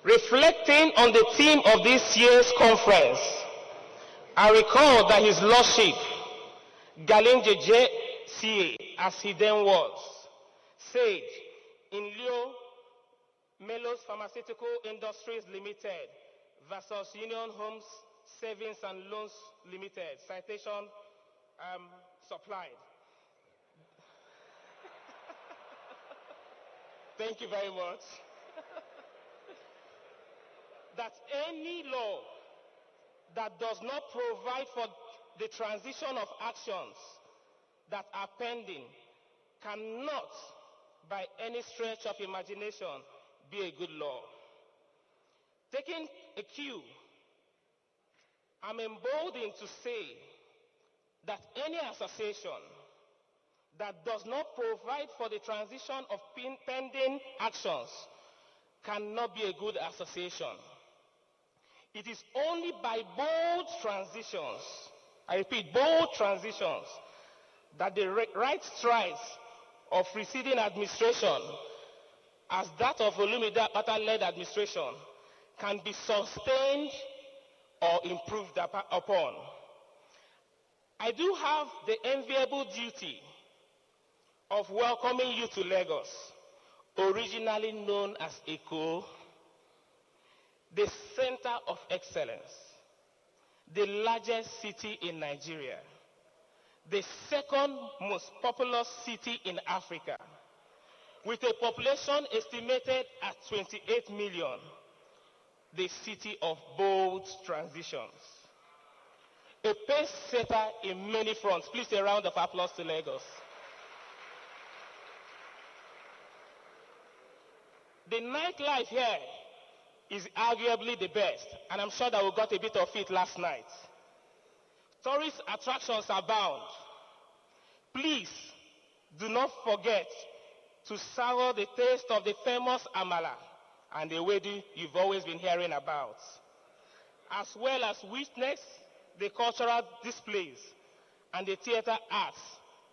Reflecting on the theme of this year's conference, I recall that His Lordship, Galinje J.C.A., as he then was, said in Leo Melos Pharmaceutical Industries Limited versus Union Homes Savings and Loans Limited, citation supplied. Thank you very much. That any law that does not provide for the transition of actions that are pending cannot, by any stretch of imagination, be a good law. Taking a cue, I'm emboldened to say that any association that does not provide for the transition of pending actions cannot be a good association. It is only by bold transitions, I repeat, bold transitions, that the right strides of preceding administration, as that of Olumide Akpata-led administration, can be sustained or improved upon. I do have the enviable duty of welcoming you to Lagos, originally known as Eko, the center of excellence, the largest city in Nigeria, the second most populous city in Africa, with a population estimated at 28 million, the city of bold transitions. A pace setter in many fronts. Please a round of applause to Lagos. The nightlife here is arguably the best, and I'm sure that we got a bit of it last night. Tourist attractions abound. Please do not forget to savor the taste of the famous Amala and the Ewedu you've always been hearing about, as well as witness the cultural displays and the theater arts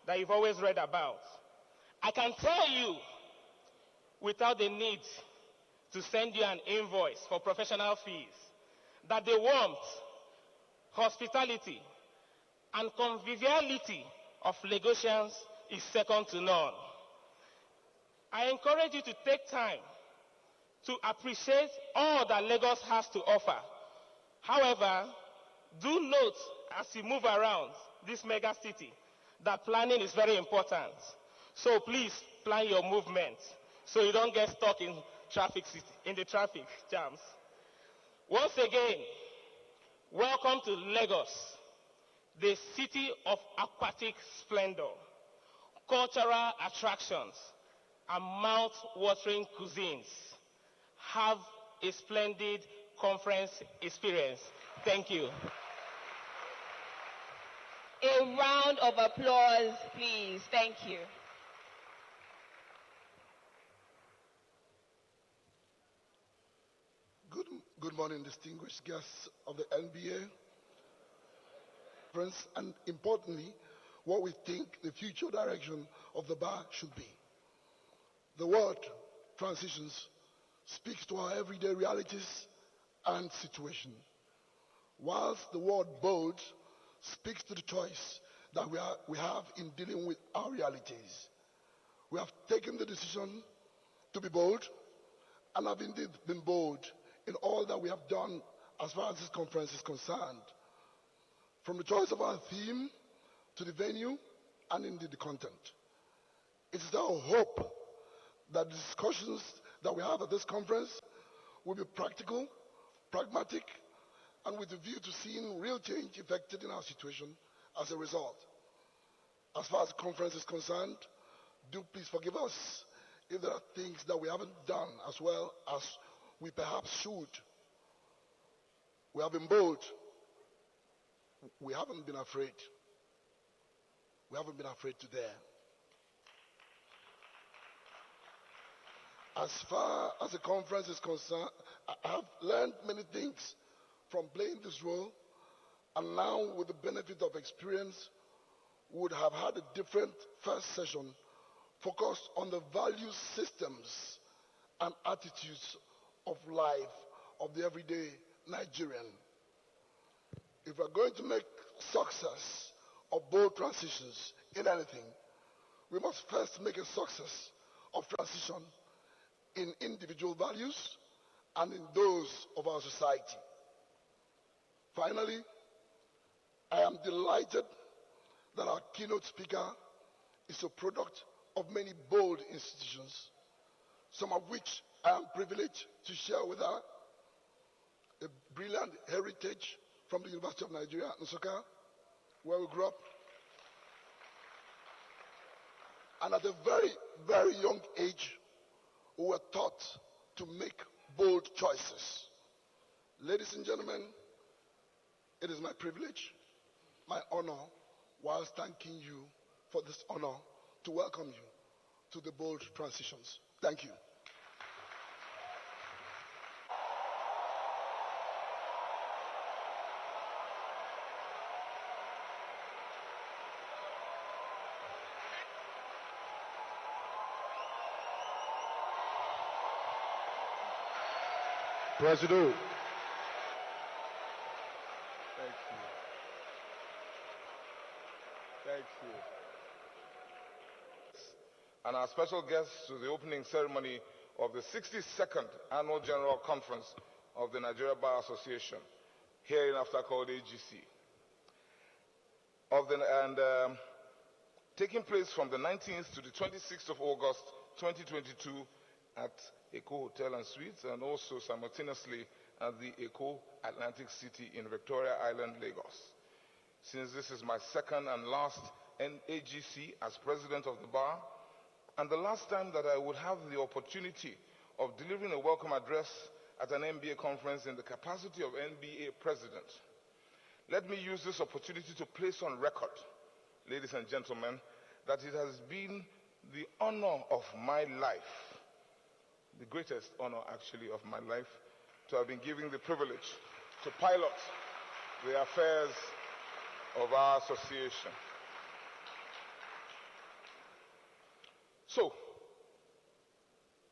that you've always read about. I can tell you, without the need to send you an invoice for professional fees, that the warmth, hospitality, and conviviality of Lagosians is second to none. I encourage you to take time to appreciate all that Lagos has to offer. However, do note as you move around this mega city that planning is very important. So please plan your movement so you don't get stuck in the traffic jams. Once again, welcome to Lagos, the city of aquatic splendor, cultural attractions, and mouth-watering cuisines. Have a splendid conference experience. Thank you. A round of applause, please. Thank you. Good morning, distinguished guests of the NBA. Friends, and importantly, what we think the future direction of the bar should be. The word transitions speaks to our everyday realities and situation, whilst the word bold speaks to the choice that we have in dealing with our realities. We have taken the decision to be bold, and have indeed been bold in all that we have done as far as this conference is concerned, from the choice of our theme to the venue and indeed the content. It is our hope that the discussions that we have at this conference will be practical, pragmatic, and with a view to seeing real change effected in our situation as a result. As far as the conference is concerned, do please forgive us if there are things that we haven't done as well as we perhaps should. We have been bold. We haven't been afraid. We haven't been afraid to dare. As far as the conference is concerned, I have learned many things from playing this role, and now with the benefit of experience, would have had a different first session focused on the value systems and attitudes of life of the everyday Nigerian. If we're going to make success of bold transitions in anything, we must first make a success of transition in individual values and in those of our society. Finally, I am delighted that our keynote speaker is a product of many bold institutions, some of which I am privileged to share with her. A brilliant heritage from the University of Nigeria, Nsukka, where we grew up. And at a very, very young age, we were taught to make bold choices. Ladies and gentlemen, it is my privilege, my honor, whilst thanking you for this honor, to welcome you to the bold transitions. Thank you. Pres'l. Thank you. Thank you. And our special guests to the opening ceremony of the 62nd Annual General Conference of the Nigeria Bar Association, here in after called AGC. Taking place from the 19th to the 26th of August 2022 at Eko Hotel and Suites, and also simultaneously at the Eko Atlantic City in Victoria Island, Lagos. Since this is my second and last AGC as president of the bar, and the last time that I would have the opportunity of delivering a welcome address at an NBA conference in the capacity of NBA president, let me use this opportunity to place on record, ladies and gentlemen, that it has been the honor of my life, the greatest honor actually of my life, to have been given the privilege to pilot the affairs of our association. So,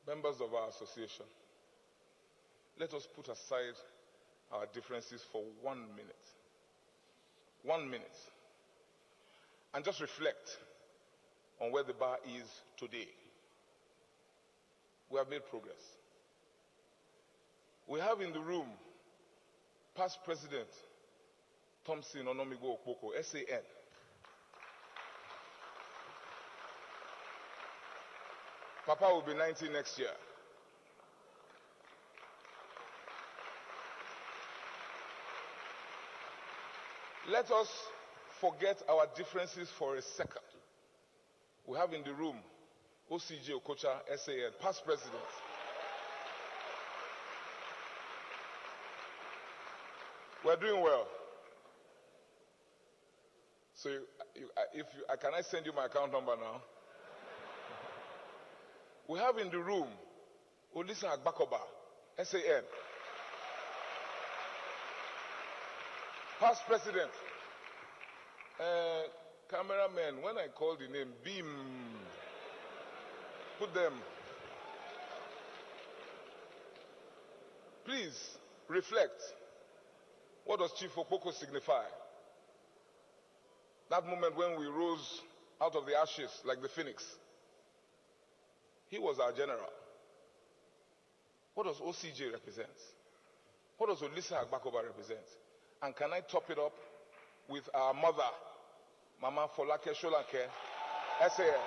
members of our association, let us put aside our differences for 1 minute. 1 minute. And just reflect on where the bar is today. We have made progress. We have in the room past President Thompson Onomigo Okpoko, SAN. Papa will be 90 next year. Let us forget our differences for a second. We have in the room OCJ Okocha, SAN, past president. We're doing well. So can I send you my account number now? We have in the room Olisa Agbakoba, SAN, past president. Cameraman, when I call the name, beam. Put them. Please reflect. What does Chief Okpoko signify? That moment when we rose out of the ashes like the phoenix. He was our general. What does OCJ represent? What does Olisa Agbakoba represent? And can I top it up with our mother, Mama Folake Sholanke, SAN.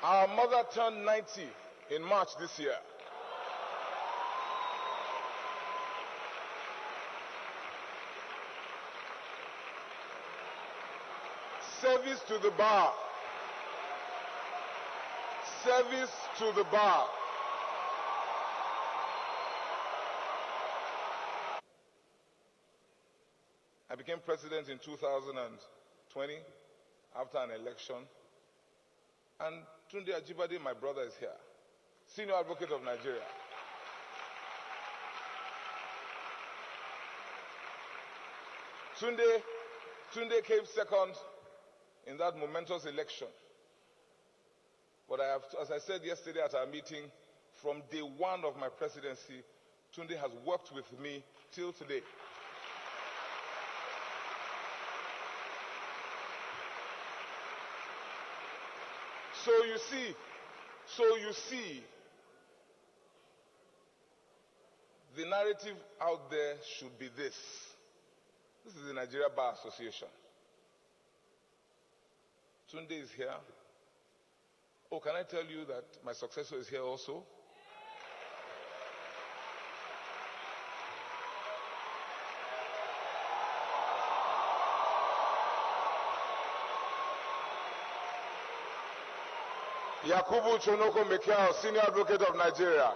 Our mother turned 90 in March this year. Service to the bar. Service to the bar. I became president in 2020 after an election. And Tunde Ajibade, my brother, is here. Senior Advocate of Nigeria. Tunde Tunde came second in that momentous election. But as I said yesterday at our meeting, from day one of my presidency, Tunde has worked with me till today. So you see, the narrative out there should be this. This is the Nigeria Bar Association. Tunde is here. Oh, can I tell you that my successor is here also? Yakubu Chonoko Mekiao, Senior Advocate of Nigeria.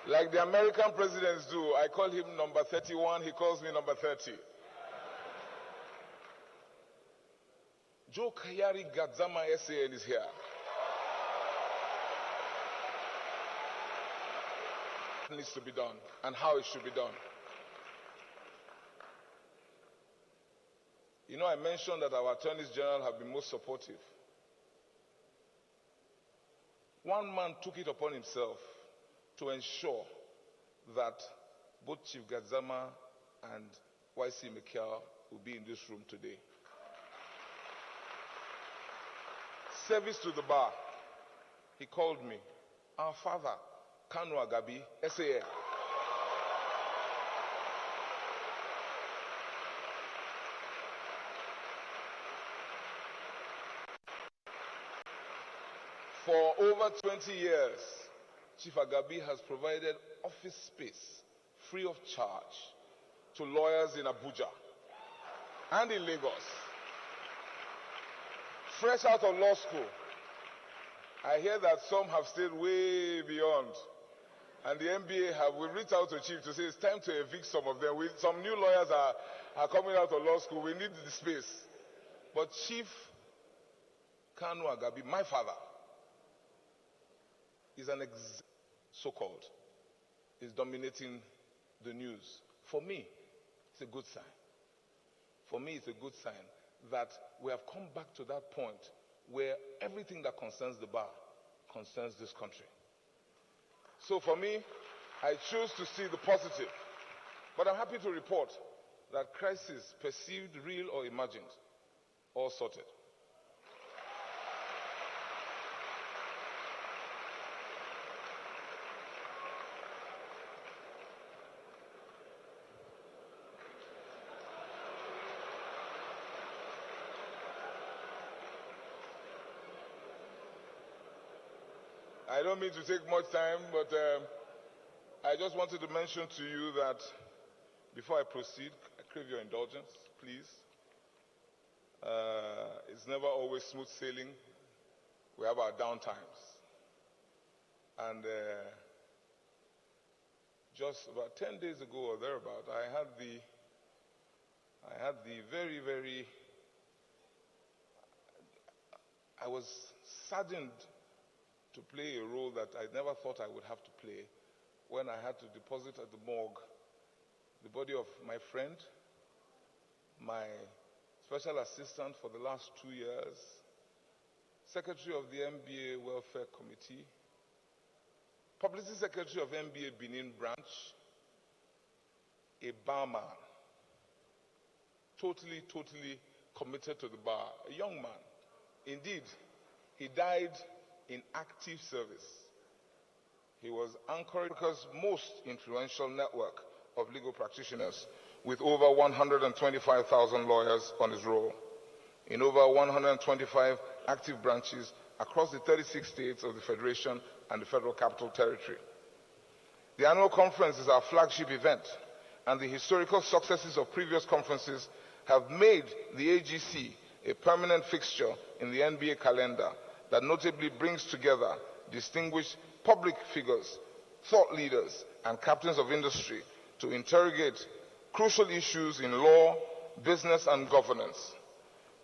Like the American presidents do, I call him number 31, he calls me number 30. Joe Kayari Gadzama SAN is here. It needs to be done and how it should be done. You know, I mentioned that our attorneys general have been most supportive. One man took it upon himself to ensure that both Chief Gadzama and YC Mekiao will be in this room today. Service to the bar. He called me. Our father, Kanu Agabi, SAN. For over 20 years, Chief Agabi has provided office space free of charge to lawyers in Abuja and in Lagos. Fresh out of law school, I hear that some have stayed way beyond. And the MBA we reached out to Chief to say it's time to evict some of them. Some new lawyers are coming out of law school. We need the space. But Chief Kanu Agabi, my father, is so-called, is dominating the news. For me, it's a good sign. For me, it's a good sign that we have come back to that point where everything that concerns the bar concerns this country. So for me, I choose to see the positive. But I'm happy to report that crisis, perceived, real, or imagined, all sorted. I don't mean to take much time, but I just wanted to mention to you that before I proceed, I crave your indulgence, please. It's never always smooth sailing. We have our downtimes. And just about 10 days ago or thereabout, I was saddened to play a role that I never thought I would have to play when I had to deposit at the morgue the body of my friend, my special assistant for the last 2 years, secretary of the MBA Welfare Committee, publicity secretary of MBA Benin branch, a barman, totally committed to the bar, a young man. Indeed, he died in active service. He was anchored Africa's most influential network of legal practitioners with over 125,000 lawyers on his roll in over 125 active branches across the 36 states of the Federation and the Federal Capital Territory. The annual conference is our flagship event, and the historical successes of previous conferences have made the AGC a permanent fixture in the NBA calendar that notably brings together distinguished public figures, thought leaders, and captains of industry to interrogate crucial issues in law, business, and governance.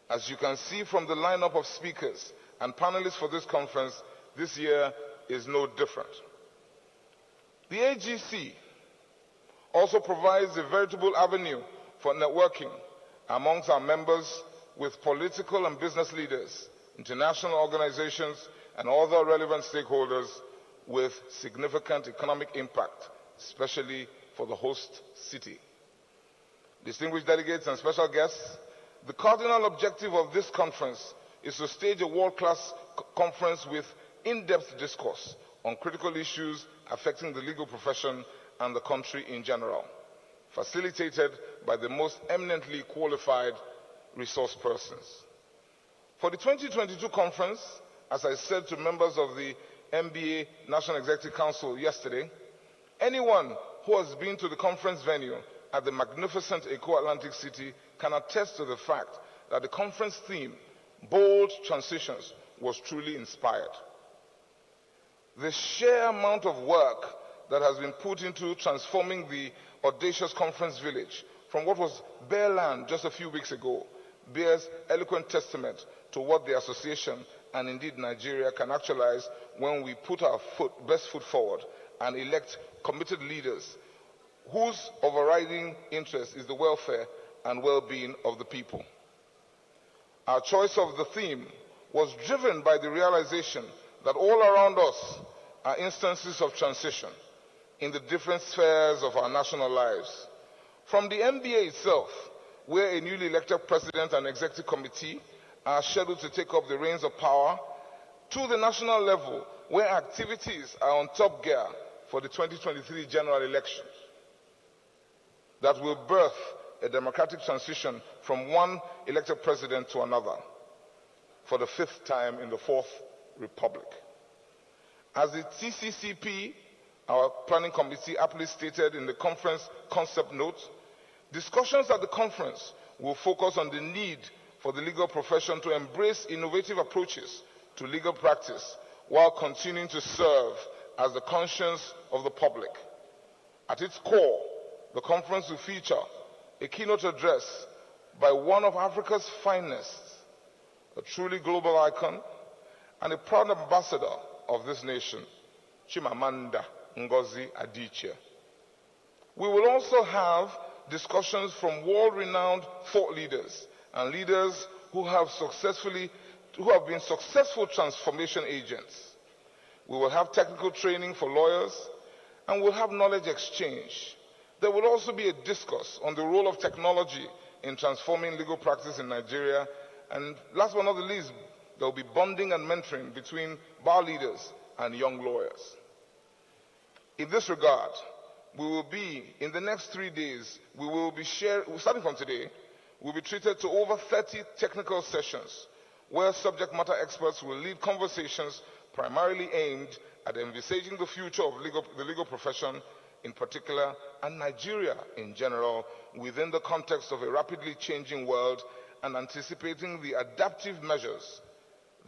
As you can see from the lineup of speakers and panelists for this conference, this year is no different. The AGC also provides a veritable avenue for networking amongst our members with political and business leaders, international organizations, and other relevant stakeholders with significant economic impact, especially for the host city. Distinguished delegates and special guests, the cardinal objective of this conference is to stage a world-class conference with in-depth discourse on critical issues affecting the legal profession and the country in general, facilitated by the most eminently qualified resource persons. For the 2022 conference, as I said to members of the MBA National Executive Council yesterday, anyone who has been to the conference venue at the magnificent Eko Atlantic City can attest to the fact that the conference theme, Bold Transitions, was truly inspired. The sheer amount of work that has been put into transforming the audacious conference village from what was bare land just a few weeks ago bears eloquent testament to what the association and indeed Nigeria can actualize when we put our best foot forward and elect committed leaders whose overriding interest is the welfare and well-being of the people. Our choice of the theme was driven by the realization that all around us are instances of transition in the different spheres of our national lives. From the MBA itself, where a newly elected president and executive committee are scheduled to take up the reins of power, to the national level, where activities are on top gear for the 2023 general elections that will birth a democratic transition from one elected president to another for the 5th time in the 4th Republic. As the TCCP, our planning committee, aptly stated in the conference concept note, discussions at the conference will focus on the need for the legal profession to embrace innovative approaches to legal practice while continuing to serve as the conscience of the public. At its core, the conference will feature a keynote address by one of Africa's finest, a truly global icon, and a proud ambassador of this nation, Chimamanda Ngozi Adichie. We will also have discussions from world-renowned thought leaders and leaders who have been successful transformation agents. We will have technical training for lawyers, and we'll have knowledge exchange. There will also be a discourse on the role of technology in transforming legal practice in Nigeria, and last but not the least, there will be bonding and mentoring between bar leaders and young lawyers. In this regard, we will be, in the next 3 days, starting from today, we'll be treated to over 30 technical sessions where subject matter experts will lead conversations primarily aimed at envisaging the future of the legal profession in particular, and Nigeria in general, within the context of a rapidly changing world and anticipating the adaptive measures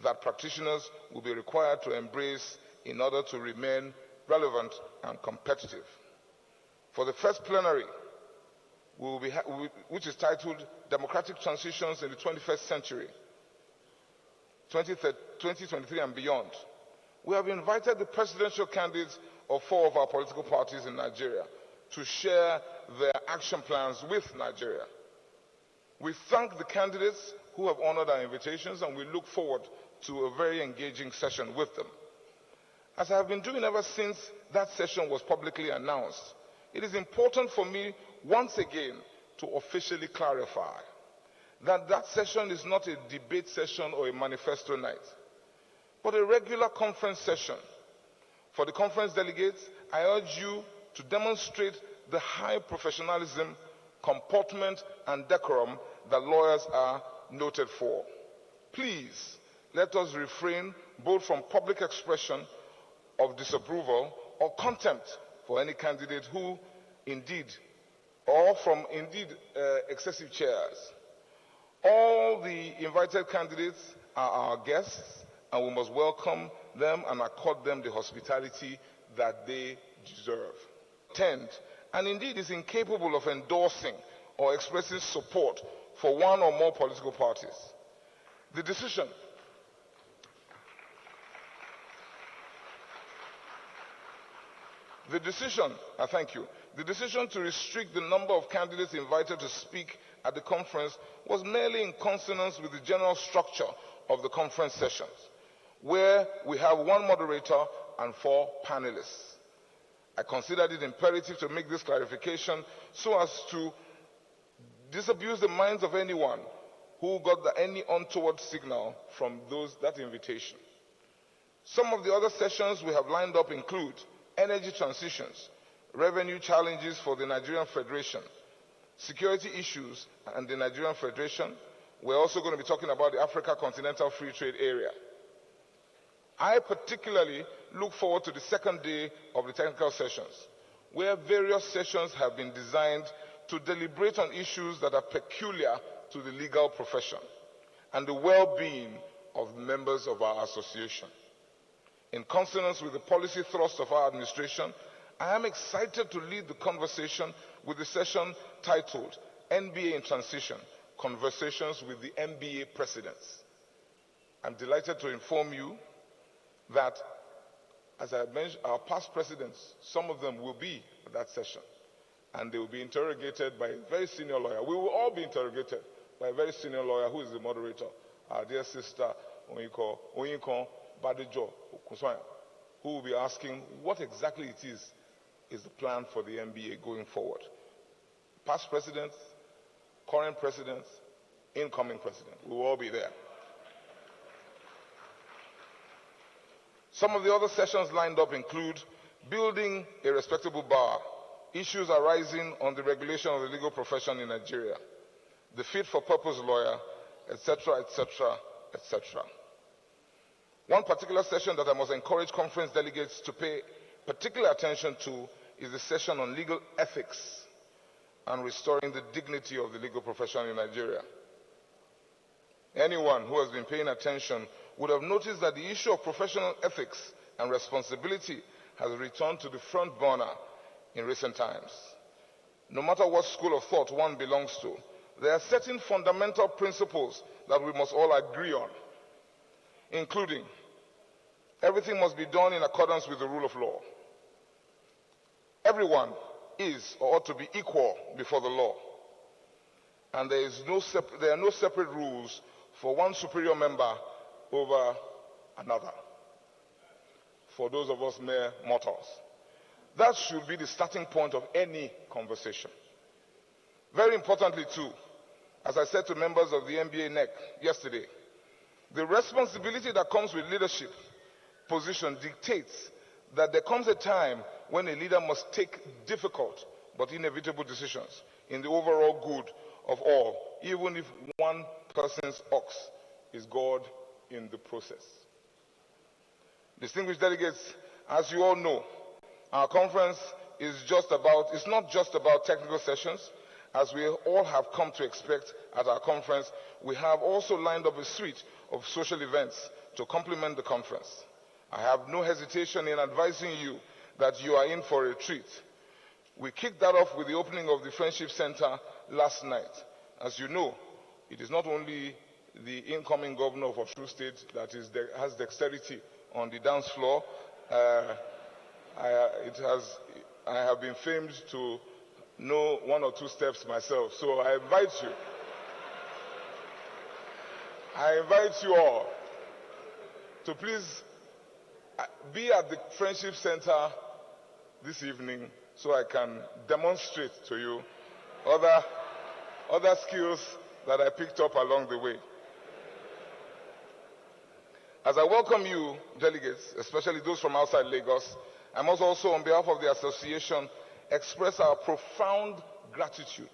that practitioners will be required to embrace in order to remain relevant and competitive. For the first plenary, which is titled Democratic Transitions in the 21st Century, 2023 and beyond, we have invited the presidential candidates of 4 of our political parties in Nigeria to share their action plans with Nigeria. We thank the candidates who have honored our invitations, and we look forward to a very engaging session with them. As I have been doing ever since that session was publicly announced, it is important for me once again to officially clarify that that session is not a debate session or a manifesto night, but a regular conference session. For the conference delegates, I urge you to demonstrate the high professionalism, comportment, and decorum that lawyers are noted for. Please, let us refrain both from public expression of disapproval or contempt for any candidate who from excessive chairs. All the invited candidates are our guests, and we must welcome them and accord them the hospitality that they deserve. And indeed is incapable of endorsing or expressing support for one or more political parties. The decision the decision to restrict the number of candidates invited to speak at the conference was merely in consonance with the general structure of the conference sessions, where we have one moderator and 4 panelists. I considered it imperative to make this clarification so as to disabuse the minds of anyone who got any untoward signal from that invitation. Some of the other sessions we have lined up include energy transitions, revenue challenges for the Nigerian Federation, security issues and the Nigerian Federation. We're also going to be talking about the Africa Continental Free Trade Area. I particularly look forward to the second day of the technical sessions, where various sessions have been designed to deliberate on issues that are peculiar to the legal profession and the well-being of members of our association. In consonance with the policy thrust of our administration, I am excited to lead the conversation with the session titled NBA in Transition, Conversations with the NBA Presidents. I'm delighted to inform you that, as I mentioned, our past presidents, some of them will be at that session, and they will be interrogated by a very senior lawyer. We will all be interrogated by a very senior lawyer who is the moderator, our dear sister Onyinkan Badejo Okunsoya, who will be asking what exactly it is the plan for the NBA going forward. Past presidents, current presidents, incoming presidents, we will all be there. Some of the other sessions lined up include building a respectable bar, issues arising on the regulation of the legal profession in Nigeria, the fit-for-purpose lawyer, etc., etc., etc. One particular session that I must encourage conference delegates to pay particular attention to is the session on legal ethics and restoring the dignity of the legal profession in Nigeria. Anyone who has been paying attention would have noticed that the issue of professional ethics and responsibility has returned to the front burner in recent times. No matter what school of thought one belongs to, there are certain fundamental principles that we must all agree on, including everything must be done in accordance with the rule of law. Everyone is or ought to be equal before the law, and there are no separate rules for one superior member over another, for those of us mere mortals. That should be the starting point of any conversation. Very importantly too, as I said to members of the NBA NEC yesterday, the responsibility that comes with leadership position dictates that there comes a time when a leader must take difficult but inevitable decisions in the overall good of all, even if one person's ox is gored in the process. Distinguished delegates, as you all know, our conference is not just about technical sessions. As we all have come to expect at our conference, we have also lined up a suite of social events to complement the conference. I have no hesitation in advising you that you are in for a treat. We kicked that off with the opening of the Friendship Center last night. As you know, it is not only the incoming governor of Osun State that has dexterity on the dance floor. I have been famed to know 1 or 2 steps myself, so I invite you all to please be at the Friendship Center this evening so I can demonstrate to you other skills that I picked up along the way. As I welcome you, delegates, especially those from outside Lagos, I must also, on behalf of the association, express our profound gratitude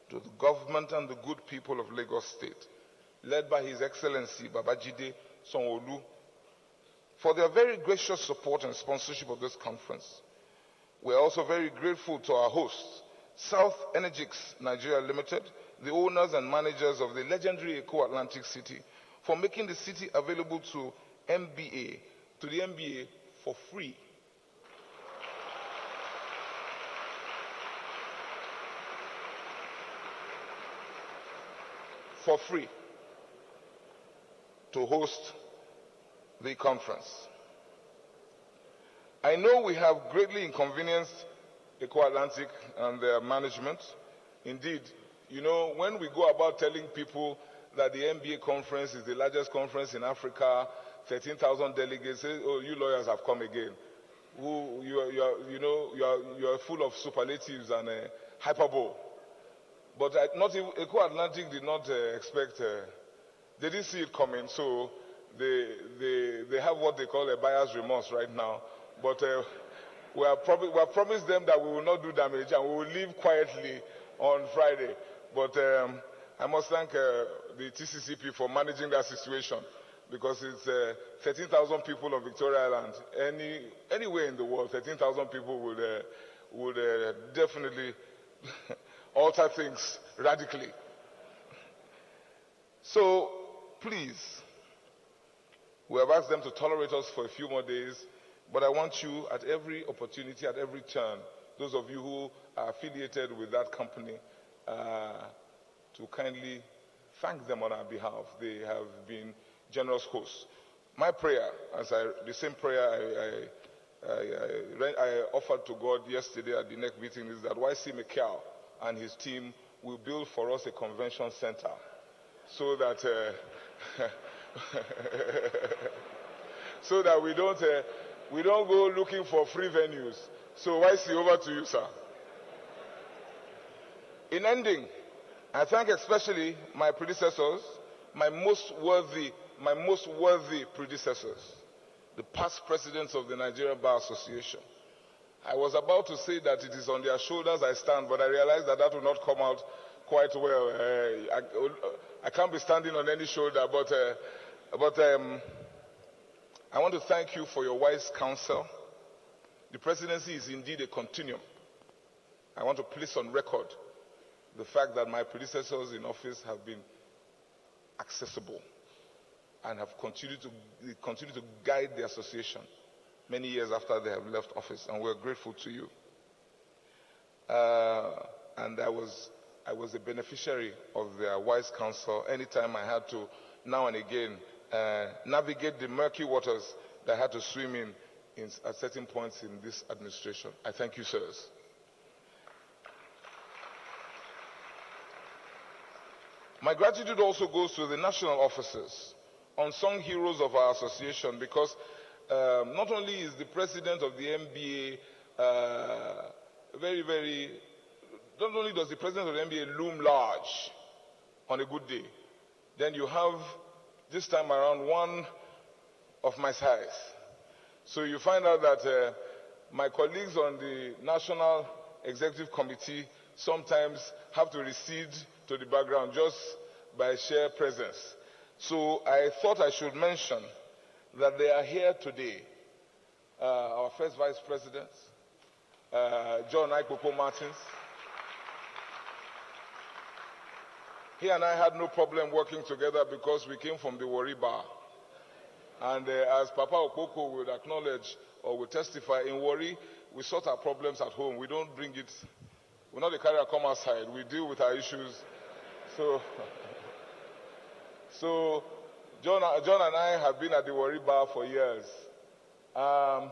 to the government and the good people of Lagos State, led by His Excellency Babajide Sanwo-Olu, for their very gracious support and sponsorship of this conference. We are also very grateful to our hosts, South Energics Nigeria Limited, the owners and managers of the legendary Eco Atlantic City, for making the city available to the NBA for free. For free to host the conference. I know we have greatly inconvenienced Eco Atlantic and their management. Indeed, you know, when we go about telling people that the NBA conference is the largest conference in Africa, 13,000 delegates say, oh, you lawyers have come again. You are full of superlatives and hyperbole. But not even Eco Atlantic did not expect. They didn't see it coming, so they have what they call a buyer's remorse right now. But we have promised them that we will not do damage and we will leave quietly on Friday. But I must thank the TCCP for managing that situation, because it's 13,000 people on Victoria Island. Anywhere in the world, 13,000 people would definitely alter things radically. So, please, we have asked them to tolerate us for a few more days, but I want you at every opportunity, at every turn, those of you who are affiliated with that company, to kindly thank them on our behalf. They have been generous hosts. My prayer, the same prayer I offered to God yesterday at the NEC meeting, is that YC McCall and his team will build for us a convention center so that so that we don't go looking for free venues. So YC, over to you, sir. In ending, I thank especially my predecessors, my most worthy predecessors, the past presidents of the Nigerian Bar Association. I was about to say that it is on their shoulders I stand, but I realized that will not come out quite well. I can't be standing on any shoulder, but I want to thank you for your wise counsel. The presidency is indeed a continuum. I want to place on record the fact that my predecessors in office have been accessible and have continued to guide the association many years after they have left office, and we're grateful to you. And I was a beneficiary of their wise counsel anytime I had to, now and again, navigate the murky waters that I had to swim in at certain points in this administration. I thank you, sirs. My gratitude also goes to the national officers, unsung heroes of our association, because not only is the president of the NBA not only does the president of the NBA loom large on a good day, then you have this time around one of my size. So you find out that my colleagues on the National Executive Committee sometimes have to recede to the background just by sheer presence. So I thought I should mention that they are here today. Our first Vice President, John Ikoko Martins. He and I had no problem working together because we came from the Warri Bar. And as Papa Okoko would acknowledge or would testify, in Warri, we sort our problems at home. We don't bring it, we're not the carrier come outside. We deal with our issues. So John and I have been at the Warri Bar for years. And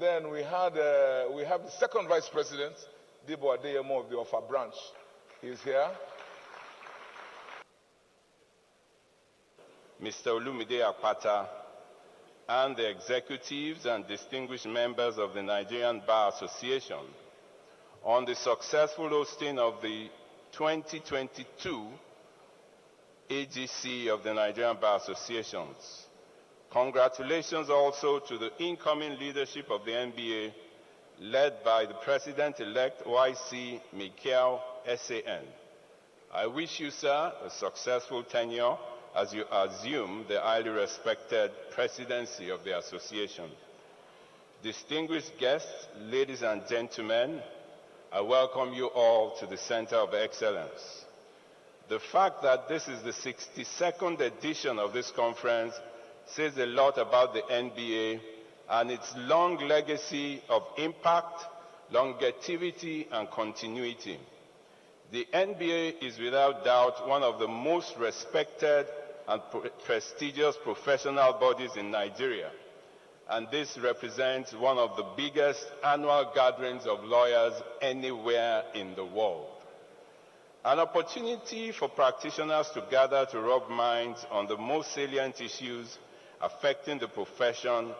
then we have the second Vice President, Debo Adeyemo of the Offa branch. He's here. Mr. Olumide Akpata, and the executives and distinguished members of the Nigerian Bar Association on the successful hosting of the 2022 AGC of the Nigerian Bar Associations. Congratulations also to the incoming leadership of the NBA, led by the President-elect YC Mikel SAN. I wish you, sir, a successful tenure as you assume the highly respected presidency of the association. Distinguished guests, ladies and gentlemen, I welcome you all to the Center of Excellence. The fact that this is the 62nd edition of this conference says a lot about the NBA and its long legacy of impact, longevity, and continuity. The NBA is without doubt one of the most respected and prestigious professional bodies in Nigeria. and this represents one of the biggest annual gatherings of lawyers anywhere in the world. An opportunity for practitioners to gather to rub minds on the most salient issues affecting the profession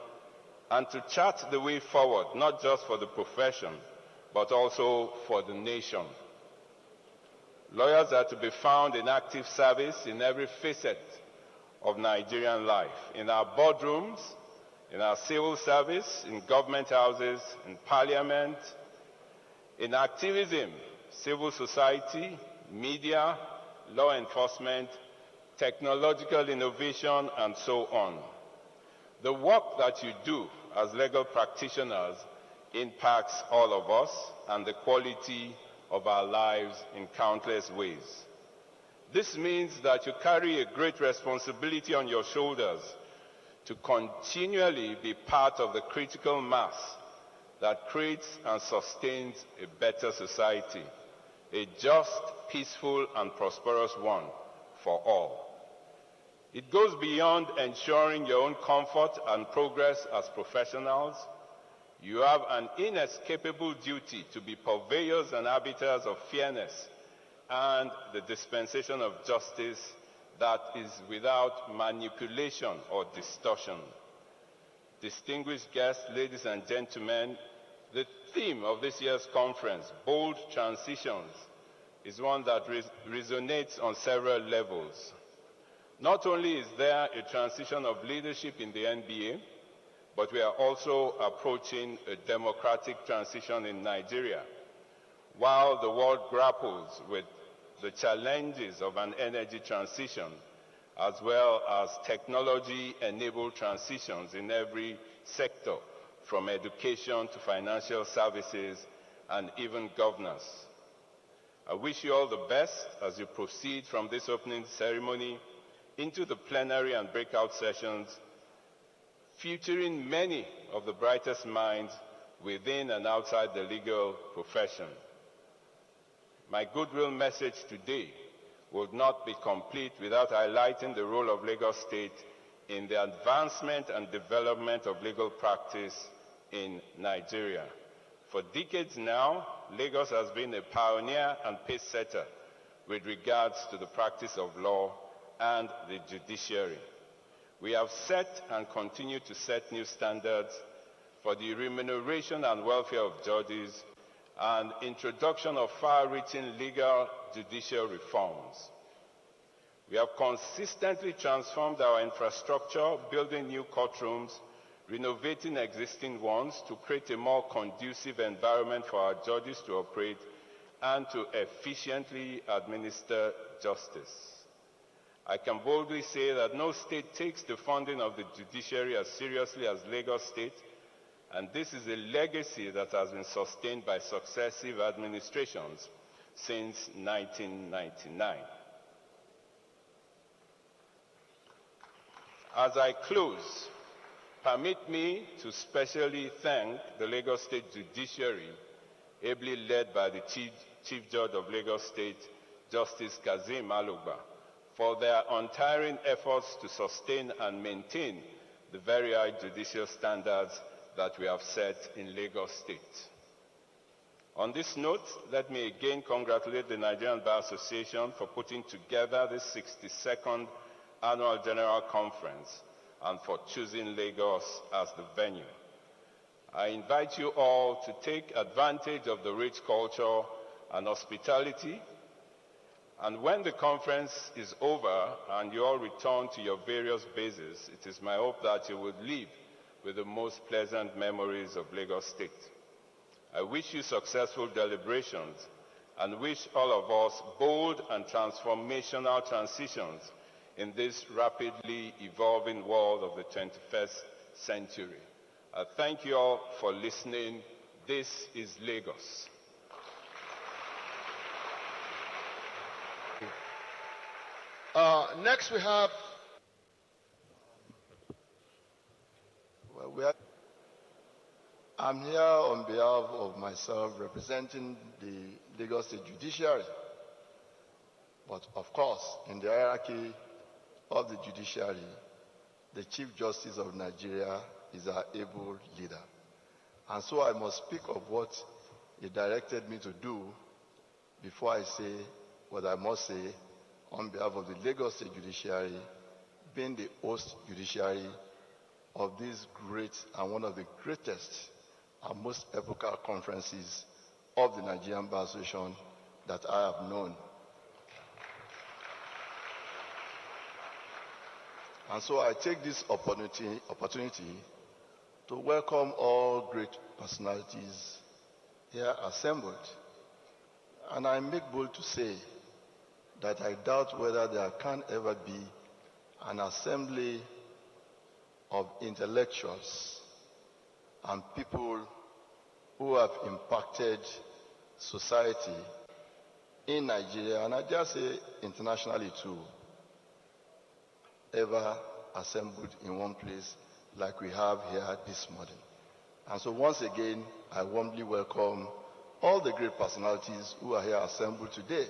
and to chart the way forward, not just for the profession, but also for the nation. Lawyers are to be found in active service in every facet of Nigerian life, in our boardrooms, in our civil service, in government houses, in parliament, in activism, civil society, media, law enforcement, technological innovation, and so on. The work that you do as legal practitioners impacts all of us and the quality of our lives in countless ways. This means that you carry a great responsibility on your shoulders to continually be part of the critical mass that creates and sustains a better society, a just, peaceful, and prosperous one for all. It goes beyond ensuring your own comfort and progress as professionals. You have an inescapable duty to be purveyors and arbiters of fairness and the dispensation of justice that is without manipulation or distortion. Distinguished guests, ladies and gentlemen, the theme of this year's conference, Bold Transitions, is one that resonates on several levels. Not only is there a transition of leadership in the NBA, but we are also approaching a democratic transition in Nigeria. While the world grapples with the challenges of an energy transition, as well as technology-enabled transitions in every sector, from education to financial services and even governance. I wish you all the best as you proceed from this opening ceremony into the plenary and breakout sessions, featuring many of the brightest minds within and outside the legal profession. My goodwill message today would not be complete without highlighting the role of Lagos State in the advancement and development of legal practice in Nigeria. For decades now, Lagos has been a pioneer and pace setter with regards to the practice of law and the judiciary. We have set and continue to set new standards for the remuneration and welfare of judges and introduction of far-reaching legal judicial reforms. We have consistently transformed our infrastructure, building new courtrooms, renovating existing ones to create a more conducive environment for our judges to operate and to efficiently administer justice. I can boldly say that no state takes the funding of the judiciary as seriously as Lagos State, and this is a legacy that has been sustained by successive administrations since 1999. As I close, permit me to specially thank the Lagos State Judiciary, ably led by the Chief Judge of Lagos State, Justice Kazeem Alugba, for their untiring efforts to sustain and maintain the very high judicial standards that we have set in Lagos State. On this note, let me again congratulate the Nigerian Bar Association for putting together this 62nd Annual General Conference and for choosing Lagos as the venue. I invite you all to take advantage of the rich culture and hospitality. And when the conference is over and you all return to your various bases, it is my hope that you would leave with the most pleasant memories of Lagos State. I wish you successful deliberations and wish all of us bold and transformational transitions in this rapidly evolving world of the 21st century. I thank you all for listening. This is Lagos. Next we have, I'm here on behalf of myself representing the Lagos State Judiciary. But of course, in the hierarchy of the judiciary, the Chief Justice of Nigeria is our able leader. And so I must speak of what he directed me to do before I say what I must say on behalf of the Lagos State Judiciary, being the host judiciary of this great and one of the greatest and most epochal conferences of the Nigerian Bar Association that I have known. And so I take this opportunity to welcome all great personalities here assembled. And I make bold to say that I doubt whether there can ever be an assembly of intellectuals and people who have impacted society in Nigeria, and I dare say internationally too, ever assembled in one place like we have here this morning. And so once again, I warmly welcome all the great personalities who are here assembled today,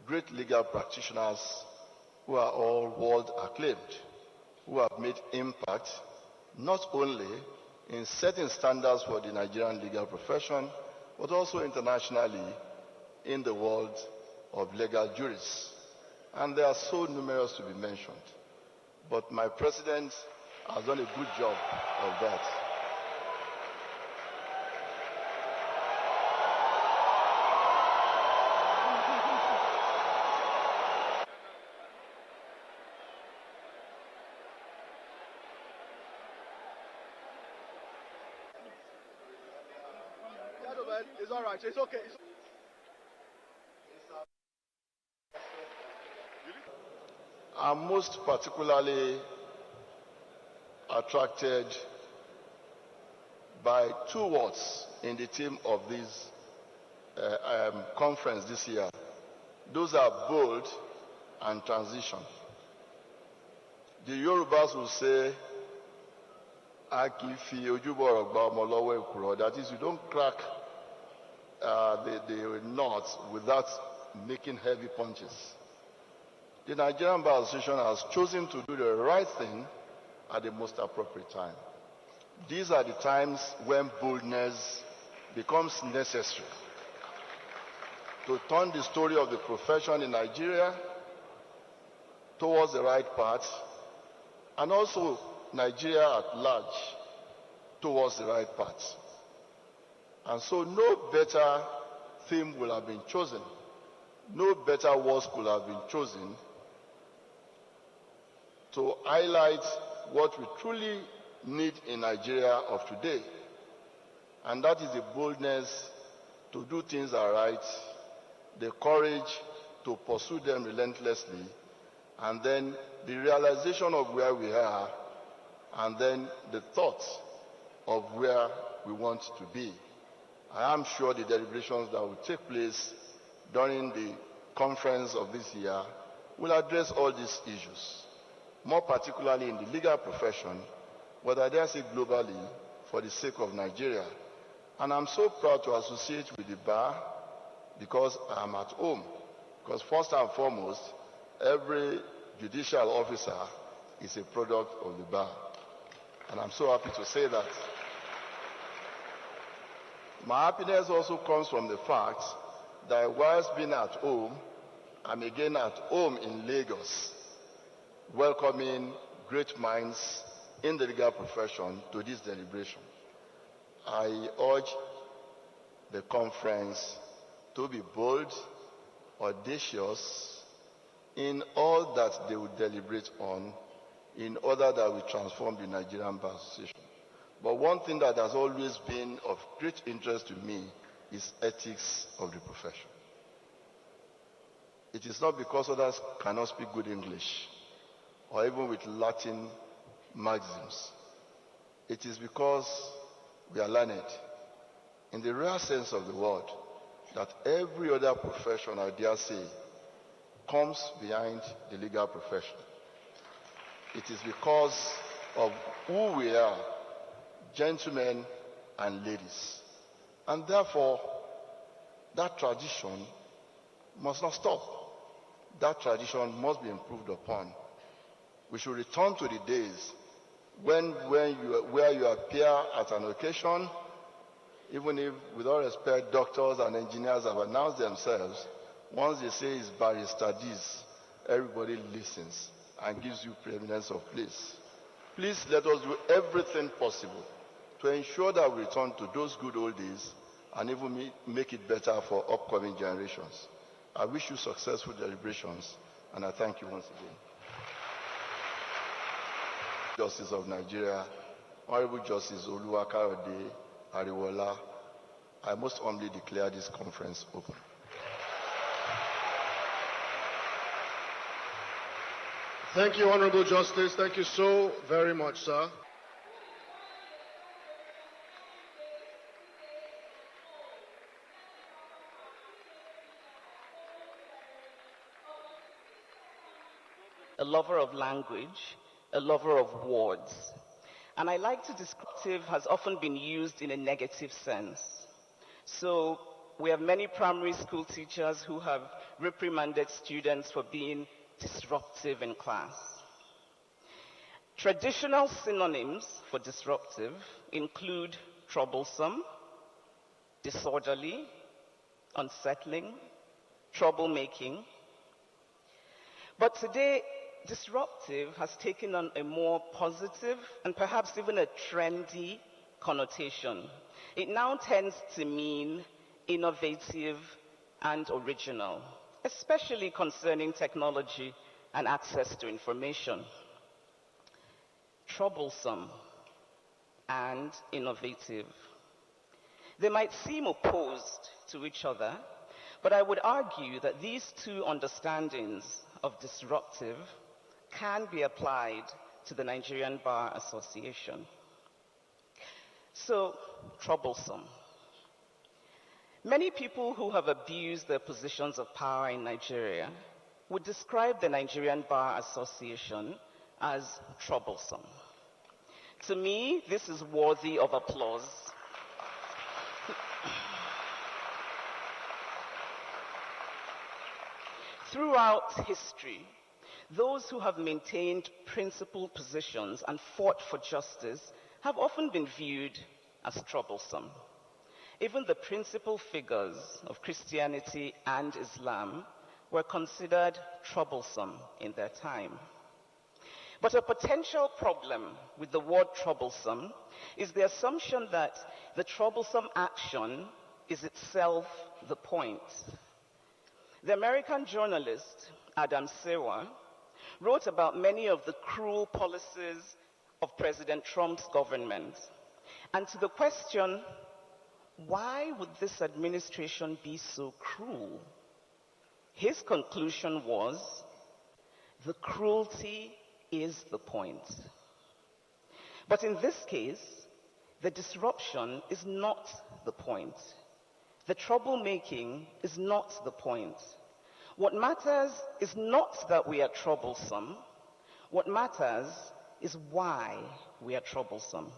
great legal practitioners who are all world acclaimed, who have made impact not only in setting standards for the Nigerian legal profession, but also internationally in the world of legal jurists. And they are so numerous to be mentioned. But my president has done a good job of that. It's all right. It's okay. I'm most particularly attracted by two words in the theme of this conference this year. Those are bold and transition. The Yorubas will say, that is, you don't crack the knots without making heavy punches. The Nigerian Bar Association has chosen to do the right thing at the most appropriate time. These are the times when boldness becomes necessary to turn the story of the profession in Nigeria towards the right path, and also Nigeria at large towards the right path. And so no better theme will have been chosen, no better words could have been chosen to highlight what we truly need in Nigeria of today. And that is the boldness to do things aright, the courage to pursue them relentlessly, and then the realization of where we are, and then the thought of where we want to be. I am sure the deliberations that will take place during the conference of this year will address all these issues, more particularly in the legal profession, but I dare say globally, for the sake of Nigeria. And I'm so proud to associate with the bar because I'm at home. Because first and foremost, every judicial officer is a product of the bar. And I'm so happy to say that. My happiness also comes from the fact that whilst being at home, I'm again at home in Lagos, welcoming great minds in the legal profession to this deliberation. I urge the conference to be bold, audacious in all that they will deliberate on in order that we transform the Nigerian Bar Association. But one thing that has always been of great interest to me is ethics of the profession. It is not because others cannot speak good English or even with Latin maxims. It is because we are learned in the real sense of the word, that every other profession, I dare say, comes behind the legal profession. It is because of who we are, gentlemen and ladies. And therefore, that tradition must not stop. That tradition must be improved upon. We should return to the days where you appear at an occasion, even if, with all respect, doctors and engineers have announced themselves, once they say it's barrister this, everybody listens and gives you preeminence of place. Please let us do everything possible to ensure that we return to those good old days and even make it better for upcoming generations. I wish you successful deliberations, and I thank you once again. Justice of Nigeria, Honorable Justice Oluwakayode Ariwola, I most humbly declare this conference open. Thank you, Honorable Justice. Thank you so very much, sir. A lover of language, a lover of words. And I like to descriptive has often been used in a negative sense. So we have many primary school teachers who have reprimanded students for being disruptive in class. Traditional synonyms for disruptive include troublesome, disorderly, unsettling, troublemaking. But today, disruptive has taken on a more positive and perhaps even a trendy connotation. It now tends to mean innovative and original, especially concerning technology and access to information. Troublesome and innovative. They might seem opposed to each other, but I would argue that these two understandings of disruptive can be applied to the Nigerian Bar Association. So, troublesome. Many people who have abused their positions of power in Nigeria would describe the Nigerian Bar Association as troublesome. To me, this is worthy of applause. Throughout history, those who have maintained principled positions and fought for justice have often been viewed as troublesome. Even the principal figures of Christianity and Islam were considered troublesome in their time. But a potential problem with the word troublesome is the assumption that the troublesome action is itself the point. The American journalist Adam Sewa wrote about many of the cruel policies of President Trump's government. And to the question, why would this administration be so cruel? His conclusion was, the cruelty is the point. But in this case, the disruption is not the point. The troublemaking is not the point. What matters is not that we are troublesome. What matters is why we are troublesome.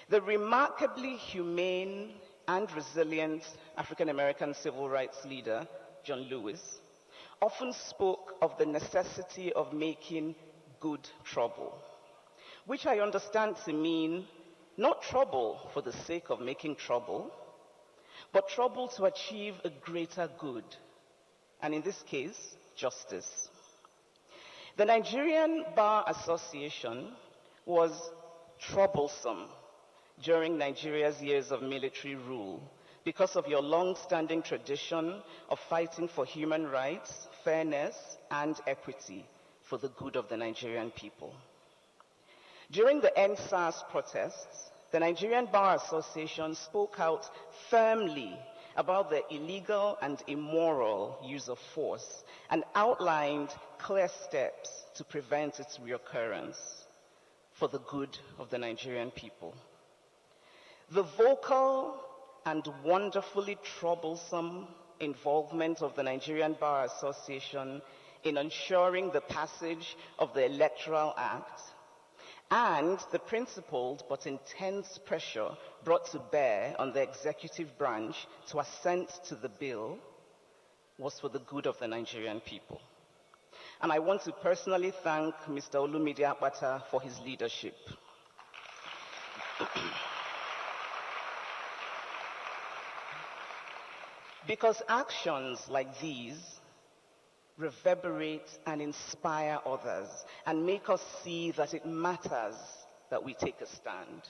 The remarkably humane and resilient African-American civil rights leader, John Lewis, often spoke of the necessity of making good trouble, which I understand to mean not trouble for the sake of making trouble, but trouble to achieve a greater good, and in this case, justice. The Nigerian Bar Association was troublesome during Nigeria's years of military rule because of your long-standing tradition of fighting for human rights, fairness, and equity for the good of the Nigerian people. During the End SARS protests, the Nigerian Bar Association spoke out firmly about the illegal and immoral use of force and outlined clear steps to prevent its reoccurrence for the good of the Nigerian people. The vocal and wonderfully troublesome involvement of the Nigerian Bar Association in ensuring the passage of the Electoral Act and the principled but intense pressure brought to bear on the executive branch to assent to the bill was for the good of the Nigerian people. And I want to personally thank Mr. Olumide Akpata for his leadership. Because actions like these reverberate and inspire others and make us see that it matters that we take a stand.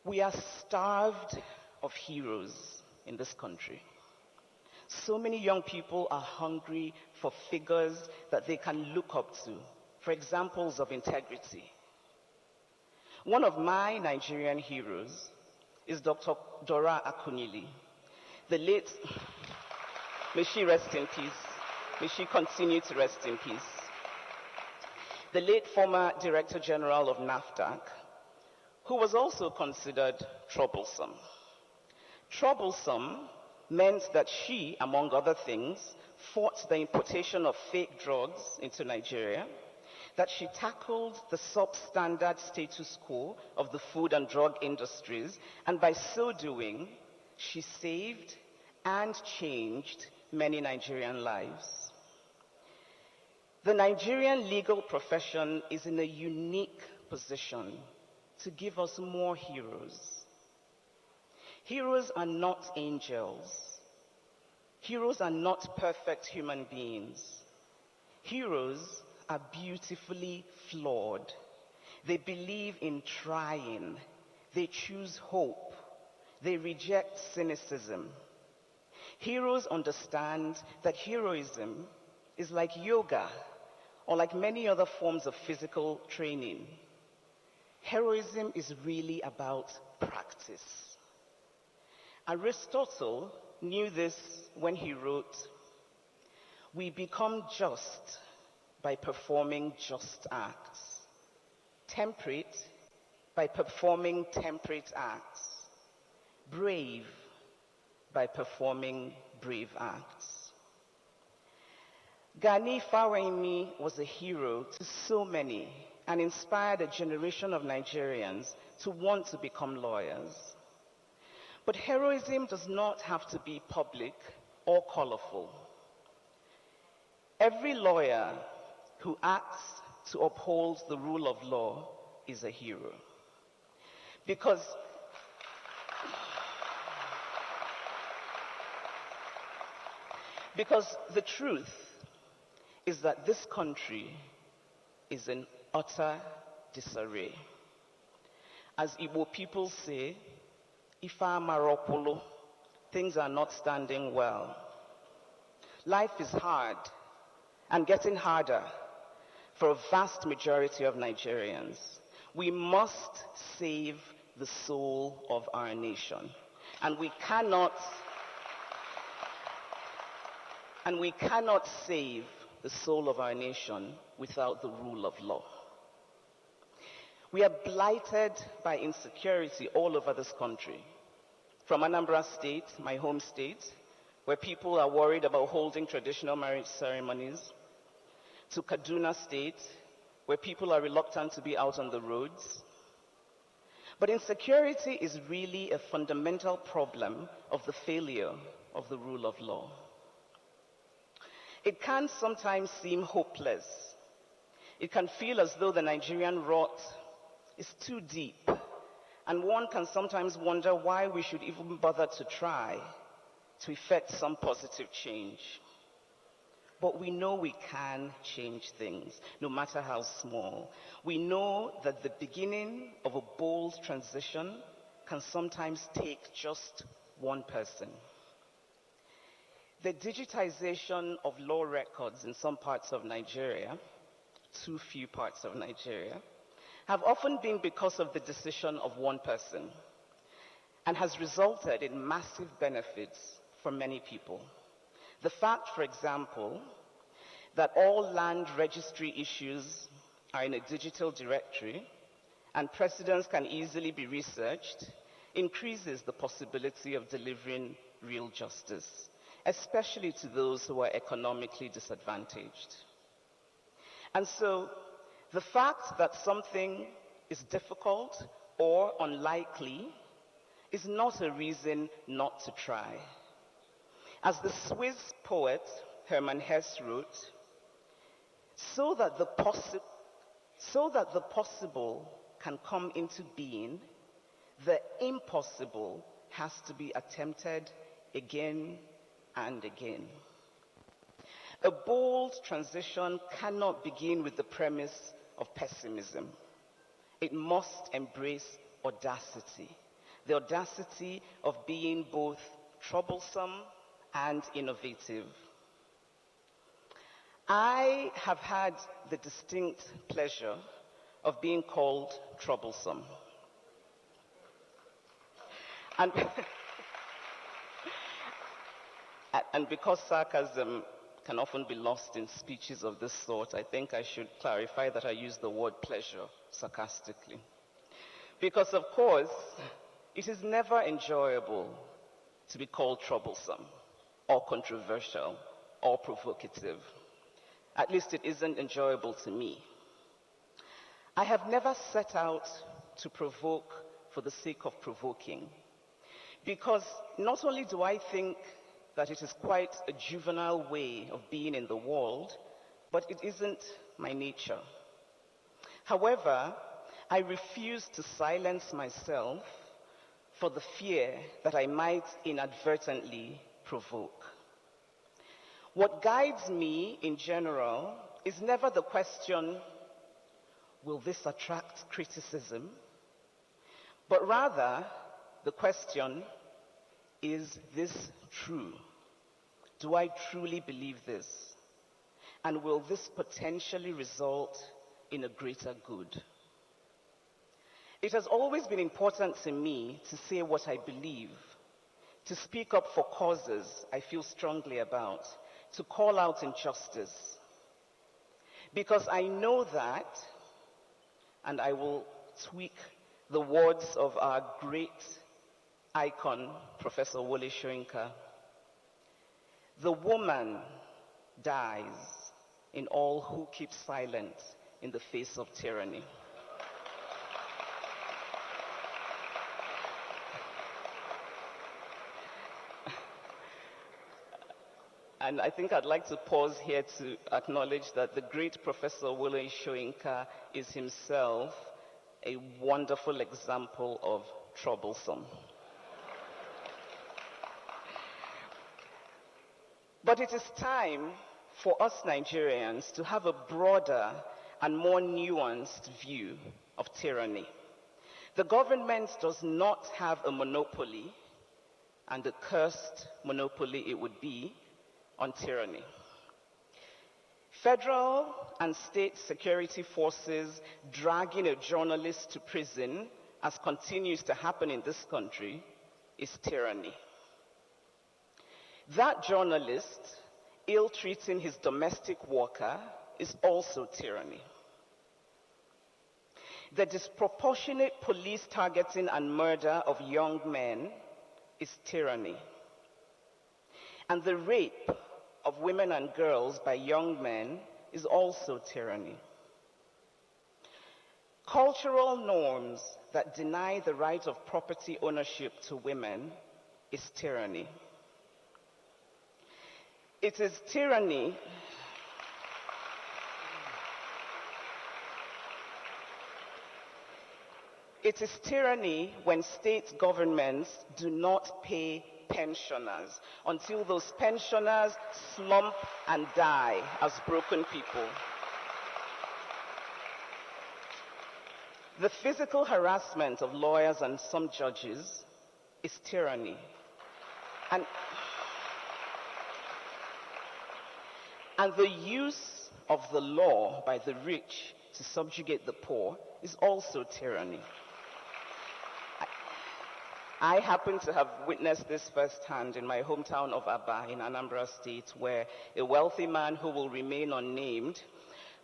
We are starved of heroes in this country. So many young people are hungry for figures that they can look up to, for examples of integrity. One of my Nigerian heroes is Dr. Dora Akunyili, the late, may she rest in peace, may she continue to rest in peace, the late former Director General of NAFDAC, who was also considered troublesome. Troublesome meant that she, among other things, fought the importation of fake drugs into Nigeria, that she tackled the substandard status quo of the food and drug industries, and by so doing, she saved and changed many Nigerian lives. The Nigerian legal profession is in a unique position to give us more heroes. Heroes are not angels. Heroes are not perfect human beings. Heroes are beautifully flawed. They believe in trying. They choose hope. They reject cynicism. Heroes understand that heroism is like yoga or like many other forms of physical training. Heroism is really about practice. Aristotle knew this when he wrote, "We become just by performing just acts, temperate by performing temperate acts, brave by performing brave acts." Gani Fawehinmi was a hero to so many and inspired a generation of Nigerians to want to become lawyers. But heroism does not have to be public or colorful. Every lawyer who acts to uphold the rule of law is a hero. Because the truth is that this country is in utter disarray. As Igbo people say, Ifa Maropolo, things are not standing well. Life is hard and getting harder for a vast majority of Nigerians. We must save the soul of our nation. And we cannot save the soul of our nation without the rule of law. We are blighted by insecurity all over this country. From Anambra State, my home state, where people are worried about holding traditional marriage ceremonies, to Kaduna State, where people are reluctant to be out on the roads. But insecurity is really a fundamental problem of the failure of the rule of law. It can sometimes seem hopeless. It can feel as though the Nigerian rot is too deep, and one can sometimes wonder why we should even bother to try to effect some positive change. But we know we can change things, no matter how small. We know that the beginning of a bold transition can sometimes take just one person. The digitization of law records in some parts of Nigeria, too few parts of Nigeria, have often been because of the decision of one person and has resulted in massive benefits for many people. The fact, for example, that all land registry issues are in a digital directory and precedents can easily be researched increases the possibility of delivering real justice, especially to those who are economically disadvantaged. And so, the fact that something is difficult or unlikely is not a reason not to try. As the Swiss poet Hermann Hesse wrote, So that the possible can come into being, the impossible has to be attempted again and again. A bold transition cannot begin with the premise of pessimism. It must embrace audacity, the audacity of being both troublesome and innovative. I have had the distinct pleasure of being called troublesome. And because sarcasm can often be lost in speeches of this sort, I think I should clarify that I use the word pleasure sarcastically. Because, of course, it is never enjoyable to be called troublesome or controversial or provocative. At least it isn't enjoyable to me. I have never set out to provoke for the sake of provoking, because not only do I think that it is quite a juvenile way of being in the world, but it isn't my nature. However, I refuse to silence myself for the fear that I might inadvertently provoke. What guides me in general is never the question, will this attract criticism? But rather, the question, is this true? Do I truly believe this? And will this potentially result in a greater good? It has always been important to me to say what I believe, to speak up for causes I feel strongly about, to call out injustice. Because I know that, and I will tweak the words of our great icon, Professor Wole Soyinka, the woman dies in all who keep silent in the face of tyranny. And I think I'd like to pause here to acknowledge that the great Professor Wole Soyinka is himself a wonderful example of troublesome. But it is time for us Nigerians to have a broader and more nuanced view of tyranny. The government does not have a monopoly, and a cursed monopoly it would be, on tyranny. Federal and state security forces dragging a journalist to prison, as continues to happen in this country, is tyranny. That journalist ill-treating his domestic worker is also tyranny. The disproportionate police targeting and murder of young men is tyranny. And the rape of women and girls by young men is also tyranny. Cultural norms that deny the right of property ownership to women is tyranny. It is tyranny when state governments do not pay pensioners until those pensioners slump and die as broken people. The physical harassment of lawyers and some judges is tyranny. And the use of the law by the rich to subjugate the poor is also tyranny. I happen to have witnessed this firsthand in my hometown of Aba in Anambra State, where a wealthy man who will remain unnamed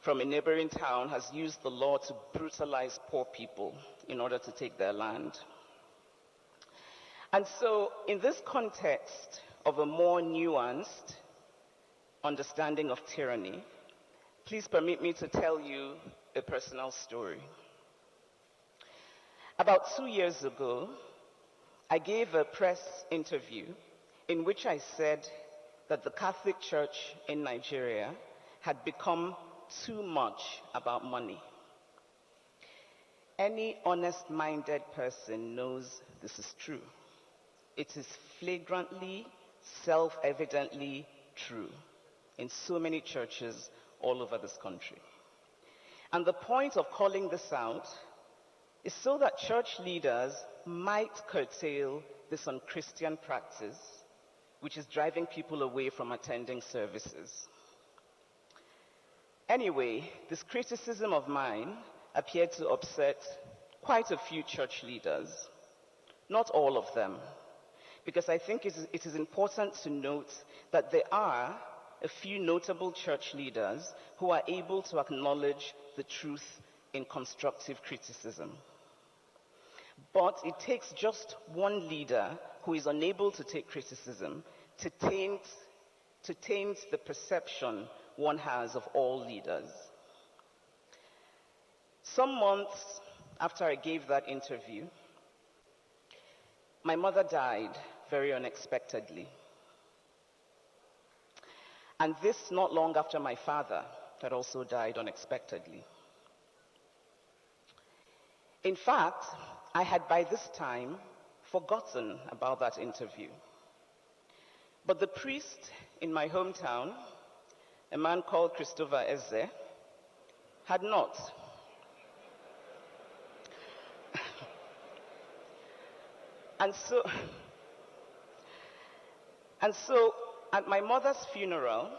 from a neighboring town has used the law to brutalize poor people in order to take their land. And so, in this context of a more nuanced understanding of tyranny, please permit me to tell you a personal story. About 2 years ago, I gave a press interview in which I said that the Catholic Church in Nigeria had become too much about money. Any honest-minded person knows this is true. It is flagrantly, self-evidently true in so many churches all over this country. And the point of calling this out is so that church leaders might curtail this unchristian practice, which is driving people away from attending services. Anyway, this criticism of mine appeared to upset quite a few church leaders. Not all of them, because I think it is important to note that there are a few notable church leaders who are able to acknowledge the truth in constructive criticism. But it takes just one leader who is unable to take criticism to taint the perception one has of all leaders. Some months after I gave that interview, my mother died very unexpectedly. And this not long after my father had also died unexpectedly. In fact, I had by this time forgotten about that interview. But the priest in my hometown, a man called Christopher Eze, had not. And so at my mother's funeral,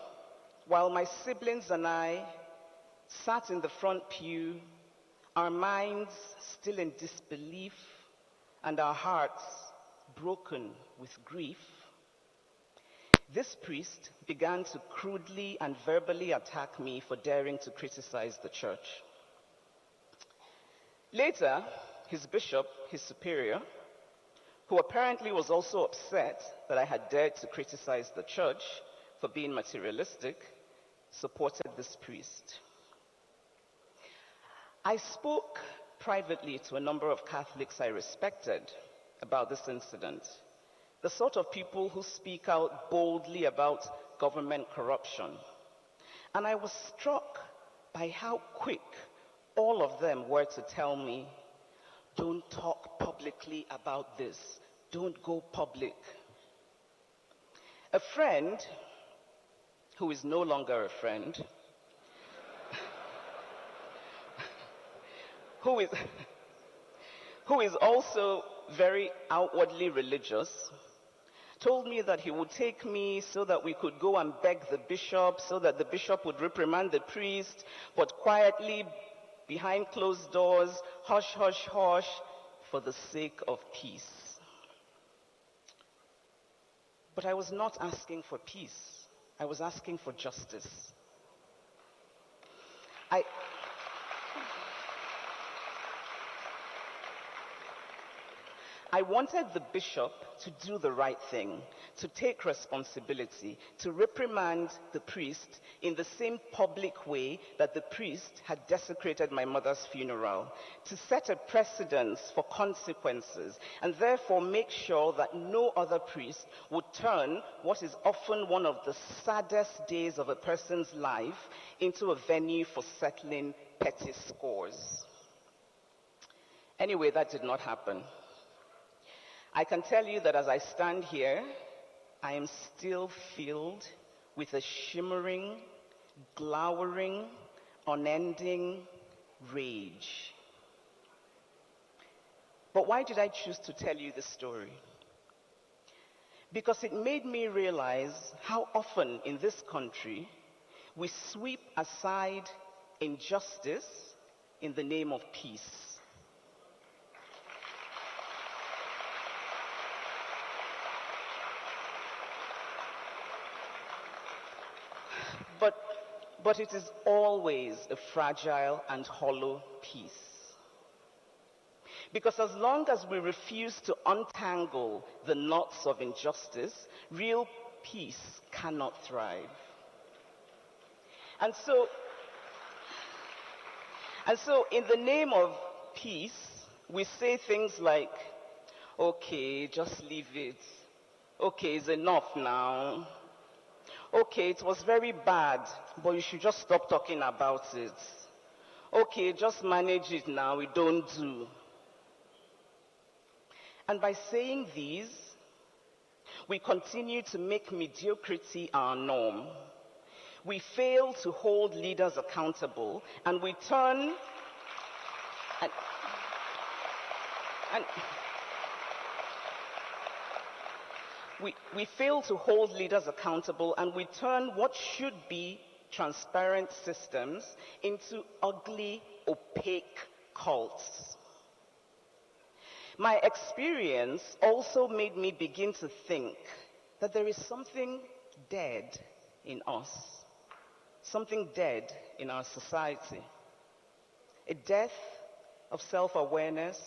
while my siblings and I sat in the front pew, our minds still in disbelief and our hearts broken with grief, this priest began to crudely and verbally attack me for daring to criticize the church. Later, his bishop, his superior, who apparently was also upset that I had dared to criticize the church for being materialistic, supported this priest. I spoke privately to a number of Catholics I respected about this incident, the sort of people who speak out boldly about government corruption. And I was struck by how quick all of them were to tell me, "Don't talk publicly about this. Don't go public." A friend, who is no longer a friend, who is also very outwardly religious, told me that he would take me so that we could go and beg the bishop, so that the bishop would reprimand the priest, but quietly, behind closed doors, hush, hush, hush, for the sake of peace. But I was not asking for peace. I was asking for justice. I wanted the bishop to do the right thing, to take responsibility, to reprimand the priest in the same public way that the priest had desecrated my mother's funeral, to set a precedence for consequences, and therefore make sure that no other priest would turn what is often one of the saddest days of a person's life into a venue for settling petty scores. Anyway, that did not happen. I can tell you that as I stand here, I am still filled with a shimmering, glowering, unending rage. But why did I choose to tell you this story? Because it made me realize how often in this country we sweep aside injustice in the name of peace. But it is always a fragile and hollow peace. Because as long as we refuse to untangle the knots of injustice, real peace cannot thrive. And so in the name of peace, we say things like, okay, just leave it. Okay, it's enough now. Okay, it was very bad, but you should just stop talking about it. Okay, just manage it now, we don't do. And by saying these, we continue to make mediocrity our norm. We fail to hold leaders accountable, and we turn we fail to hold leaders accountable, and we turn what should be transparent systems into ugly, opaque cults. My experience also made me begin to think that there is something dead in us, something dead in our society. A death of self-awareness,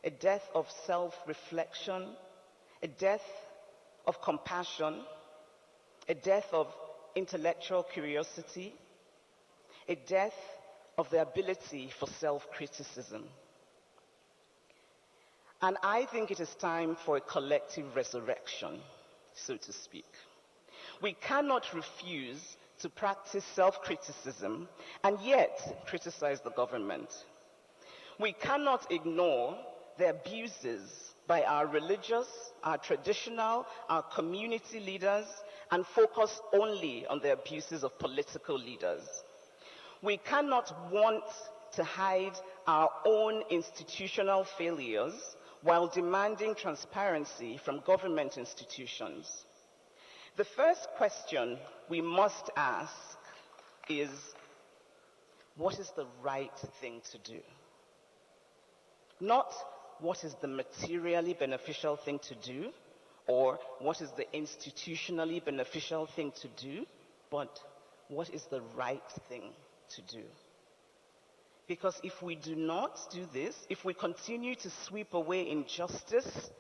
a death of self-reflection, a death of compassion, a death of intellectual curiosity, a death of the ability for self-criticism. And I think it is time for a collective resurrection, so to speak. We cannot refuse to practice self-criticism and yet criticize the government. We cannot ignore the abuses by our religious, our traditional, our community leaders, and focus only on the abuses of political leaders. We cannot want to hide our own institutional failures while demanding transparency from government institutions. The first question we must ask is, what is the right thing to do? Not what is the materially beneficial thing to do, or what is the institutionally beneficial thing to do, but what is the right thing to do? Because if we do not do this, if we continue to sweep away injustice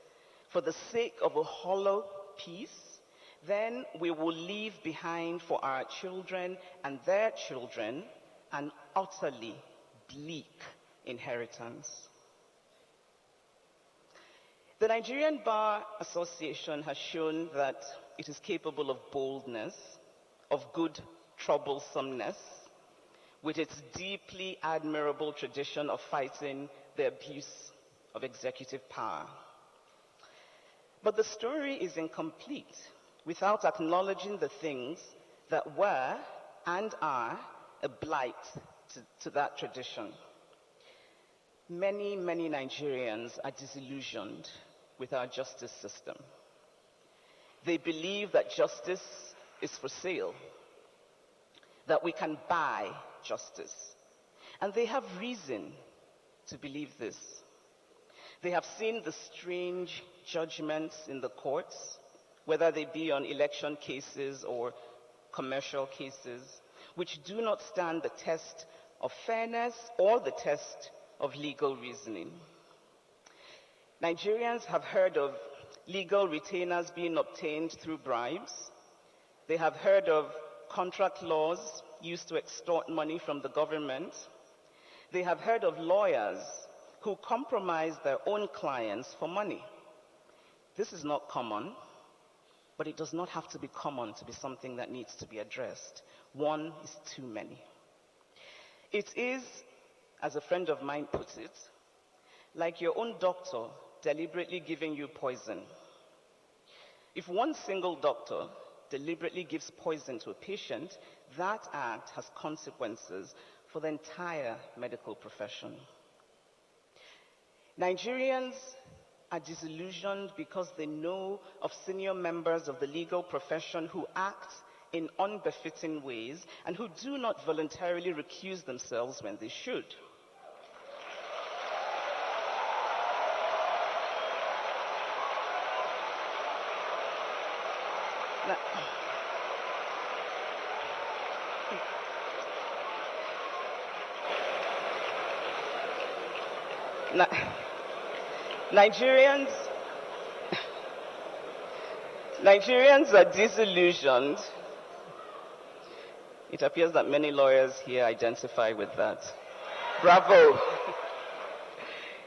for the sake of a hollow peace, then we will leave behind for our children and their children an utterly bleak inheritance. The Nigerian Bar Association has shown that it is capable of boldness, of good troublesomeness, with its deeply admirable tradition of fighting the abuse of executive power. But the story is incomplete without acknowledging the things that were and are a blight to that tradition. Many, many Nigerians are disillusioned with our justice system. They believe that justice is for sale, that we can buy justice. And they have reason to believe this. They have seen the strange judgments in the courts, whether they be on election cases or commercial cases, which do not stand the test of fairness or the test of legal reasoning. Nigerians have heard of legal retainers being obtained through bribes. They have heard of contract laws used to extort money from the government. They have heard of lawyers who compromise their own clients for money. This is not common, but it does not have to be common to be something that needs to be addressed. One is too many. It is, as a friend of mine puts it, like your own doctor deliberately giving you poison. If one single doctor deliberately gives poison to a patient, that act has consequences for the entire medical profession. Nigerians are disillusioned because they know of senior members of the legal profession who act in unbefitting ways and who do not voluntarily recuse themselves when they should. Nigerians are disillusioned. It appears that many lawyers here identify with that. Bravo.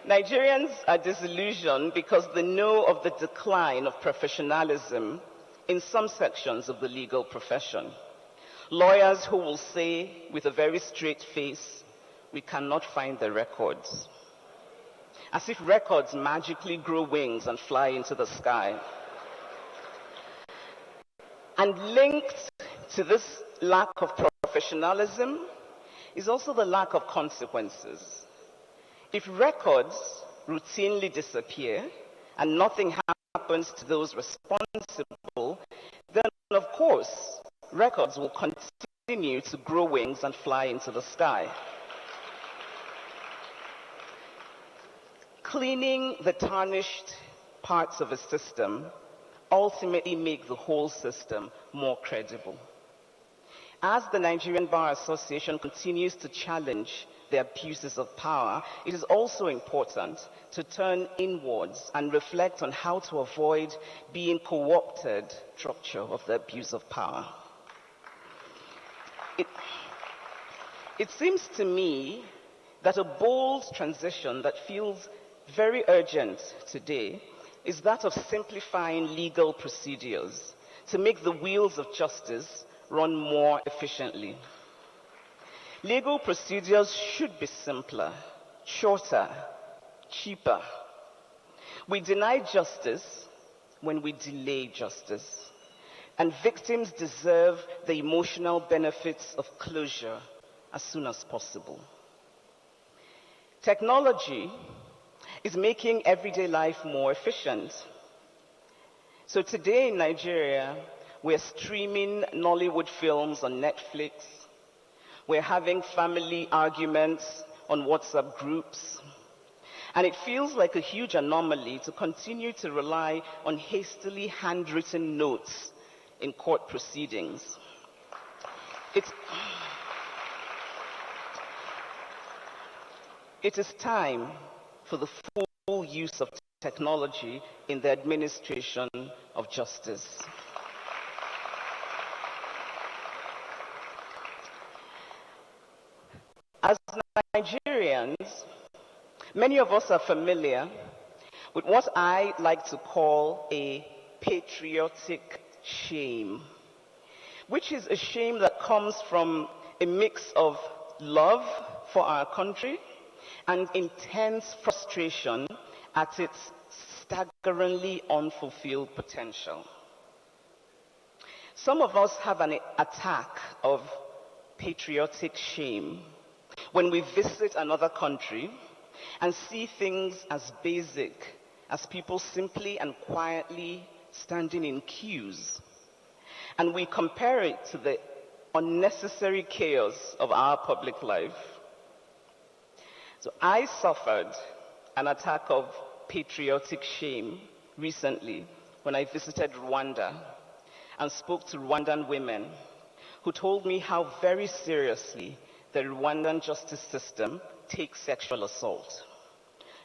Nigerians are disillusioned because they know of the decline of professionalism in some sections of the legal profession. Lawyers who will say with a very straight face, we cannot find the records. As if records magically grow wings and fly into the sky. And linked to this lack of professionalism is also the lack of consequences. If records routinely disappear and nothing happens to those responsible, then of course, records will continue to grow wings and fly into the sky. Cleaning the tarnished parts of a system ultimately make the whole system more credible. As the Nigerian Bar Association continues to challenge the abuses of power, it is also important to turn inwards and reflect on how to avoid being co-opted structure of the abuse of power. It seems to me that a bold transition that feels very urgent today is that of simplifying legal procedures to make the wheels of justice run more efficiently. Legal procedures should be simpler, shorter, cheaper. We deny justice when we delay justice, and victims deserve the emotional benefits of closure as soon as possible. Technology is making everyday life more efficient. So today in Nigeria, we're streaming Nollywood films on Netflix. We're having family arguments on WhatsApp groups. And it feels like a huge anomaly to continue to rely on hastily handwritten notes in court proceedings. It is time for the full use of technology in the administration of justice. As Nigerians, many of us are familiar with what I like to call a patriotic shame, which is a shame that comes from a mix of love for our country and intense frustration at its staggeringly unfulfilled potential. Some of us have an attack of patriotic shame when we visit another country and see things as basic as people simply and quietly standing in queues. And we compare it to the unnecessary chaos of our public life. So I suffered an attack of patriotic shame recently when I visited Rwanda and spoke to Rwandan women who told me how very seriously the Rwandan justice system takes sexual assault.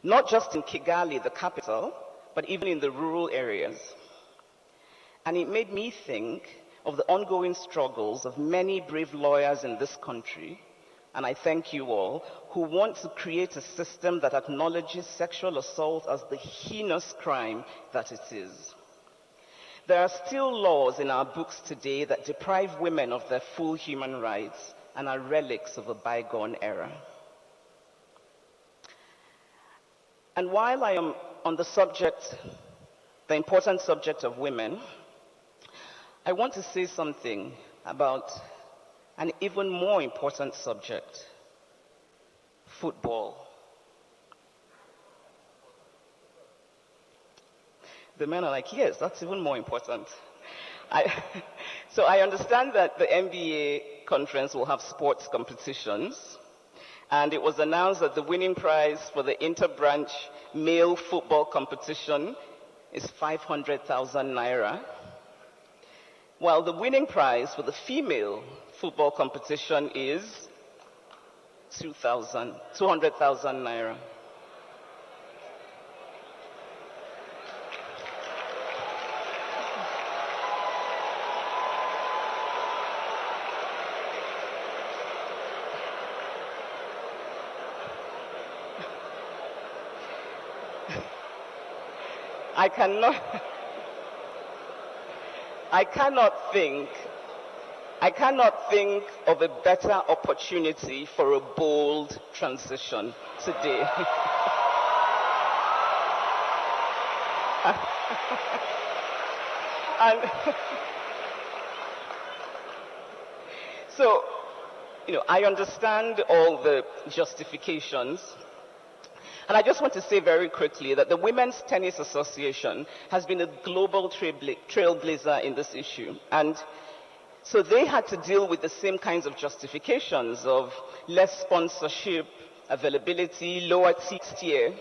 Not just in Kigali, the capital, but even in the rural areas. And it made me think of the ongoing struggles of many brave lawyers in this country, and I thank you all, who want to create a system that acknowledges sexual assault as the heinous crime that it is. There are still laws in our books today that deprive women of their full human rights and are relics of a bygone era. And while I am on the important subject of women, I want to say something about an even more important subject: football. The men are like, yes, that's even more important. So I understand that the NBA conference will have sports competitions, and it was announced that the winning prize for the inter-branch male football competition is 500,000 naira, while the winning prize for the female football competition is 200,000 naira. I cannot think of a better opportunity for a bold transition today. And so, I understand all the justifications. And I just want to say very quickly that the Women's Tennis Association has been a global trailblazer in this issue. And so they had to deal with the same kinds of justifications of less sponsorship, availability, lower tier.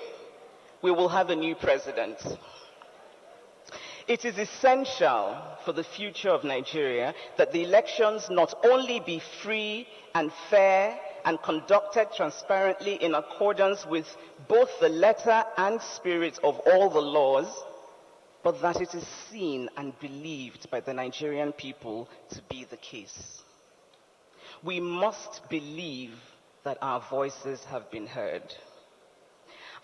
We will have a new president. It is essential for the future of Nigeria that the elections not only be free and fair and conducted transparently in accordance with both the letter and spirit of all the laws, but that it is seen and believed by the Nigerian people to be the case. We must believe that our voices have been heard.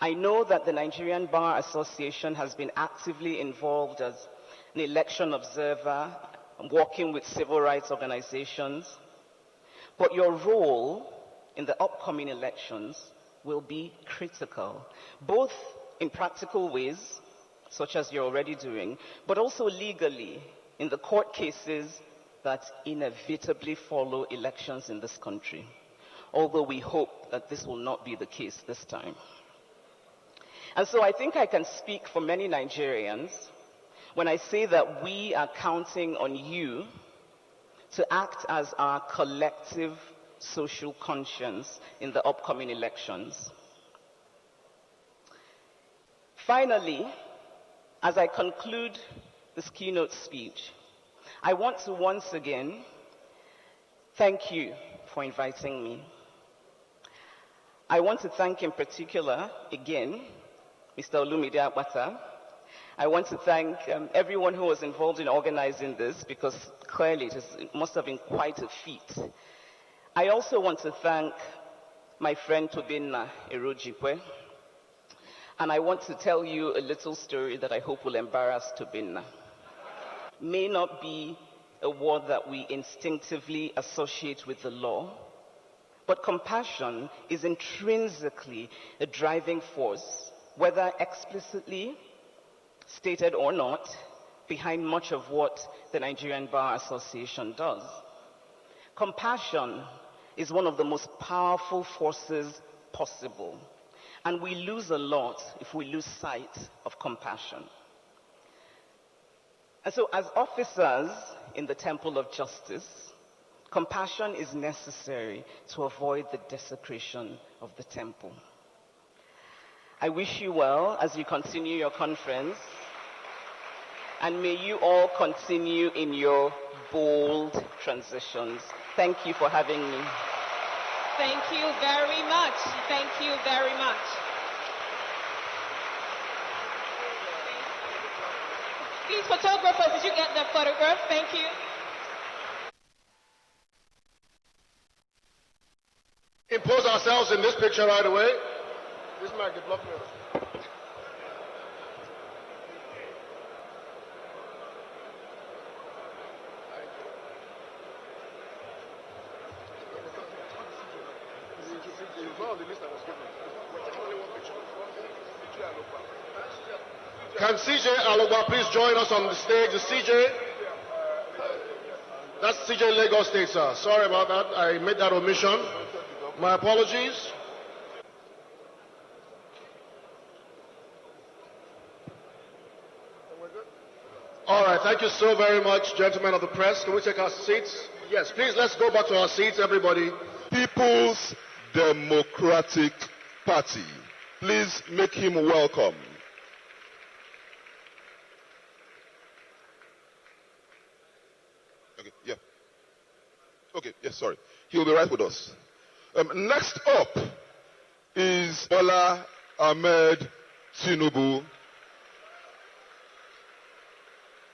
I know that the Nigerian Bar Association has been actively involved as an election observer, working with civil rights organizations, but your role in the upcoming elections will be critical, both in practical ways, such as you're already doing, but also legally in the court cases that inevitably follow elections in this country, although we hope that this will not be the case this time. And so I think I can speak for many Nigerians when I say that we are counting on you to act as our collective social conscience in the upcoming elections. Finally, as I conclude this keynote speech, I want to once again thank you for inviting me. I want to thank in particular, again, Mr. Olumide Akpata. I want to thank everyone who was involved in organizing this, because clearly it must have been quite a feat. I also want to thank my friend Tobinna Erojikwe, and I want to tell you a little story that I hope will embarrass Tobinna. May not be a word that we instinctively associate with the law, but compassion is intrinsically a driving force, whether explicitly stated or not, behind much of what the Nigerian Bar Association does. Compassion is one of the most powerful forces possible, and we lose a lot if we lose sight of compassion. And so as officers in the Temple of Justice, compassion is necessary to avoid the desecration of the temple. I wish you well as you continue your conference, and may you all continue in your bold transitions. Thank you for having me. Thank you very much. Thank you very much. Please, photographers, did you get the photograph? Thank you. Impose ourselves in this picture right away. This might get blocked. Can CJ Alogba please join us on the stage? The CJ? That's CJ Lagos State, sir. Sorry about that. I made that omission. My apologies. All right, thank you so very much, gentlemen of the press. Can we take our seats? Yes, please, let's go back to our seats, everybody. People's Democratic Party. Please make him welcome. Okay, yeah. Okay, yes, sorry. He'll be right with us. Next up is Bola Ahmed Tinubu.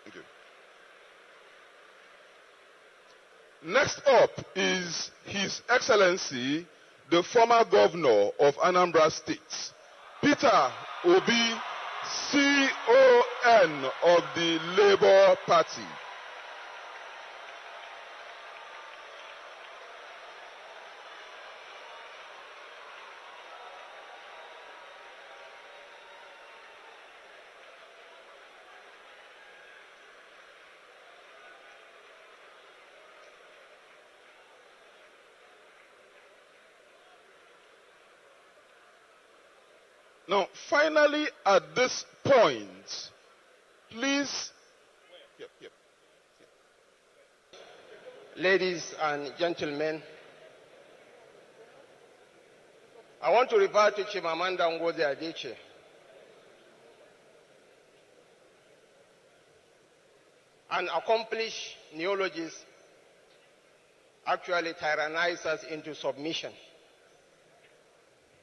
Thank you. Next up is His Excellency, the former governor of Anambra State, Peter Obi, CON of the Labour Party. Now, finally, at this point, please. Ladies and gentlemen, I want to refer to Chimamanda Ngozi Adichie. An accomplished neologist actually tyrannized us into submission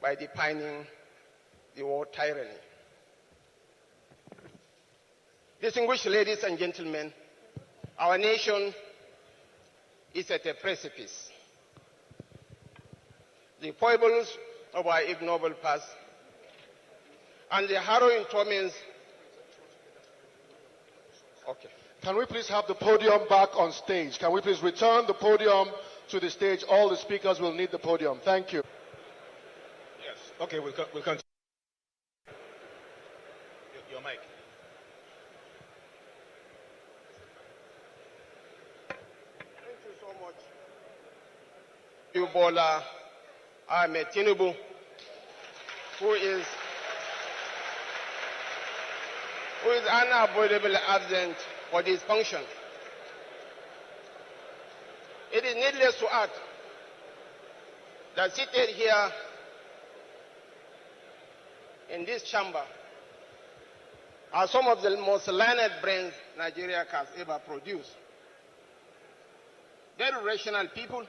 by defining the word tyranny. Distinguished ladies and gentlemen, our nation is at a precipice. The foibles of our ignoble past and the harrowing torments. Okay. Can we please have the podium back on stage? Can we please return the podium to the stage? All the speakers will need the podium. Thank you. Yes. Okay, we'll continue. Your mic. Thank you so much. Bola Ahmed Tinubu, who is unavoidably absent for this function. It is needless to add that seated here in this chamber are some of the most learned brains Nigeria has ever produced. Very rational people.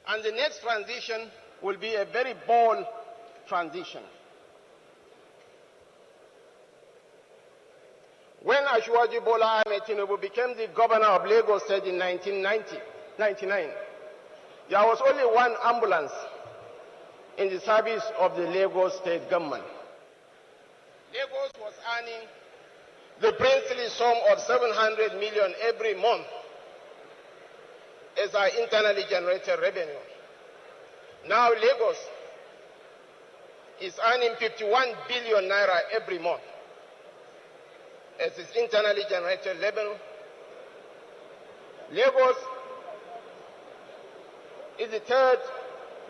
And the next transition will be a very bold transition. When Asiwaju Bola Ahmed Tinubu became the governor of Lagos State in 1999, there was only one ambulance in the service of the Lagos State government. Lagos was earning the princely sum of 700 million every month as our internally generated revenue. Now Lagos is earning 51 billion naira every month as its internally generated revenue. Lagos is the third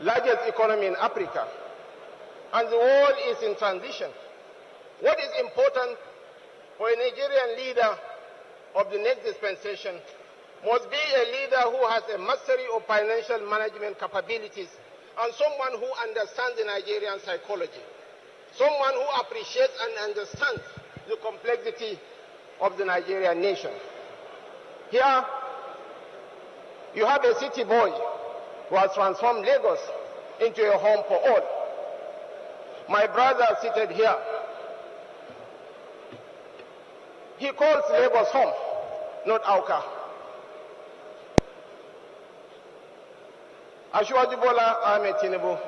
largest economy in Africa, and the world is in transition. What is important for a Nigerian leader of the next dispensation must be a leader who has a mastery of financial management capabilities and someone who understands the Nigerian psychology, someone who appreciates and understands the complexity of the Nigerian nation. Here, you have a city boy who has transformed Lagos into a home for all. My brother seated here, he calls Lagos home, not Auka. Asiwaju Bola Ahmed Tinubu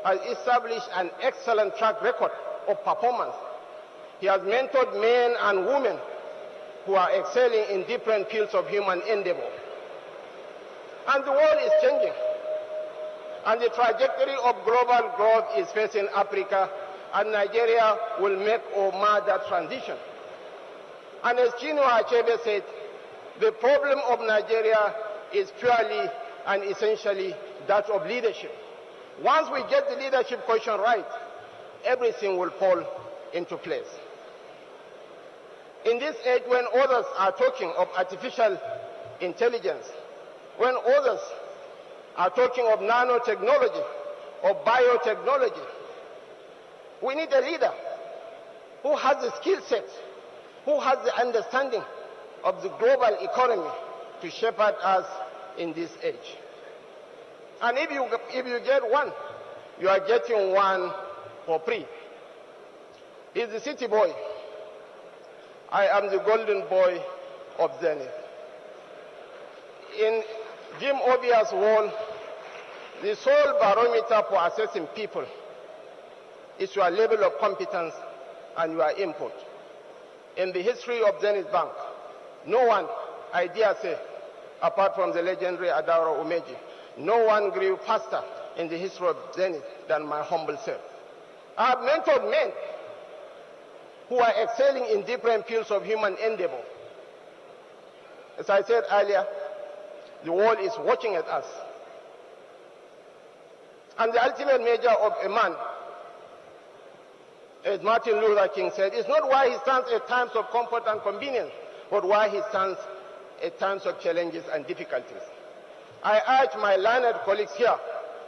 has established an excellent track record of performance. He has mentored men and women who are excelling in different fields of human endeavor. And the world is changing. And the trajectory of global growth is facing Africa, and Nigeria will make or mar that transition. And as Chinua Achebe said, the problem of Nigeria is purely and essentially that of leadership. Once we get the leadership question right, everything will fall into place. In this age when others are talking of artificial intelligence, when others are talking of nanotechnology or biotechnology, we need a leader who has the skill set, who has the understanding of the global economy to shepherd us in this age. And if you get one, you are getting one for free. He's the city boy. I am the golden boy of Zenith. In Jim Obia's world, the sole barometer for assessing people is your level of competence and your input. In the history of Zenith Bank, no one, I dare say, apart from the legendary Adaora Umeji, no one grew faster in the history of Zenith than my humble self. I have mentored men who are excelling in different fields of human endeavor. As I said earlier, the world is watching at us. And the ultimate measure of a man as Martin Luther King said, it's not why he stands at times of comfort and convenience, but why he stands at times of challenges and difficulties. I urge my learned colleagues here,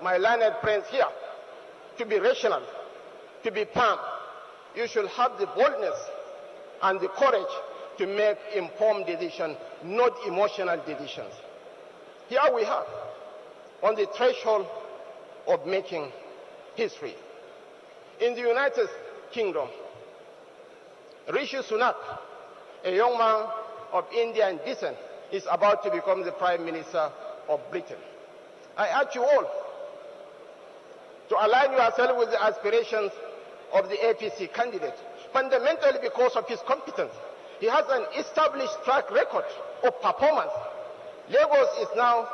my learned friends here, to be rational, to be calm. You should have the boldness and the courage to make informed decisions, not emotional decisions. Here we have, on the threshold of making history. In the United Kingdom, Rishi Sunak, a young man of Indian descent, is about to become the Prime Minister of Britain. I urge you all to align yourself with the aspirations of the APC candidate, fundamentally because of his competence. He has an established track record of performance. Lagos is now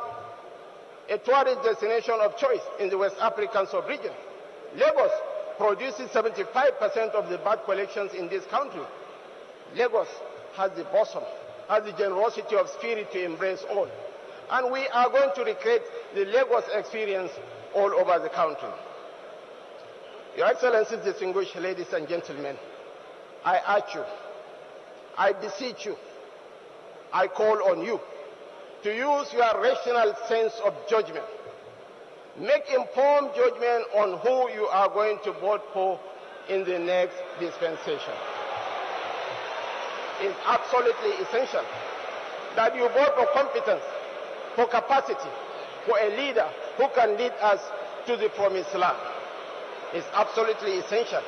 a tourist destination of choice in the West African sub-region. Lagos produces 75% of the bird collections in this country. Lagos has the bosom, has the generosity of spirit to embrace all. And we are going to recreate the Lagos experience all over the country. Your Excellencies, distinguished ladies and gentlemen, I urge you, I beseech you, I call on you to use your rational sense of judgment. Make informed judgment on who you are going to vote for in the next dispensation. It's absolutely essential that you vote for competence, for capacity, for a leader who can lead us to the promised land. It's absolutely essential.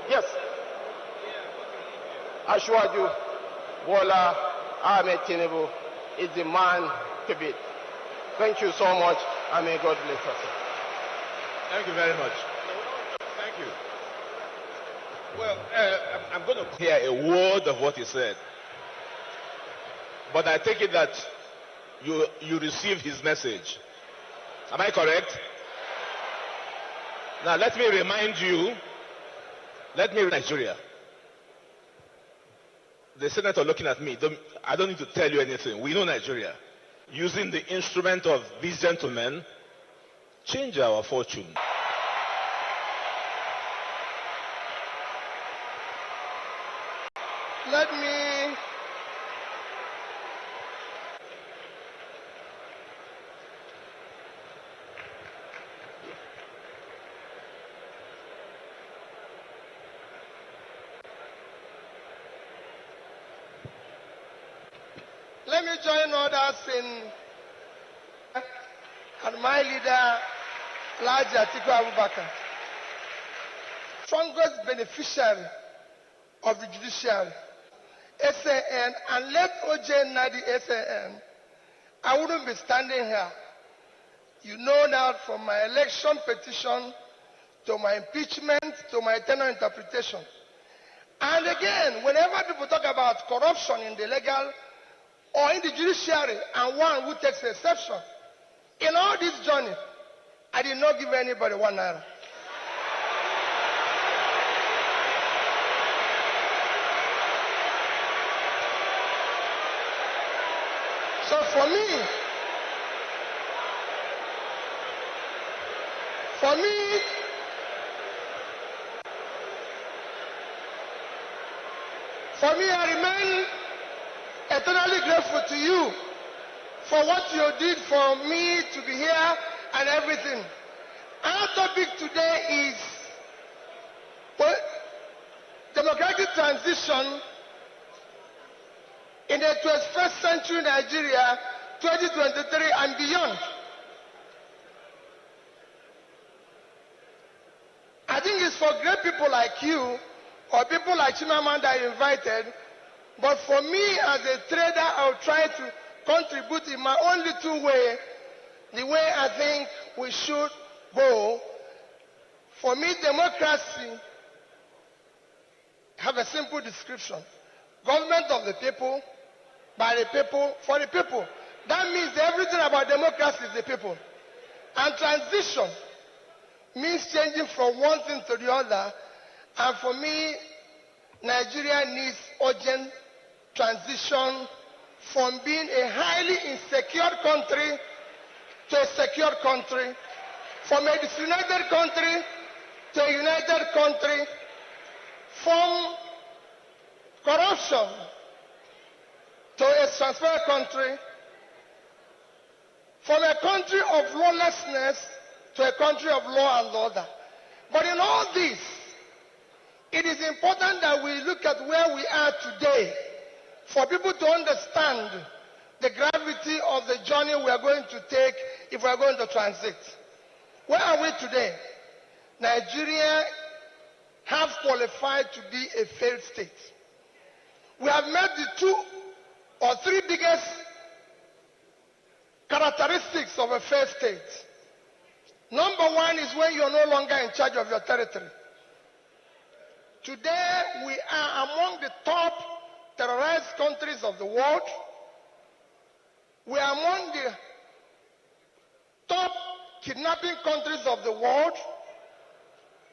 Yes, I assure you, Bola Ahmed Tinubu is the man to beat. Thank you so much, and may God bless us. Thank you very much. Thank you. Well, I'm going to hear a word of what he said. But I take it that you received his message. Am I correct? Now, let me remind you, Nigeria. The senator looking at me, I don't need to tell you anything. We know Nigeria. Using the instrument of these gentlemen, change our fortune. Let me join others in and my leader, Alhaji Atiku Abubakar, strongest beneficiary of the Judiciary, SAN, and let OJ Nadi SAN, I wouldn't be standing here. You know that from my election petition to my impeachment to my tenure interpretation. And again, whenever people talk about corruption in the legal or in the judiciary, and one who takes exception, in all this journey, I did not give anybody 1 naira. So for me, I remain eternally grateful to you for what you did for me to be here and everything. Our topic today is democratic transition in the 21st century Nigeria, 2023 and beyond. I think it's for great people like you or people like Chimamanda I invited, but for me as a trader, I'll try to contribute in my own little way, the way I think we should go. For me, democracy have a simple description. Government of the people, by the people, for the people. That means everything about democracy is the people. And transition means changing from one thing to the other. And for me, Nigeria needs urgent transition from being a highly insecure country to a secure country, from a disunited country to a united country, from corruption to a transparent country, from a country of lawlessness to a country of law and order. But in all this, it is important that we look at where we are today for people to understand the gravity of the journey we are going to take if we are going to transit. Where are we today? Nigeria has qualified to be a failed state. We have met the 2 or 3 biggest characteristics of a failed state. Number 1 is when you are no longer in charge of your territory. Today, we are among the top terrorized countries of the world. We are among the top kidnapping countries of the world.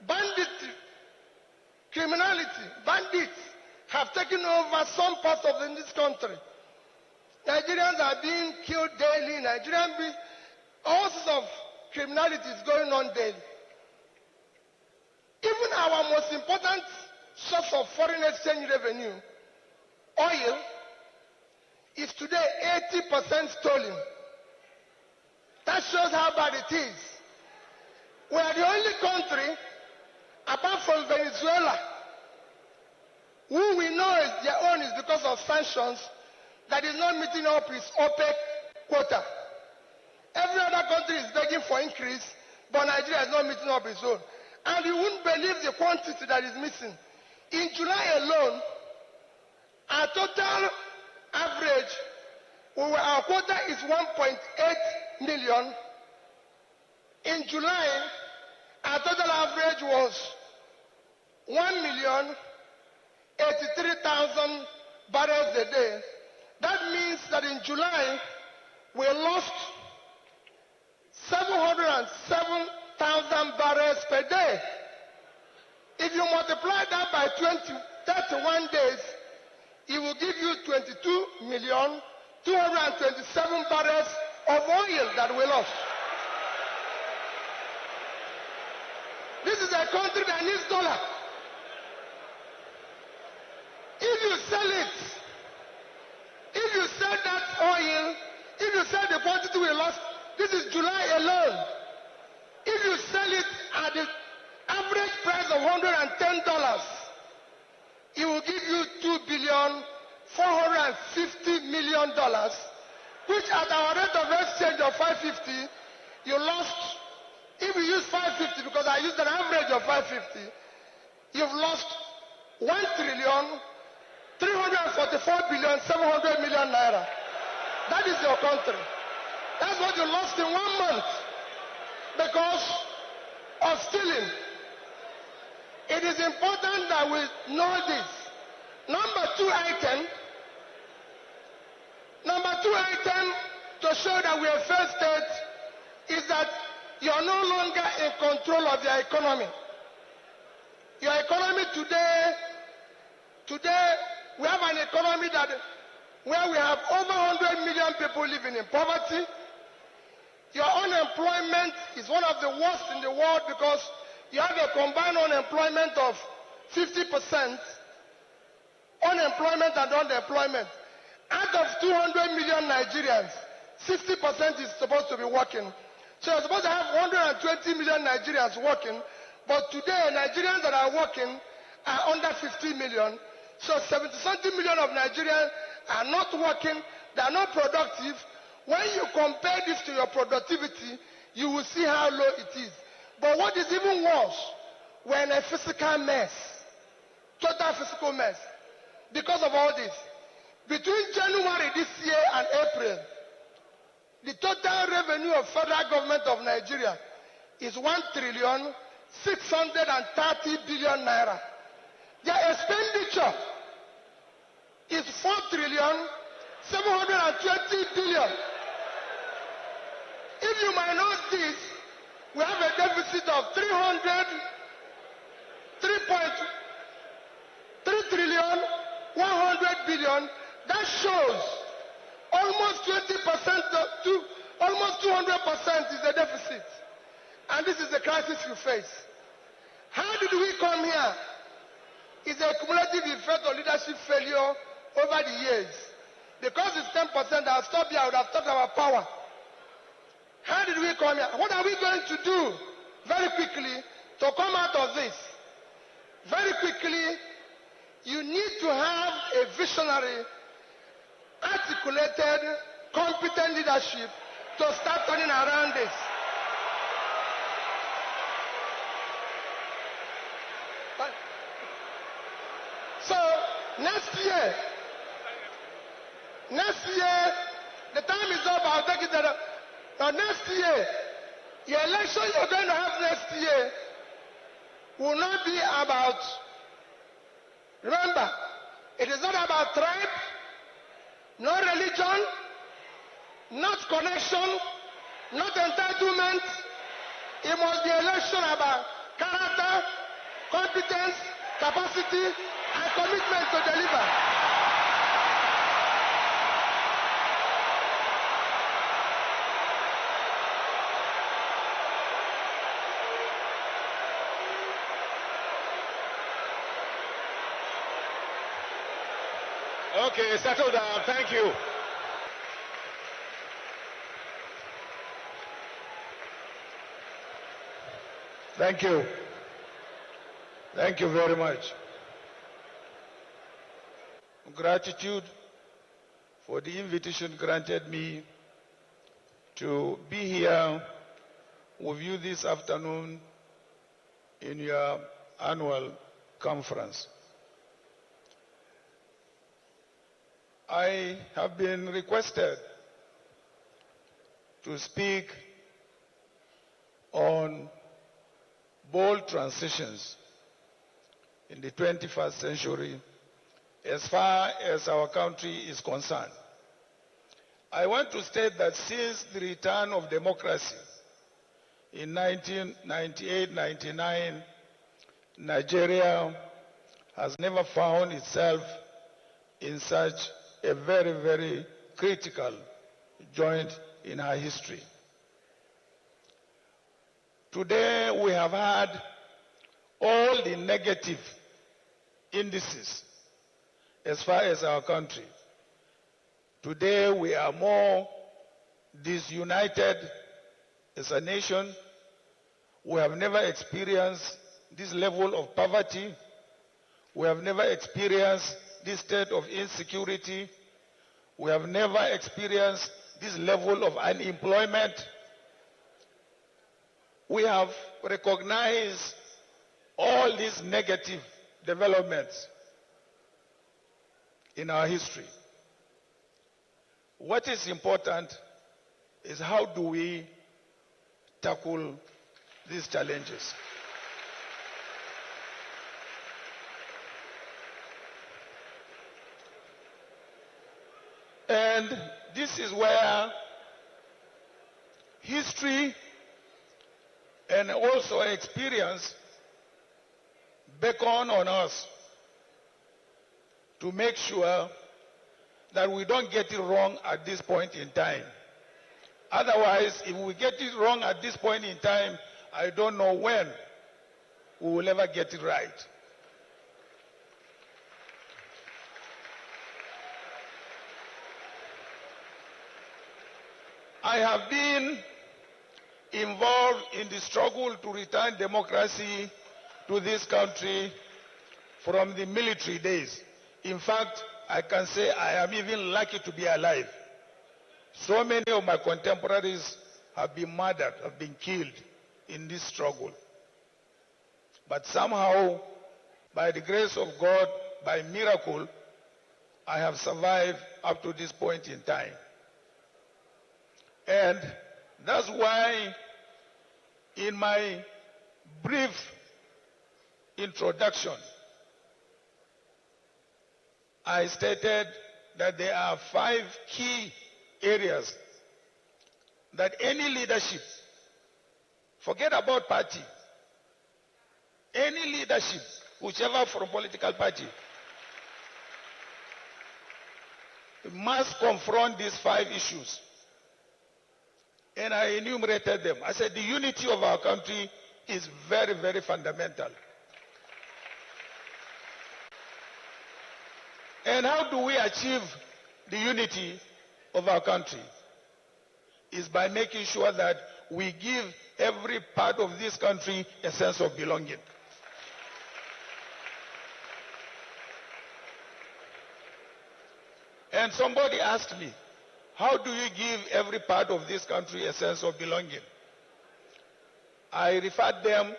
Banditry, criminality, bandits have taken over some parts of this country. Nigerians are being killed daily. All sorts of criminality is going on daily. Even our most important source of foreign exchange revenue, oil, is today 80% stolen. That shows how bad it is. We are the only country, apart from Venezuela, who we know is their own is because of sanctions, that is not meeting up its OPEC quota. Every other country is begging for increase, but Nigeria is not meeting up its own. And you wouldn't believe the quantity that is missing. In July alone, our total average, our quota is 1.8 million. In July, our total average was 1,083,000 barrels a day. That means that in July, we lost 707,000 barrels per day. If you multiply that by 31 days, it will give you 22,227 barrels of oil that we lost. This is a country that needs dollar. If you sell it, if you sell that oil, if you sell the quantity we lost, this is July alone. If you sell it at the average price of $110, it will give you $2,450,000,000, which at our rate of exchange of 550, you lost. If you use 550, because I used an average of 550, you've lost 1,344,700,000,000 naira. That is your country. That's what you lost in 1 month because of stealing. It is important that we know this. Number two item to show that we are failed state is that you are no longer in control of your economy. Your economy today, we have an economy where we have over 100 million people living in poverty. Your unemployment is one of the worst in the world because you have a combined unemployment of 50%, unemployment and underemployment. Out of 200 million Nigerians, 60% is supposed to be working. So you're supposed to have 120 million Nigerians working, but today Nigerians that are working are under 50 million. So 70-something million of Nigerians are not working, they are not productive. When you compare this to your productivity, you will see how low it is. But what is even worse, we're in a physical mess, total physical mess. Because of all this, between January this year and April, the total revenue of federal government of Nigeria is 1,630,000,000,000 naira. Their expenditure is 4,720,000,000,000. If you minus this, we have a deficit of 3,100,000,000,000. That shows almost 20% to almost 200% is the deficit. And this is the crisis you face. How did we come here? is a cumulative effect of leadership failure over the years. Because it's 10%, I'll stop here. I would have talked about power. How did we come here? What are we going to do very quickly to come out of this? Very quickly, you need to have a visionary, articulated, competent leadership to start turning around this. So, next year, the time is up, I'll take it there. Now next year, the election you're going to have next year will not be about, remember, it is not about tribe, no religion, not connection, not entitlement. It must be election about character, competence, capacity, and commitment to deliver. Okay, settle down. Thank you. Thank you. Thank you very much. Gratitude for the invitation granted me to be here with you this afternoon in your annual conference. I have been requested to speak on bold transitions in the 21st century as far as our country is concerned. I want to state that since the return of democracy in 1998-99, Nigeria has never found itself in such a very, very critical joint in her history. Today we have had all the negative indices as far as our country. Today we are more disunited as a nation. We have never experienced this level of poverty. We have never experienced this state of insecurity. We have never experienced this level of unemployment. We have recognized all these negative developments in our history. What is important is how do we tackle these challenges. And this is where history and also experience beckon on us to make sure that we don't get it wrong at this point in time. Otherwise, if we get it wrong at this point in time, I don't know when we will ever get it right. I have been involved in the struggle to return democracy to this country from the military days. In fact, I can say I am even lucky to be alive. So many of my contemporaries have been murdered, have been killed in this struggle. But somehow, by the grace of God, by miracle, I have survived up to this point in time. And that's why in my brief introduction, I stated that there are 5 key areas that any leadership, forget about party, any leadership, whichever from political party, must confront these 5 issues. And I enumerated them. I said the unity of our country is very, very fundamental. And how do we achieve the unity of our country? Is by making sure that we give every part of this country a sense of belonging. And somebody asked me, how do you give every part of this country a sense of belonging? I referred them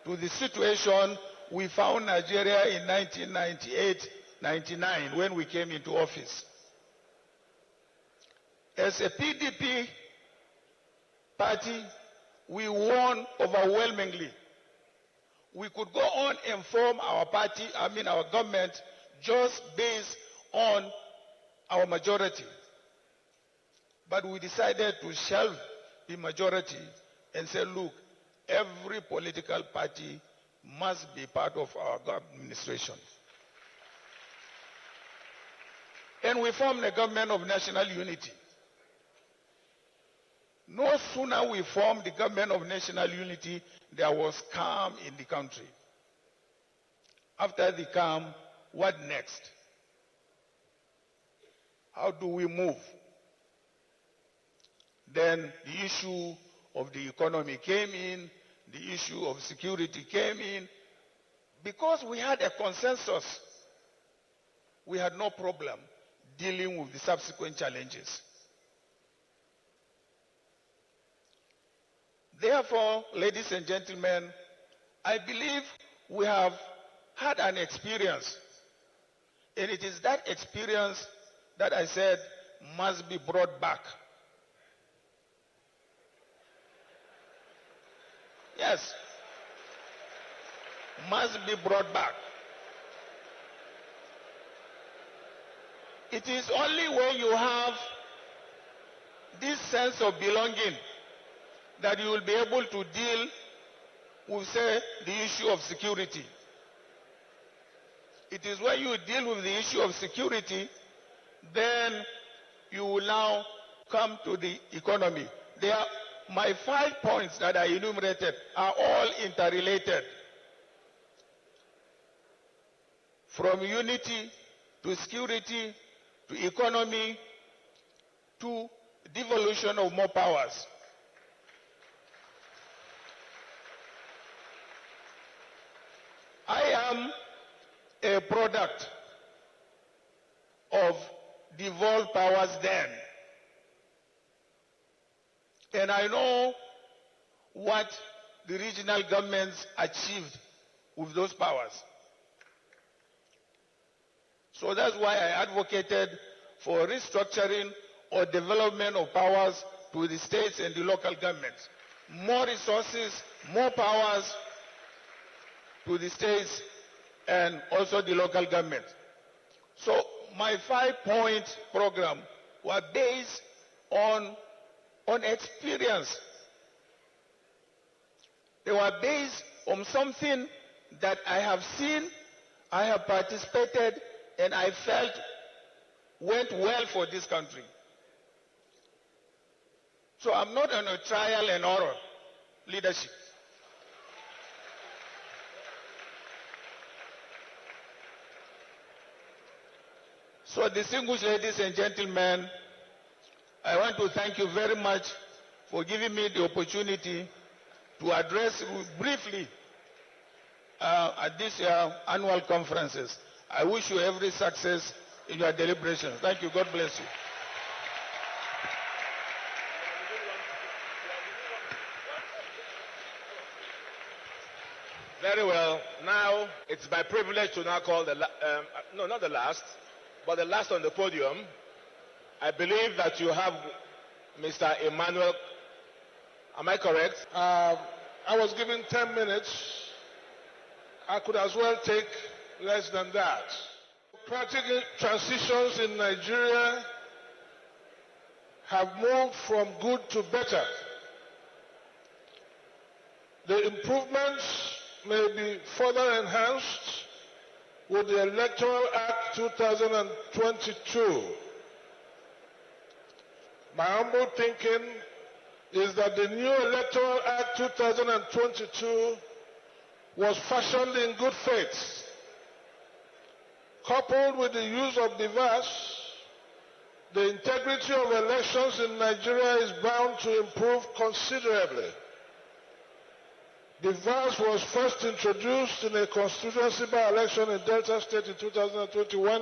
to the situation we found Nigeria in 1998-99 when we came into office. As a PDP party, we won overwhelmingly. We could go on and form our party, our government, just based on our majority. But we decided to shelve the majority and say, look, every political party must be part of our administration. And we formed a government of national unity. No sooner we formed the government of national unity, there was calm in the country. After the calm, what next? How do we move? Then the issue of the economy came in, the issue of security came in. Because we had a consensus, we had no problem dealing with the subsequent challenges. Therefore, ladies and gentlemen, I believe we have had an experience, and it is that experience that I said must be brought back. Yes, must be brought back. It is only when you have this sense of belonging that you will be able to deal with, say, the issue of security. It is when you deal with the issue of security, then you will now come to the economy. My 5 points that I enumerated are all interrelated. From unity to security to economy to devolution of more powers. I am a product of devolved powers then. And I know what the regional governments achieved with those powers. So that's why I advocated for restructuring or development of powers to the states and the local governments. More resources, more powers to the states and also the local government. So my 5-point program was based on experience. They were based on something that I have seen, I have participated, and I felt went well for this country. So I'm not on a trial and error leadership. So distinguished ladies and gentlemen, I want to thank you very much for giving me the opportunity to address briefly at this annual conferences. I wish you every success in your deliberations. Thank you. God bless you. Very well. Now, it's my privilege to now call no, not the last, but the last on the podium. I believe that you have Mr. Emmanuel. Am I correct? I was given 10 minutes. I could as well take less than that. Democratic transitions in Nigeria have moved from good to better. The improvements may be further enhanced with the Electoral Act 2022. My humble thinking is that the new Electoral Act 2022 was fashioned in good faith coupled with the use of device, the integrity of elections in Nigeria is bound to improve considerably. Device was first introduced in a constituency by-election in Delta State in 2021,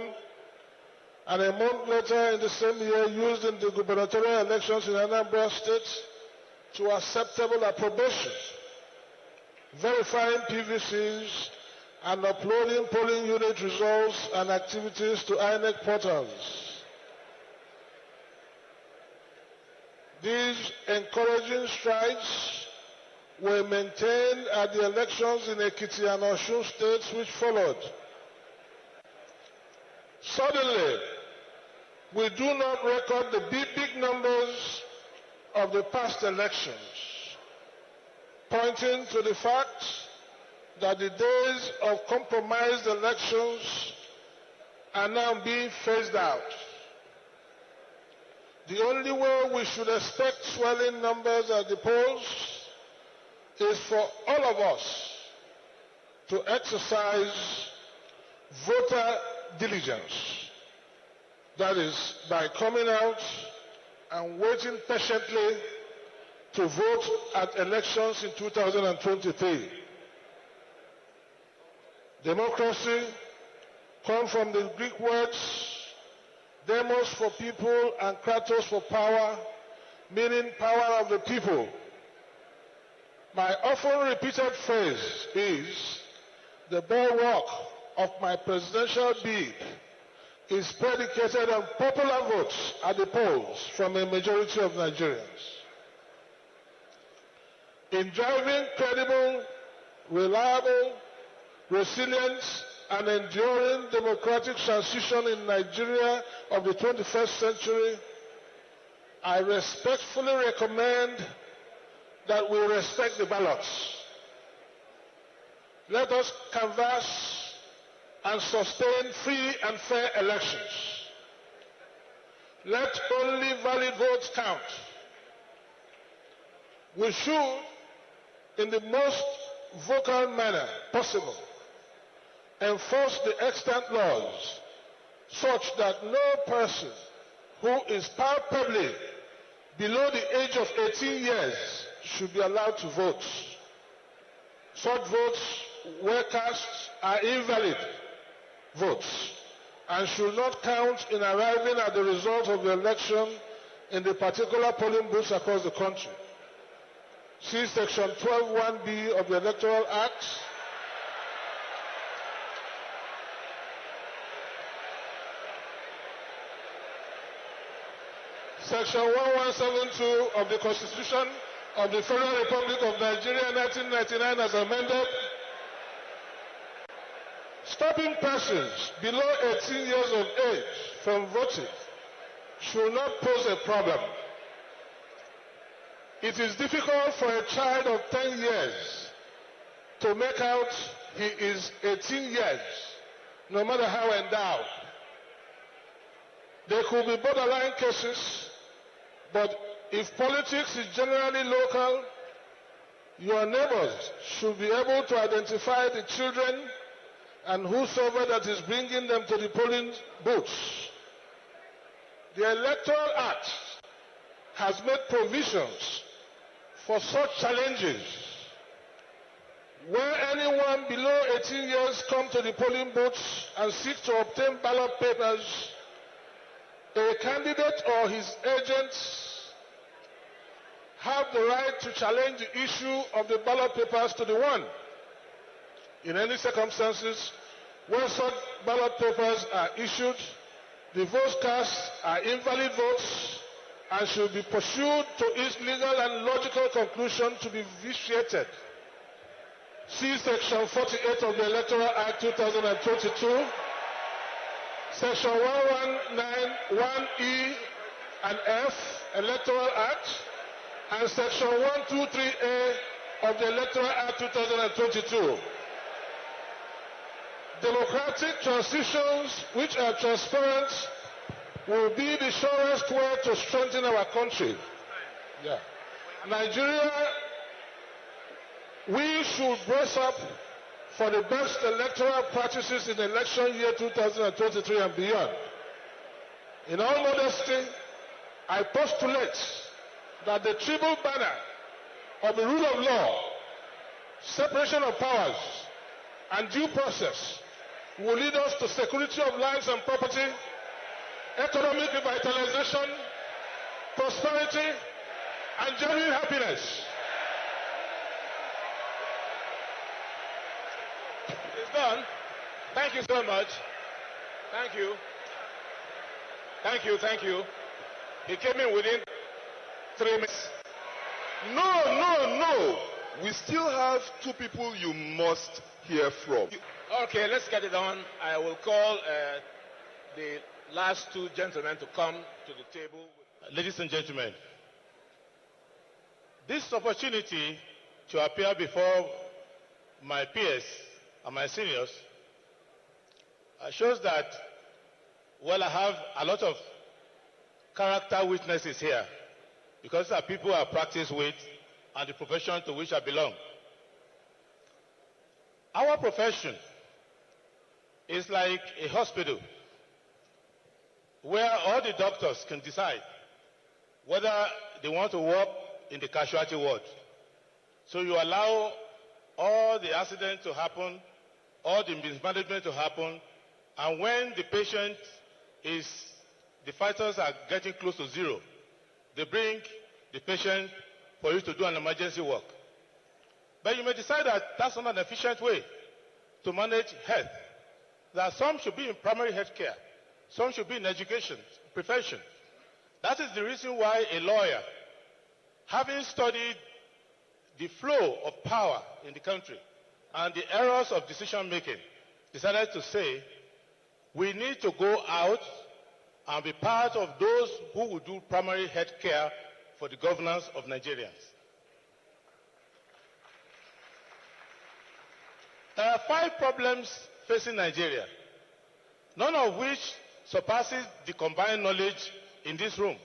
and a month later in the same year used in the gubernatorial elections in Anambra State to acceptable approbation, verifying PVCs and uploading polling unit results and activities to INEC portals. These encouraging strides were maintained at the elections in Ekiti and Osun states which followed. Suddenly, we do not record the big numbers of the past elections, pointing to the fact that the days of compromised elections are now being phased out. The only way we should expect swelling numbers at the polls is for all of us to exercise voter diligence. That is, by coming out and waiting patiently to vote at elections in 2023. Democracy comes from the Greek words demos for people and kratos for power, meaning power of the people. My often repeated phrase is, the bulwark of my presidential bid is predicated on popular votes at the polls from a majority of Nigerians. In driving credible, reliable, resilient, and enduring democratic transition in Nigeria of the 21st century, I respectfully recommend that we respect the ballots. Let us canvass and sustain free and fair elections. Let only valid votes count. We should, in the most vocal manner possible, enforce the extant laws such that no person who is palpably below the age of 18 years should be allowed to vote. Such votes, where cast, are invalid votes and should not count in arriving at the result of the election in the particular polling booths across the country. See Section 12(1)(b) of the Electoral Act. Section 1172 of the Constitution of the Federal Republic of Nigeria 1999 as amended. Stopping persons below 18 years of age from voting should not pose a problem. It is difficult for a child of 10 years to make out he is 18 years, no matter how endowed. There could be borderline cases, but if politics is generally local, your neighbors should be able to identify the children and whosoever that is bringing them to the polling booths. The Electoral Act has made provisions for such challenges. Where anyone below 18 years come to the polling booths and seek to obtain ballot papers, a candidate or his agents have the right to challenge the issue of the ballot papers to the one. In any circumstances where such ballot papers are issued, the votes cast are invalid votes and should be pursued to its legal and logical conclusion to be vitiated. See Section 48 of the Electoral Act 2022, Section 1191E and F, Electoral Act, and Section 123A of the Electoral Act 2022. Democratic transitions which are transparent will be the surest way to strengthen our country. Nigeria, we should brace up for the best electoral practices in election year 2023 and beyond. In all modesty, I postulate that the triple banner of the rule of law, separation of powers, and due process will lead us to security of lives and property, economic revitalization, prosperity, and genuine happiness. It's done. Thank you so much. Thank you. Thank you, thank you. He came in within 3 minutes. No. We still have two people you must hear from. Okay, let's get it on. I will call the last two gentlemen to come to the table. Ladies and gentlemen, this opportunity to appear before my peers and my seniors shows that, well, I have a lot of character witnesses here because there are people I practice with and the profession to which I belong. Our profession is like a hospital where all the doctors can decide whether they want to work in the casualty ward. So you allow all the accidents to happen, all the mismanagement to happen, and when the patient is, the vitals are getting close to zero, they bring the patient for you to do an emergency work. But you may decide that that's not an efficient way to manage health. That some should be in primary health care, some should be in education, prevention. That is the reason why a lawyer, having studied the flow of power in the country and the errors of decision making, decided to say, we need to go out and be part of those who will do primary health care for the governance of Nigerians. There are 5 problems facing Nigeria, none of which surpasses the combined knowledge in this room.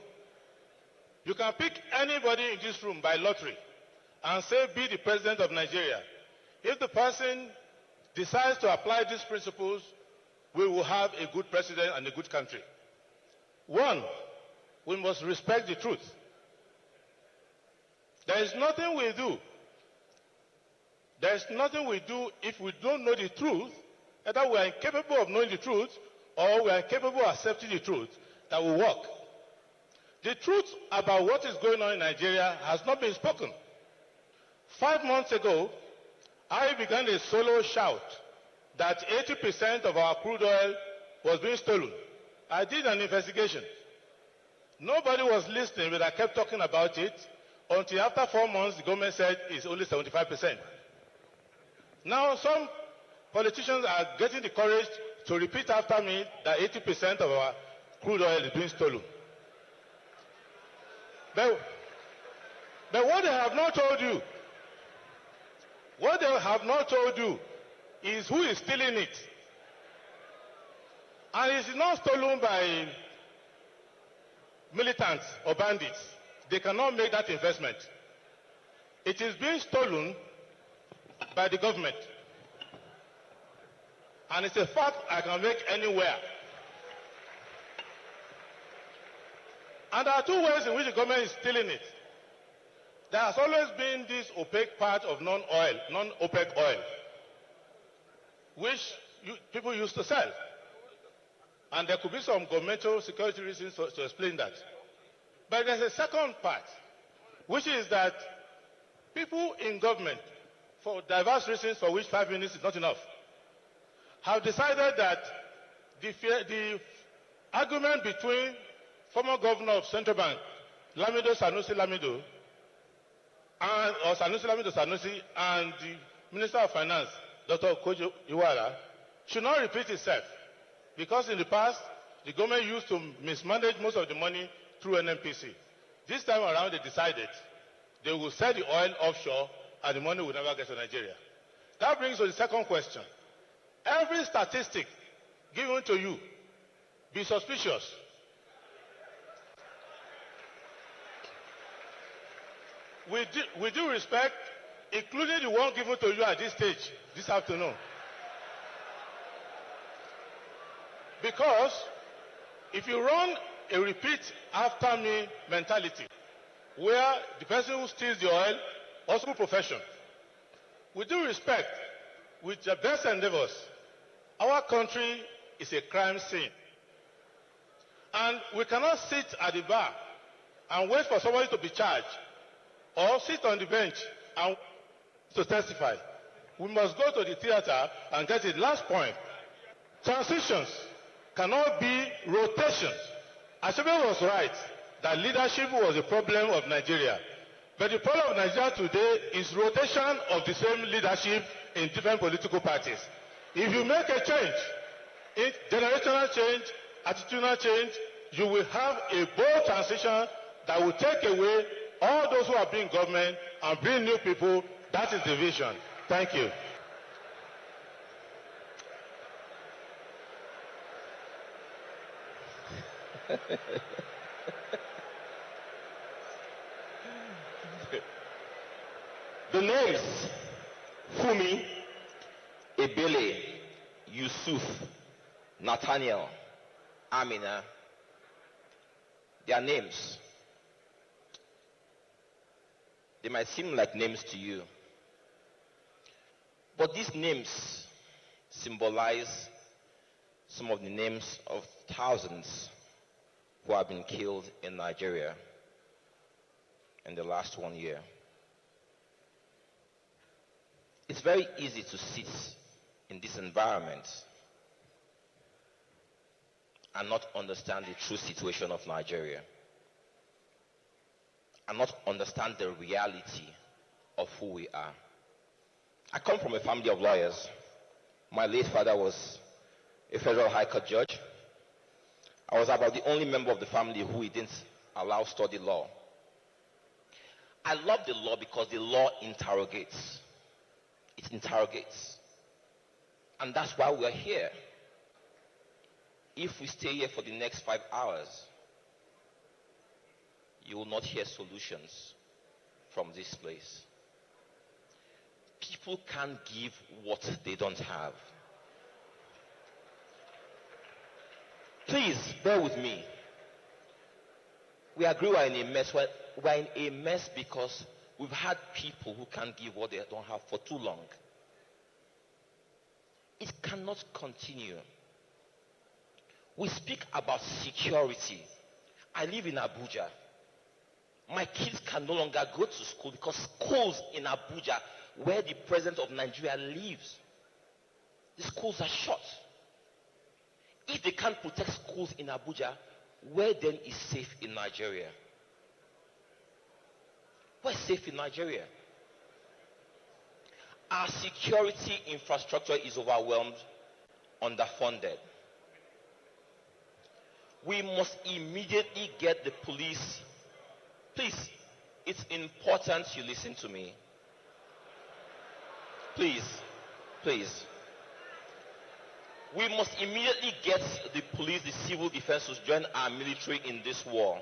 You can pick anybody in this room by lottery and say, be the president of Nigeria. If the person decides to apply these principles, we will have a good president and a good country. 1, we must respect the truth. There is nothing we do. There is nothing we do if we don't know the truth, either we are incapable of knowing the truth or we are incapable of accepting the truth, that will work. The truth about what is going on in Nigeria has not been spoken. 5 months ago, I began a solo shout that 80% of our crude oil was being stolen. I did an investigation. Nobody was listening, but I kept talking about it until after 4 months, the government said it's only 75%. Now, some politicians are getting the courage to repeat after me that 80% of our crude oil is being stolen. But what they have not told you, is who is stealing it. And it is not stolen by militants or bandits. They cannot make that investment. It is being stolen by the government. And it's a fact I can make anywhere. And there are 2 ways in which the government is stealing it. There has always been this opaque part of non-OPEC oil, which people used to sell. And there could be some governmental security reasons to explain that. But there's a second part, which is that people in government, for diverse reasons for which 5 minutes is not enough, have decided that the argument between former governor of Central Bank, Lamido Sanusi Lamido, and the Minister of Finance, Dr. Kojo Iweala, should not repeat itself. Because in the past, the government used to mismanage most of the money through NNPC. This time around, they decided they will sell the oil offshore and the money will never get to Nigeria. That brings to the second question. Every statistic given to you, be suspicious. With due respect, including the one given to you at this stage, this afternoon. Because if you run a repeat after me mentality, where the person who steals the oil also profession, with due respect, with the best endeavors, our country is a crime scene. And we cannot sit at the bar and wait for somebody to be charged, or sit on the bench and to testify. We must go to the theater and get it. Last point. Transitions cannot be rotations. Ashebe was right that leadership was the problem of Nigeria. But the problem of Nigeria today is rotation of the same leadership in different political parties. If you make a change, generational change, attitudinal change, you will have a bold transition that will take away all those who have been in government and bring new people. That is the vision. Thank you. The names Fumi, Ebele, Yusuf, Nathaniel, Amina, their names. They might seem like names to you, but these names symbolize some of the names of thousands who have been killed in Nigeria in the last 1 year. It's very easy to sit in this environment and not understand the true situation of Nigeria, and not understand the reality of who we are. I come from a family of lawyers. My late father was a federal high court judge. I was about the only member of the family who he didn't allow study law. I love the law because the law interrogates. It interrogates. And that's why we're here. If we stay here for the next 5 hours, you will not hear solutions from this place. People can't give what they don't have. Please, bear with me. We agree we're in a mess. We're in a mess because we've had people who can't give what they don't have for too long. It cannot continue. We speak about security. I live in Abuja. My kids can no longer go to school because schools in Abuja, where the president of Nigeria lives, the schools are shut. If they can't protect schools in Abuja, where then is safe in Nigeria? Where's safe in Nigeria? Our security infrastructure is overwhelmed, underfunded. We must immediately get the police. Please, it's important you listen to me. Please, please. We must immediately get the police, the civil defense to join our military in this war.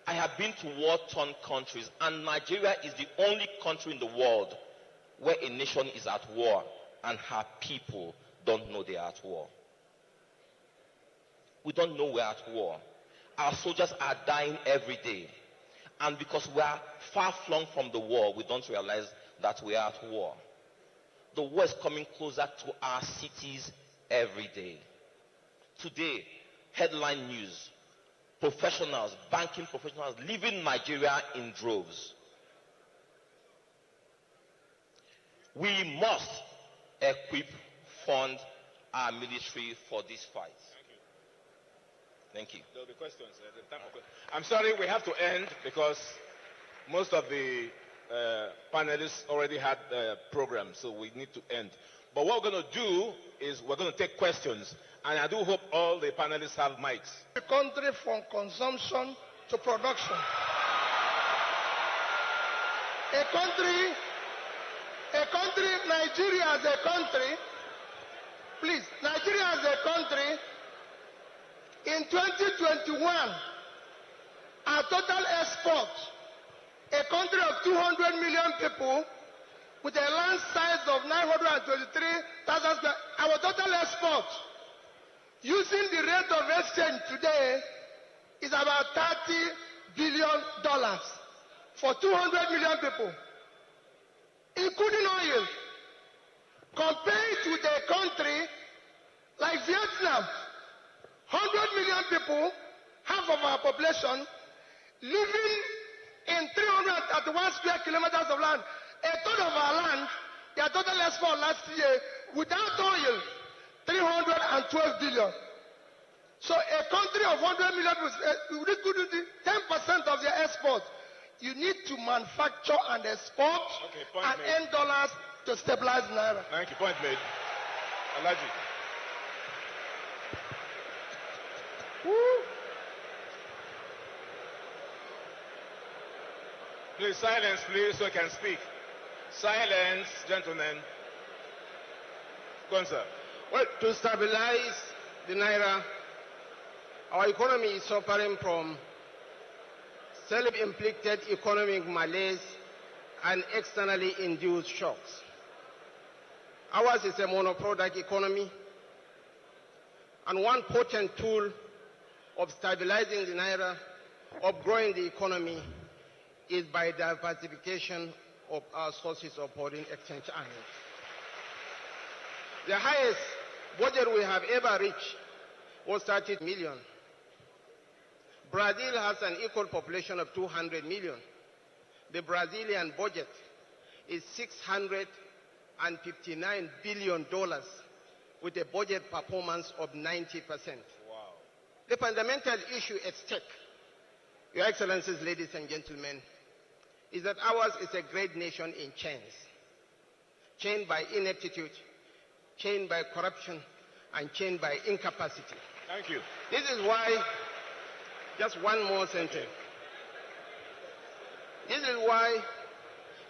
I have been to war-torn countries, and Nigeria is the only country in the world where a nation is at war and her people don't know they are at war. We don't know we're at war. Our soldiers are dying every day. And because we are far flung from the war, we don't realize that we are at war. The war is coming closer to our cities every day. Today, headline news: professionals, banking professionals leaving Nigeria in droves. We must equip, fund our military for this fight. Thank you. There will be questions. I'm sorry, we have to end because most of the panelists already had programs, so we need to end. But what we're going to do is we're going to take questions, and I do hope all the panelists have mics. The country from consumption to production. A country, Nigeria as a country, please, Nigeria as a country, in 2021, our total export, a country of 200 million people, with a land size of 923,000 square. Our total export, using the rate of exchange today, is about $30 billion for 200 million people, including oil. Compared to the country like Vietnam, 100 million people, half of our population, living in 331 square kilometers of land. A third of our land, their total export last year, without oil, 312 billion. So a country of 100 million people, 10% of their export. You need to manufacture and export and earn dollars to stabilize Naira. Thank you. Point made. Alaji. Please, silence, please, so I can speak. Silence, gentlemen. Go on, sir. Well, to stabilize the Naira, our economy is suffering from self-inflicted economic malaise and externally induced shocks. Ours is a monoproduct economy, and one potent tool of stabilizing the Naira, of growing the economy, is by diversification of our sources of foreign exchange earnings. The highest budget we have ever reached was 30 million. Brazil has an equal population of 200 million. The Brazilian budget is $659 billion with a budget performance of 90%. Wow. The fundamental issue at stake, Your Excellencies, ladies and gentlemen, is that ours is a great nation in chains. Chained by ineptitude, chained by corruption, and chained by incapacity. Thank you. This is why, just one more sentence. This is why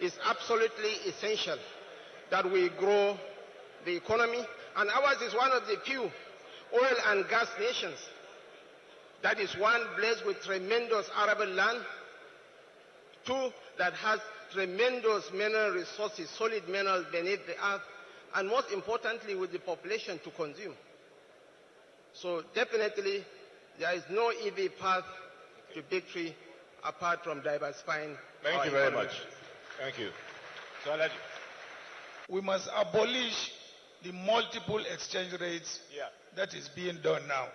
it's absolutely essential that we grow the economy, and ours is one of the few oil and gas nations that is, one, blessed with tremendous arable land, two, that has tremendous mineral resources, solid minerals beneath the earth, and most importantly, with the population to consume. So definitely, there is no easy path to victory apart from diversifying. Thank you very much. Thank you. So, Alaji. We must abolish the multiple exchange rates that is being done now.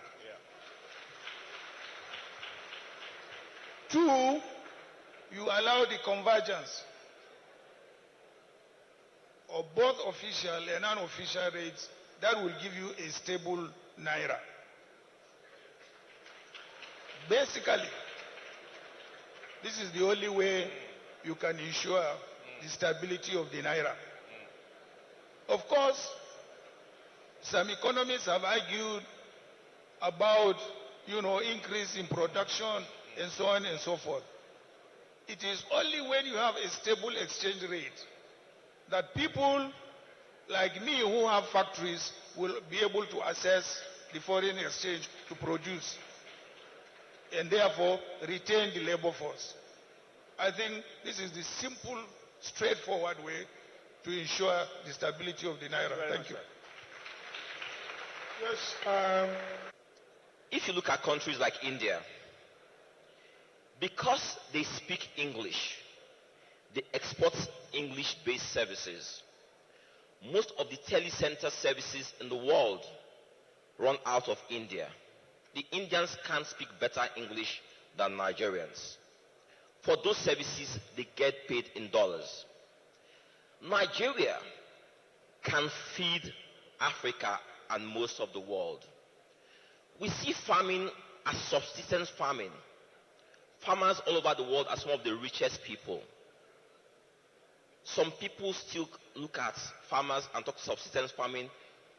Two, you allow the convergence of both official and unofficial rates that will give you a stable Naira. Basically, this is the only way you can ensure the stability of the Naira. Of course, some economists have argued about, increase in production and so on and so forth. It is only when you have a stable exchange rate that people like me who have factories will be able to access the foreign exchange to produce and therefore retain the labor force. I think this is the simple, straightforward way to ensure the stability of the Naira. Thank you. Yes. If you look at countries like India, because they speak English, they export English-based services. Most of the telecenter services in the world run out of India. The Indians can't speak better English than Nigerians. For those services, they get paid in dollars. Nigeria can feed Africa and most of the world. We see farming as subsistence farming. Farmers all over the world are some of the richest people. Some people still look at farmers and talk subsistence farming,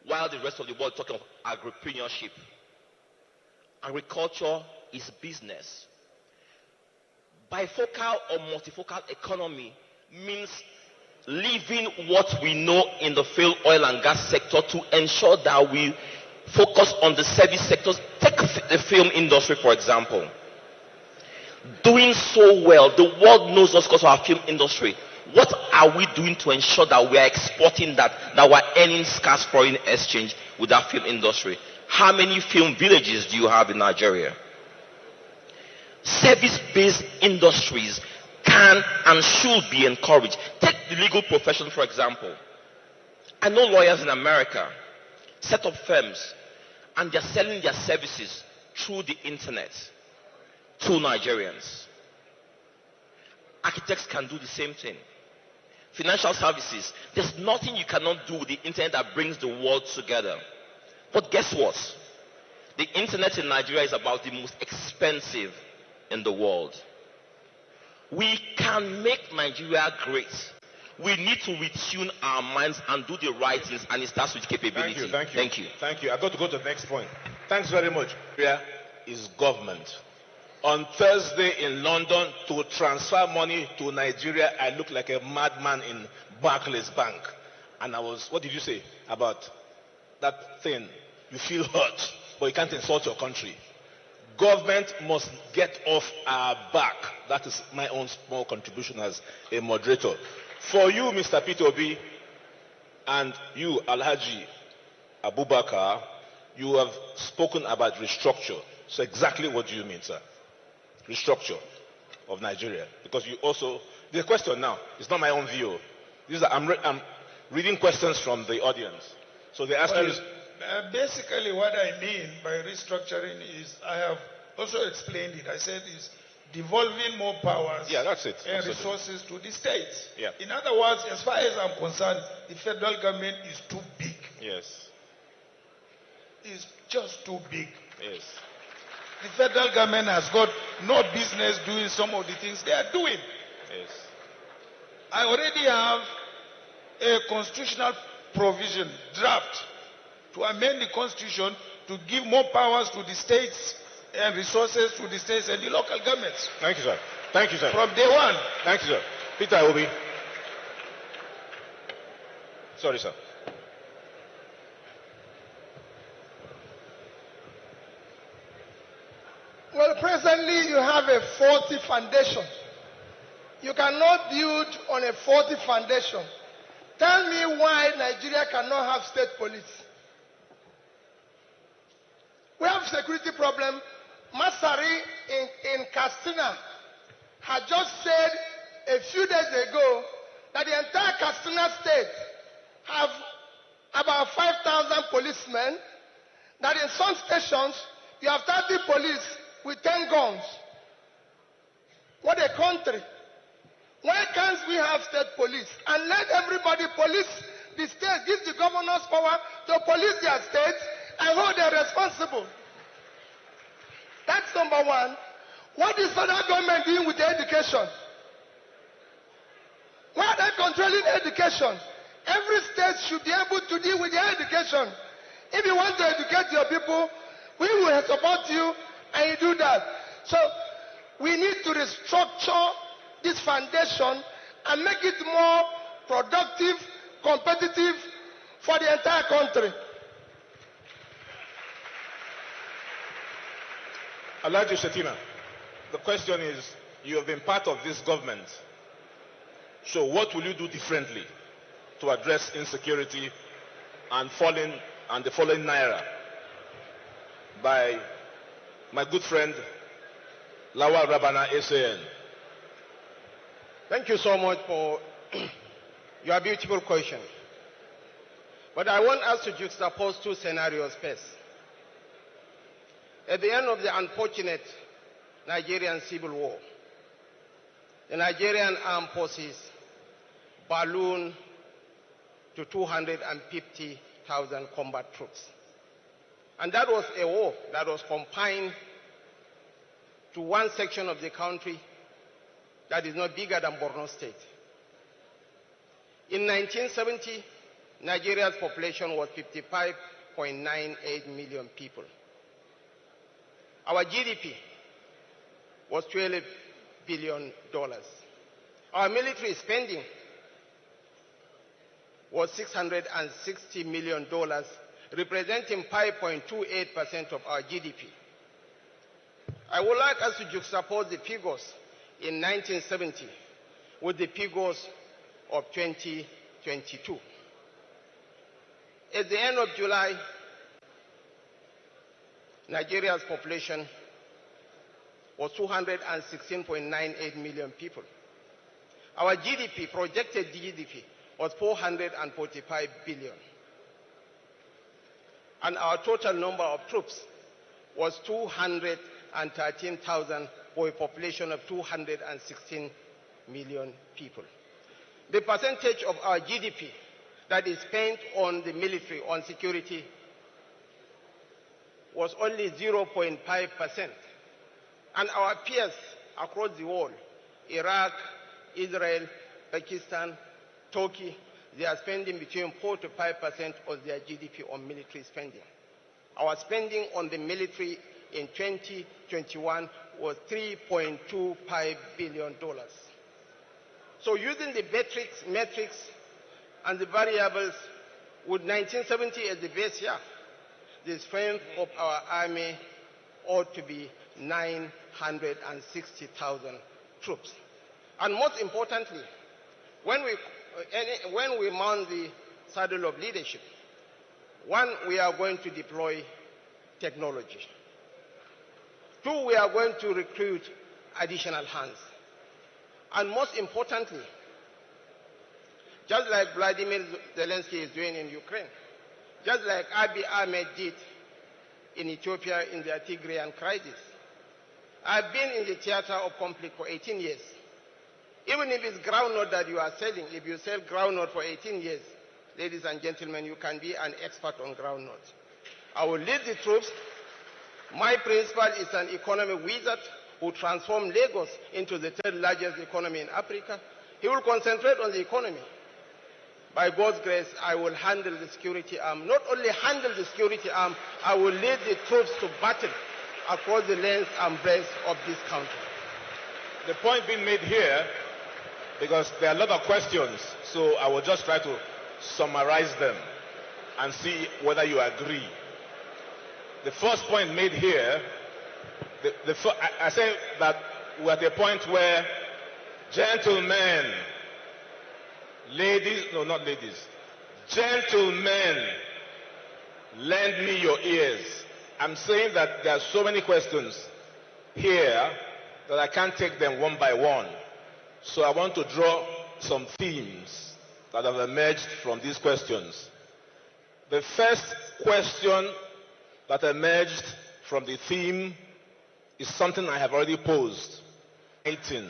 while the rest of the world talk of agripreneurship. Agriculture is business. Bifocal or multifocal economy means leaving what we know in the failed oil and gas sector to ensure that we focus on the service sectors. Take the film industry, for example. Doing so well, the world knows us because of our film industry. What are we doing to ensure that we are exporting that we're earning scarce foreign exchange with that film industry? How many film villages do you have in Nigeria? Service-based industries can and should be encouraged. Take the legal profession, for example. I know lawyers in America set up firms and they're selling their services through the internet to Nigerians. Architects can do the same thing. Financial services, there's nothing you cannot do with the internet that brings the world together. But guess what? The internet in Nigeria is about the most expensive in the world. We can make Nigeria great. We need to retune our minds and do the right things, and it starts with capability. Thank you. I've got to go to the next point. Thanks very much. Nigeria is government. On Thursday in London, to transfer money to Nigeria, I looked like a madman in Barclays Bank. And what did you say about that thing? You feel hurt, but you can't insult your country. Government must get off our back. That is my own small contribution as a moderator. For you, Mr. Peter Obi, and you, Alhaji Abubakar, you have spoken about restructure. So exactly what do you mean, sir? Restructure of Nigeria. Because you also, the question now, it's not my own view. I'm reading questions from the audience. So they ask you... Basically, what I mean by restructuring is, I have also explained it. I said it's devolving more powers and resources to the states. Yeah. In other words, as far as I'm concerned, the federal government is too big. Yes. It's just too big. Yes. The federal government has got no business doing some of the things they are doing. Yes. I already have a constitutional provision draft to amend the constitution to give more powers to the states and resources to the states and the local governments. Thank you, sir. Thank you, sir. From day one. Thank you, sir. Peter Obi. Sorry, sir. Well, presently you have a faulty foundation. You cannot build on a faulty foundation. Tell me why Nigeria cannot have state police. We have security problem. Masari in Katsina had just said a few days ago that the entire Katsina state have about 5,000 policemen, that in some stations you have 30 police with 10 guns. What a country. Why can't we have state police and let everybody police the state, give the governors power to police their states and hold them responsible? That's number one. What is federal government doing with education? Why are they controlling education? Every state should be able to deal with their education. If you want to educate your people, we will support you and you do that. So we need to restructure this foundation and make it more productive, competitive for the entire country. Alhaji Shetima, the question is, you have been part of this government. So what will you do differently to address insecurity and the falling naira by my good friend Lawal Rabana SAN? Thank you so much for your beautiful question. But I want us to juxtapose two scenarios first. At the end of the unfortunate Nigerian civil war, the Nigerian armed forces ballooned to 250,000 combat troops. And that was a war that was confined to one section of the country that is not bigger than Borno State. In 1970, Nigeria's population was 55.98 million people. Our GDP was $12 billion. Our military spending was $660 million, representing 5.28% of our GDP. I would like us to juxtapose the figures in 1970 with the figures of 2022. At the end of July, Nigeria's population was 216.98 million people. Our GDP, projected GDP, was 445 billion. And our total number of troops was 213,000 for a population of 216 million people. The percentage of our GDP that is spent on the military, on security, was only 0.5%. And our peers across the world, Iraq, Israel, Pakistan, Turkey, they are spending between 4 to 5% of their GDP on military spending. Our spending on the military in 2021 was $3.25 billion. So using the metrics and the variables, with 1970 as the base year, the strength of our army ought to be 960,000 troops. And most importantly, when we mount the saddle of leadership, one, we are going to deploy technology. Two, we are going to recruit additional hands. And most importantly, just like Vladimir Zelensky is doing in Ukraine, just like Abiy Ahmed did in Ethiopia in the Tigrayan crisis, I've been in the theater of conflict for 18 years. Even if it's groundnut that you are selling, if you sell groundnut for 18 years, ladies and gentlemen, you can be an expert on groundnut. I will lead the troops. My principal is an economic wizard who transformed Lagos into the third largest economy in Africa. He will concentrate on the economy. By God's grace, I will handle the security arm. Not only handle the security arm, I will lead the troops to battle across the length and breadth of this country. The point being made here, because there are a lot of questions, so I will just try to summarize them and see whether you agree. The first point made here, I say that we're at a point where gentlemen, ladies, no, not ladies, gentlemen, lend me your ears. I'm saying that there are so many questions here that I can't take them one by one. So I want to draw some themes that have emerged from these questions. The first question that emerged from the theme is something I have already posed. 18.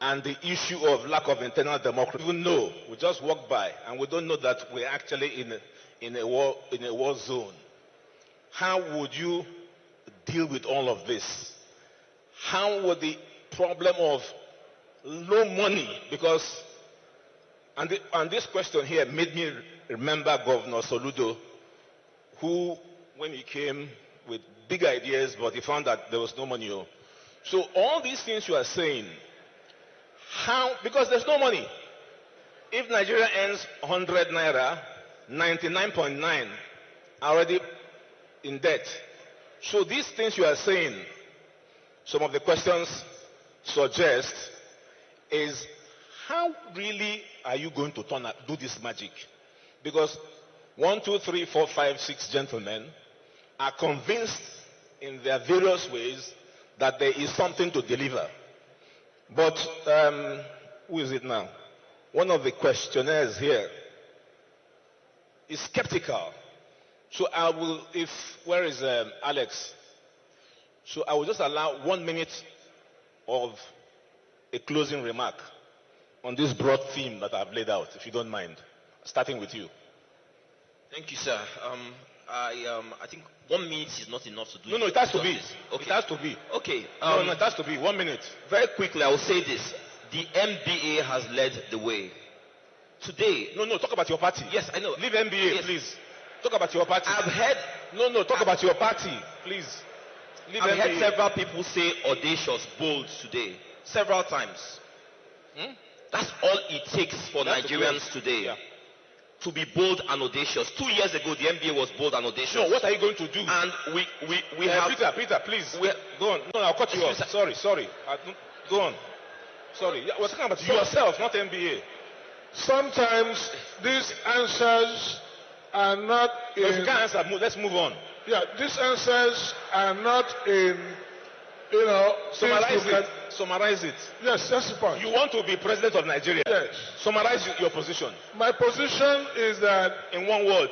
And the issue of lack of internal democracy. We know, we just walk by and we don't know that we're actually in a war zone. How would you deal with all of this? How would the problem of low money, because, and this question here made me remember Governor Soludo, who, when he came with big ideas, but he found that there was no money. So all these things you are saying, how, because there's no money. If Nigeria earns 100 naira, 99.9 are already in debt. So these things you are saying, some of the questions suggest, is how really are you going to do this magic? Because 1, 2, 3, 4, 5, 6 gentlemen are convinced in their various ways that there is something to deliver. But who is it now? One of the questionnaires here is skeptical. So I will, where is Alex? So I will just allow 1 minute of a closing remark on this broad theme that I've laid out, if you don't mind, starting with you. Thank you, sir. I think 1 minute is not enough to do. No, it has to be. Okay. It has to be. Okay. No, it has to be 1 minute. Very quickly, I will say this: the MBA has led the way. Today. No, talk about your party. Yes, I know. Leave MBA, yes. Please. Talk about your party. I've heard. No, talk about your party, please. Leave I've MBA. heard several people say audacious, bold today, several times. That's all it takes for Nigerians today. Yeah. To be bold and audacious. 2 years ago, the MBA was bold and audacious. No, what are you going to do? And we have... Peter, please. Go on. No, I'll cut you off. Sorry. Go on. Sorry. We're talking about yourself, not MBA. sometimes these answers are not in... If you can't answer, let's move on. Yeah, these answers are not in, Summarize it. Yes, that's the point. You want to be president of Nigeria. Yes. Summarize your position. My position is that, in one word,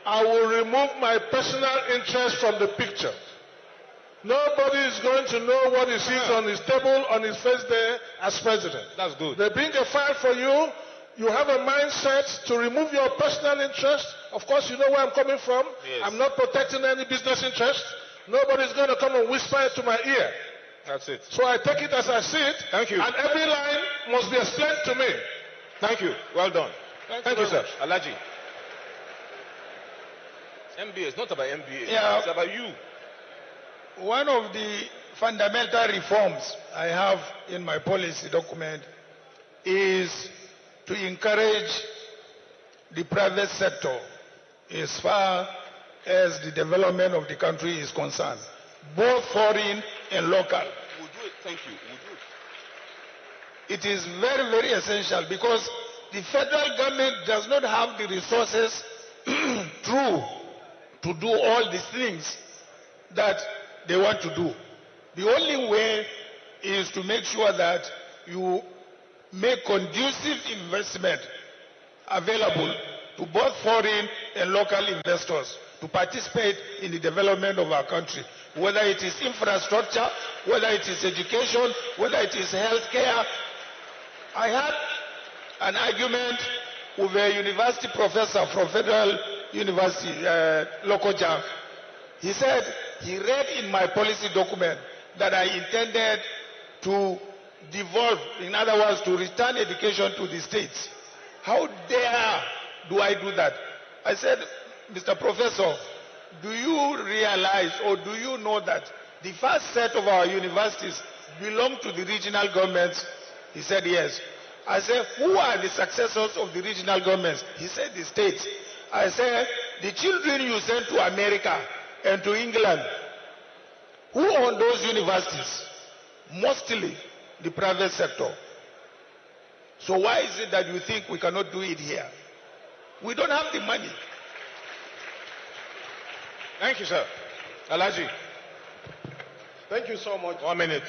I will remove my personal interest from the picture. Nobody is going to know what he sees on his table on his first day as president. That's good. They bring a file for you. You have a mindset to remove your personal interest. Of course, you know where I'm coming from. Yes. I'm not protecting any business interest. Nobody's going to come and whisper it to my ear. That's it. So I take it as I see it. Thank you. And every line must be explained to me. Thank you. Well done. Thank you, sir. Alaji. MBA is not about MBA. Yeah. It's about you. One of the fundamental reforms I have in my policy document is to encourage the private sector as far as the development of the country is concerned, both foreign and local. We'll do it. Thank you. We'll do it. It is very, very essential because the federal government does not have the resources to do all these things that they want to do. The only way is to make sure that you make conducive investment available to both foreign and local investors to participate in the development of our country, whether it is infrastructure, whether it is education, whether it is healthcare. I had an argument with a university professor from Federal University, Lokoja. He said he read in my policy document that I intended to devolve, in other words, to return education to the states. How dare do I do that? I said, Mr. Professor, do you realize or do you know that the first set of our universities belong to the regional governments? He said, yes. I said, who are the successors of the regional governments? He said, the states. I said, the children you send to America and to England, who own those universities? Mostly the private sector. So why is it that you think we cannot do it here? We don't have the money. Thank you, sir. Alaji. Thank you so much. 1 minute.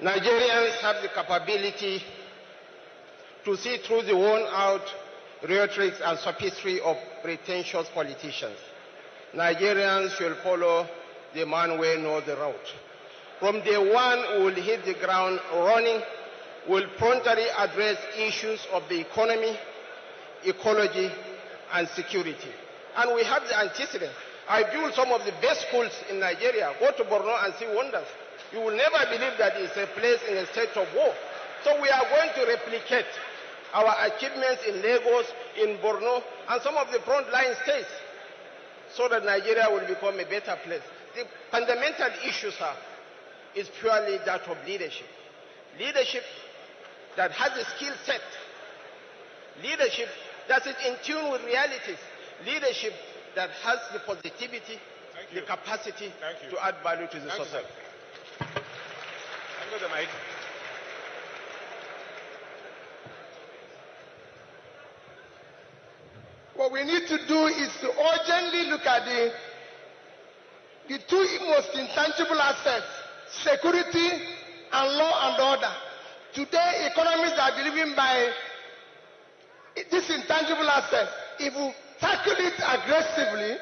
Nigerians have the capability to see through the worn-out rhetoric and sophistry of pretentious politicians. Nigerians should follow the man who knows the road. From day one, we will hit the ground running, will promptly address issues of the economy, ecology, and security. And we have the antecedents. I built some of the best schools in Nigeria. Go to Borno and see wonders. You will never believe that it's a place in a state of war. So we are going to replicate our achievements in Lagos, in Borno, and some of the front-line states, so that Nigeria will become a better place. The fundamental issues is purely that of leadership. Leadership that has a skill set. Leadership that is in tune with realities. Leadership that has the positivity, the capacity to add value to the society. I've got the mic. What we need to do is to urgently look at the two most intangible assets, security and law and order. Today, economies are driven by this intangible asset. If you tackle it aggressively,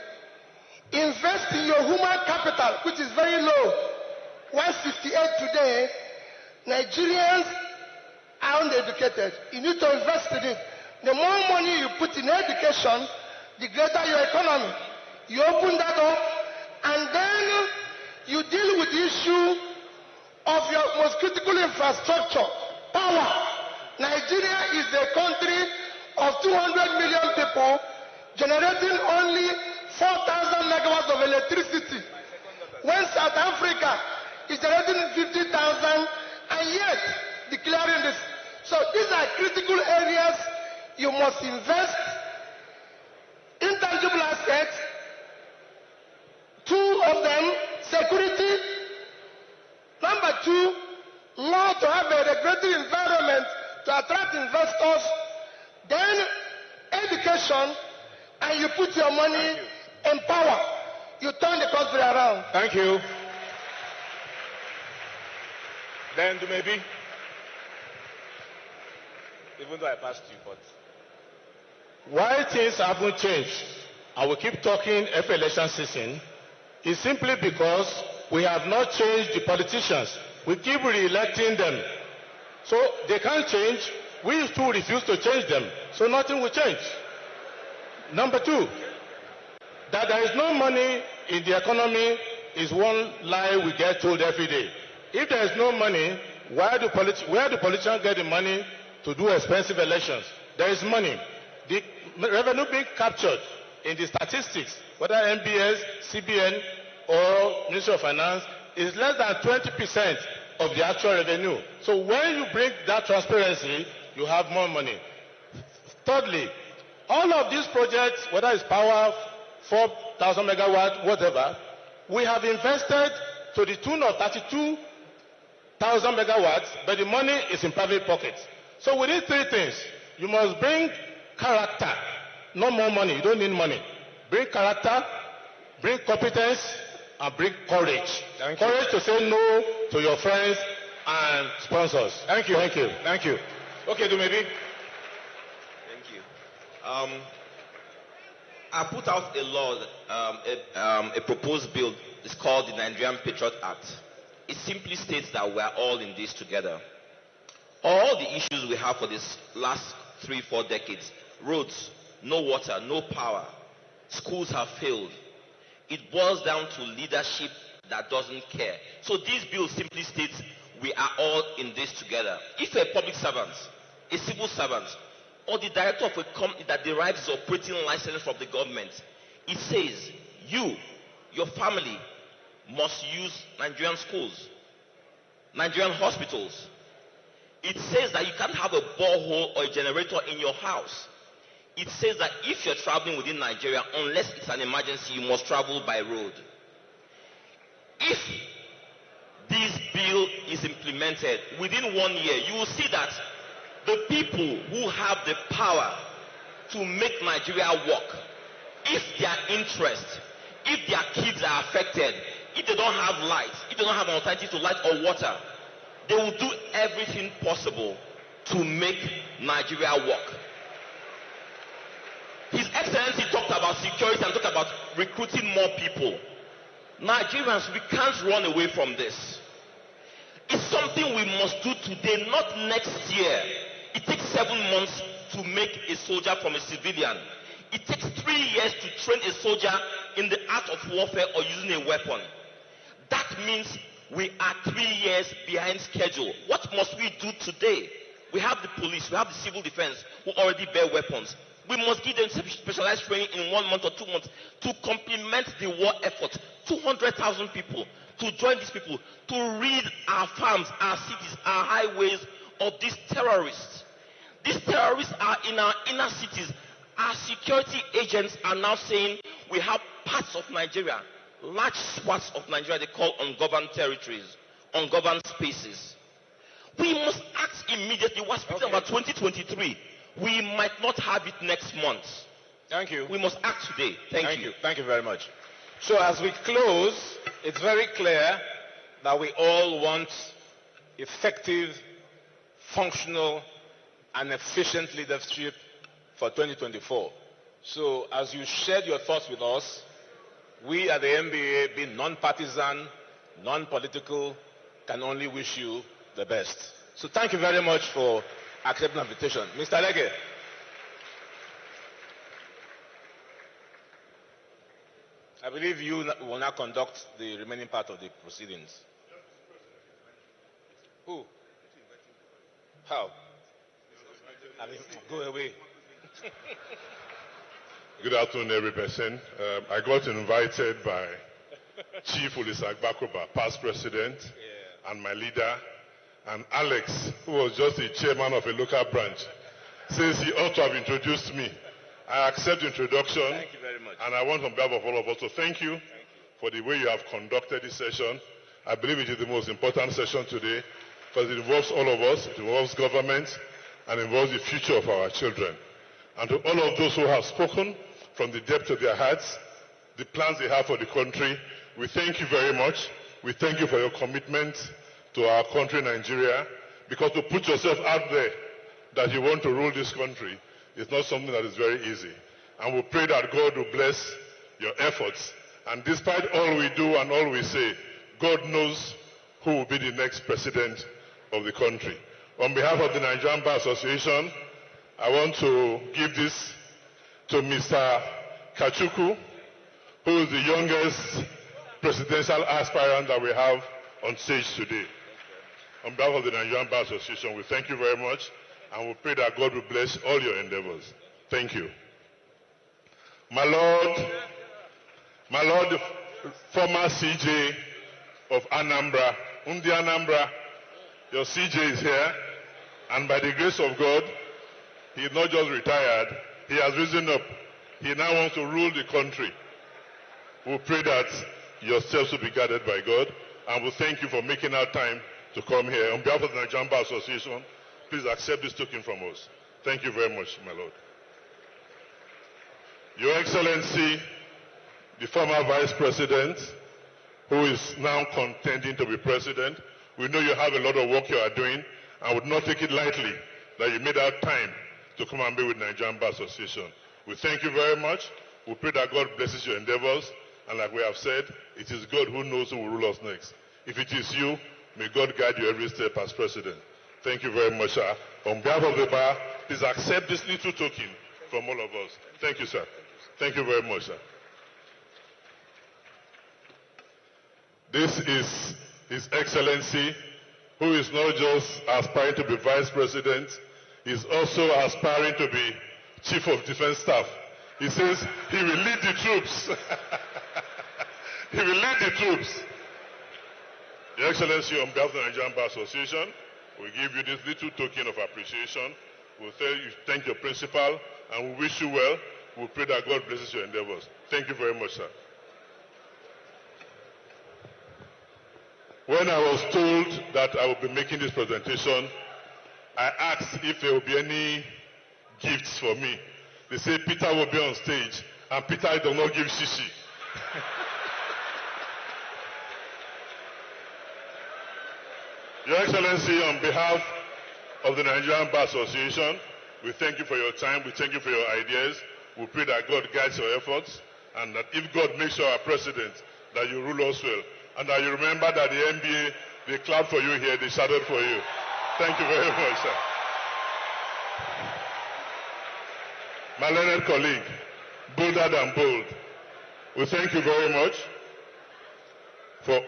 invest in your human capital, which is very low, 168 today, Nigerians are uneducated. You need to invest in it. The more money you put in education, the greater your economy. You open that up, and then you deal with the issue of your most critical infrastructure, power. Nigeria is a country of 200 million people, generating only 4,000 megawatts of electricity, when South Africa is generating 50,000, and yet declaring this. So these are critical areas. You must invest intangible assets. Two of them, security. Number two, law, to have a regulatory environment to attract investors. Then nation and you put your money in power. You turn the country around. Thank you. Then maybe, even though I passed you, but why things haven't changed and we keep talking every election season is simply because we have not changed the politicians. We keep re-electing them. So they can't change. We too refuse to change them. So nothing will change. Number two, that there is no money in the economy is one lie we get told every day. If there is no money, where do politicians get the money to do expensive elections? There is money. The revenue being captured in the statistics, whether MBS, CBN, or Ministry of Finance, is less than 20% of the actual revenue. So when you bring that transparency, you have more money. Thirdly, all of these projects, whether it's power, 4,000 megawatt, whatever, we have invested to the tune of 32,000 megawatts, but the money is in private pockets. So we need three things. You must bring character, no more money. You don't need money. Bring character, bring competence, and bring courage. Courage to say no to your friends and sponsors. Thank you. Thank you. Thank you. Okay, maybe. Thank you. I put out a law, a proposed bill. It's called the Nigerian Patriot Act. It simply states that we are all in this together. All the issues we have for this last 3-4 decades, roads, no water, no power, schools have failed. It boils down to leadership that doesn't care. So this bill simply states we are all in this together. If a public servant, a civil servant, or the director of a company that derives its operating license from the government, it says you, your family, must use Nigerian schools, Nigerian hospitals. It says that you can't have a borehole or a generator in your house. It says that if you're traveling within Nigeria, unless it's an emergency, you must travel by road. If this bill is implemented within 1 year, you will see that the people who have the power to make Nigeria work, if their interest, if their kids are affected, if they don't have light, if they don't have an alternative to light or water, they will do everything possible to make Nigeria work. His Excellency talked about security and talked about recruiting more people. Nigerians, we can't run away from this. It's something we must do today, not next year. It takes 7 months to make a soldier from a civilian. It takes 3 years to train a soldier in the art of warfare or using a weapon. That means we are 3 years behind schedule. What must we do today? We have the police, we have the civil defense who already bear weapons. We must give them specialized training in 1 month or 2 months to complement the war effort. 200,000 people to join these people to rid our farms, our cities, our highways of these terrorists. These terrorists are in our inner cities. Our security agents are now saying we have parts of Nigeria, large swaths of Nigeria they call ungoverned territories, ungoverned spaces. We must act immediately. We're speaking about 2023. We might not have it next month. Thank you. We must act today. Thank you. Thank you very much. So as we close, it's very clear that we all want effective, functional, and efficient leadership for 2024. So as you shared your thoughts with us, we at the NBA, being non-partisan, non-political, can only wish you the best. So thank you very much for accepting the invitation. Mr. Lege. I believe you will now conduct the remaining part of the proceedings. Who? How? I mean, go away. Good afternoon, every person. I got invited by Chief Olusegun, past president, and my leader, and Alex, who was just the chairman of a local branch, says he ought to have introduced me. I accept the introduction. Thank you very much. And I want on behalf of all of us to thank you for the way you have conducted this session. I believe it is the most important session today because it involves all of us, it involves government, and involves the future of our children. and to all of those who have spoken from the depth of their hearts, the plans they have for the country. We thank you very much. We thank you for your commitment to our country, Nigeria, because to put yourself out there that you want to rule this country is not something that is very easy. And we pray that God will bless your efforts. And despite all we do and all we say, God knows who will be the next president of the country. On behalf of the Nigerian Bar Association, I want to give this to Mr. Kachuku, who is the youngest presidential aspirant that we have on stage today. On behalf of the Nigerian Bar Association, we thank you very much, and we pray that God will bless all your endeavors. Thank you. My Lord, the former CJ of Anambra, Anambra, your CJ is here, and by the grace of God, he is not just retired, he has risen up. He now wants to rule the country. We pray that your steps will be guided by God, and we thank you for making our time to come here. On behalf of the Nigerian Bar Association, please accept this token from us. Thank you very much, my Lord. Your Excellency, the former Vice President, who is now contending to be President, we know you have a lot of work you are doing, and would not take it lightly that you made out time to come and be with Nigerian Bar Association. We thank you very much. We pray that God blesses your endeavors, and like we have said, it is God who knows who will rule us next. If it is you, may God guide you every step as President. Thank you very much, sir. On behalf of the bar, please accept this little token from all of us. Thank you, sir. Thank you very much, sir. This is His Excellency, who is not just aspiring to be Vice President, he is also aspiring to be Chief of Defense Staff. He says he will lead the troops. He will lead the troops. Your Excellency, on behalf of the Nigerian Bar Association, we give you this little token of appreciation. We'll thank your principal, and we wish you well. We pray that God blesses your endeavors. Thank you very much, sir. When I was told that I would be making this presentation, I asked if there would be any gifts for me. They say Peter will be on stage, and Peter does not give shishi. Your Excellency, on behalf of the Nigerian Bar Association, we thank you for your time, we thank you for your ideas. We pray that God guides your efforts, and that if God makes you our president, that you rule us well. And that you remember that the NBA, they clapped for you here, they shouted for you. Thank you very much, sir. My learned colleague, bolder than bold, we thank you very much for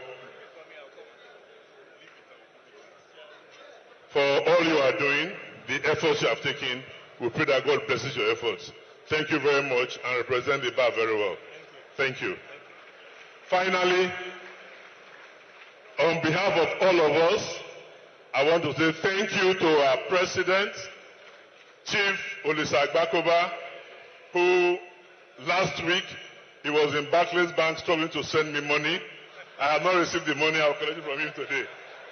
all you are doing, the efforts you have taken. We pray that God blesses your efforts. Thank you very much, and represent the bar very well. Thank you. Finally, on behalf of all of us, I want to say thank you to our President, Chief Olusegun, who last week, he was in Barclays Bank struggling to send me money. I have not received the money. I will collect it from him today.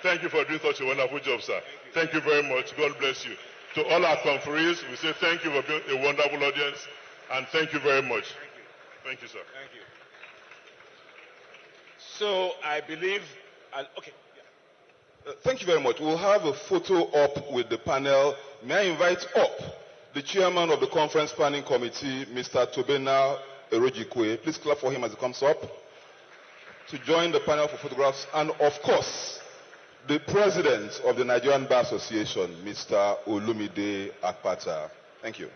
Thank you for doing such a wonderful job, sir. Thank you very much. God bless you. To all our conferees, we say thank you for being a wonderful audience, and thank you very much. Thank you, sir. Thank you. So I believe, okay. Thank you very much. We'll have a photo up with the panel. May I invite up the chairman of the conference planning committee, Mr. Tobena Erojikwe. Please clap for him as he comes up to join the panel for photographs. And of course, the president of the Nigerian Bar Association, Mr. Olumide Akpata. Thank you.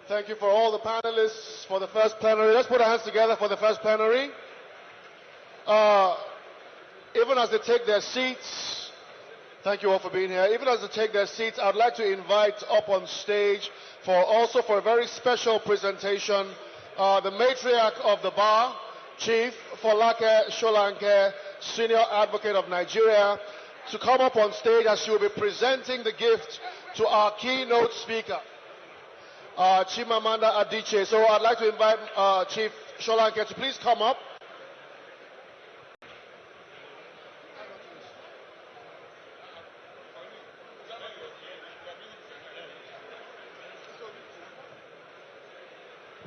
Thank you for all the panelists for the first plenary. Let's put our hands together for the first plenary. Even as they take their seats, thank you all for being here. Even as they take their seats, I'd like to invite up on stage for a very special presentation, the matriarch of the bar, Chief Folake Solanke, Senior Advocate of Nigeria, to come up on stage as she will be presenting the gift to our keynote speaker, Chimamanda Adichie. So I'd like to invite Chief Solanke to please come up.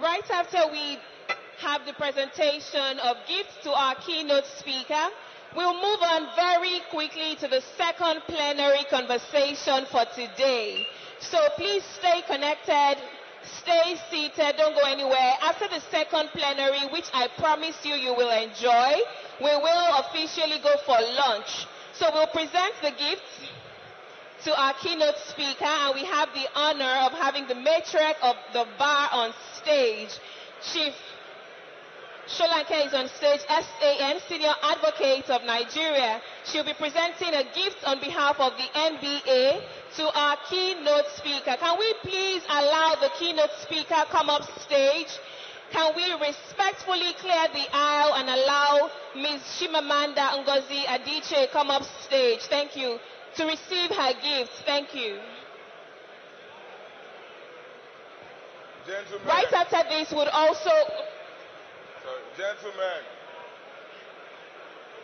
Right after we have the presentation of gifts to our keynote speaker, we'll move on very quickly to the second plenary conversation for today. So please stay connected, stay seated, don't go anywhere. After the second plenary, which I promise you will enjoy, we will officially go for lunch. So we'll present the gifts to our keynote speaker, and we have the honor of having the matriarch of the bar on stage. Chief Solanke is on stage, SAN, Senior Advocate of Nigeria. She'll be presenting a gift on behalf of the NBA to our keynote speaker. Can we please allow the keynote speaker come up stage? Can we respectfully clear the aisle and allow Ms. Chimamanda Ngozi Adichie come up stage? Thank you. To receive her gift. Thank you. Gentlemen. Right after this would also...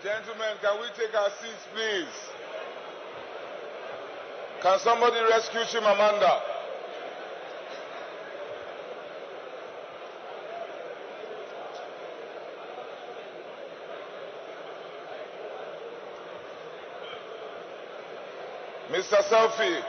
Gentlemen, can we take our seats, please? Can somebody rescue Chimamanda? Mr. Selfie.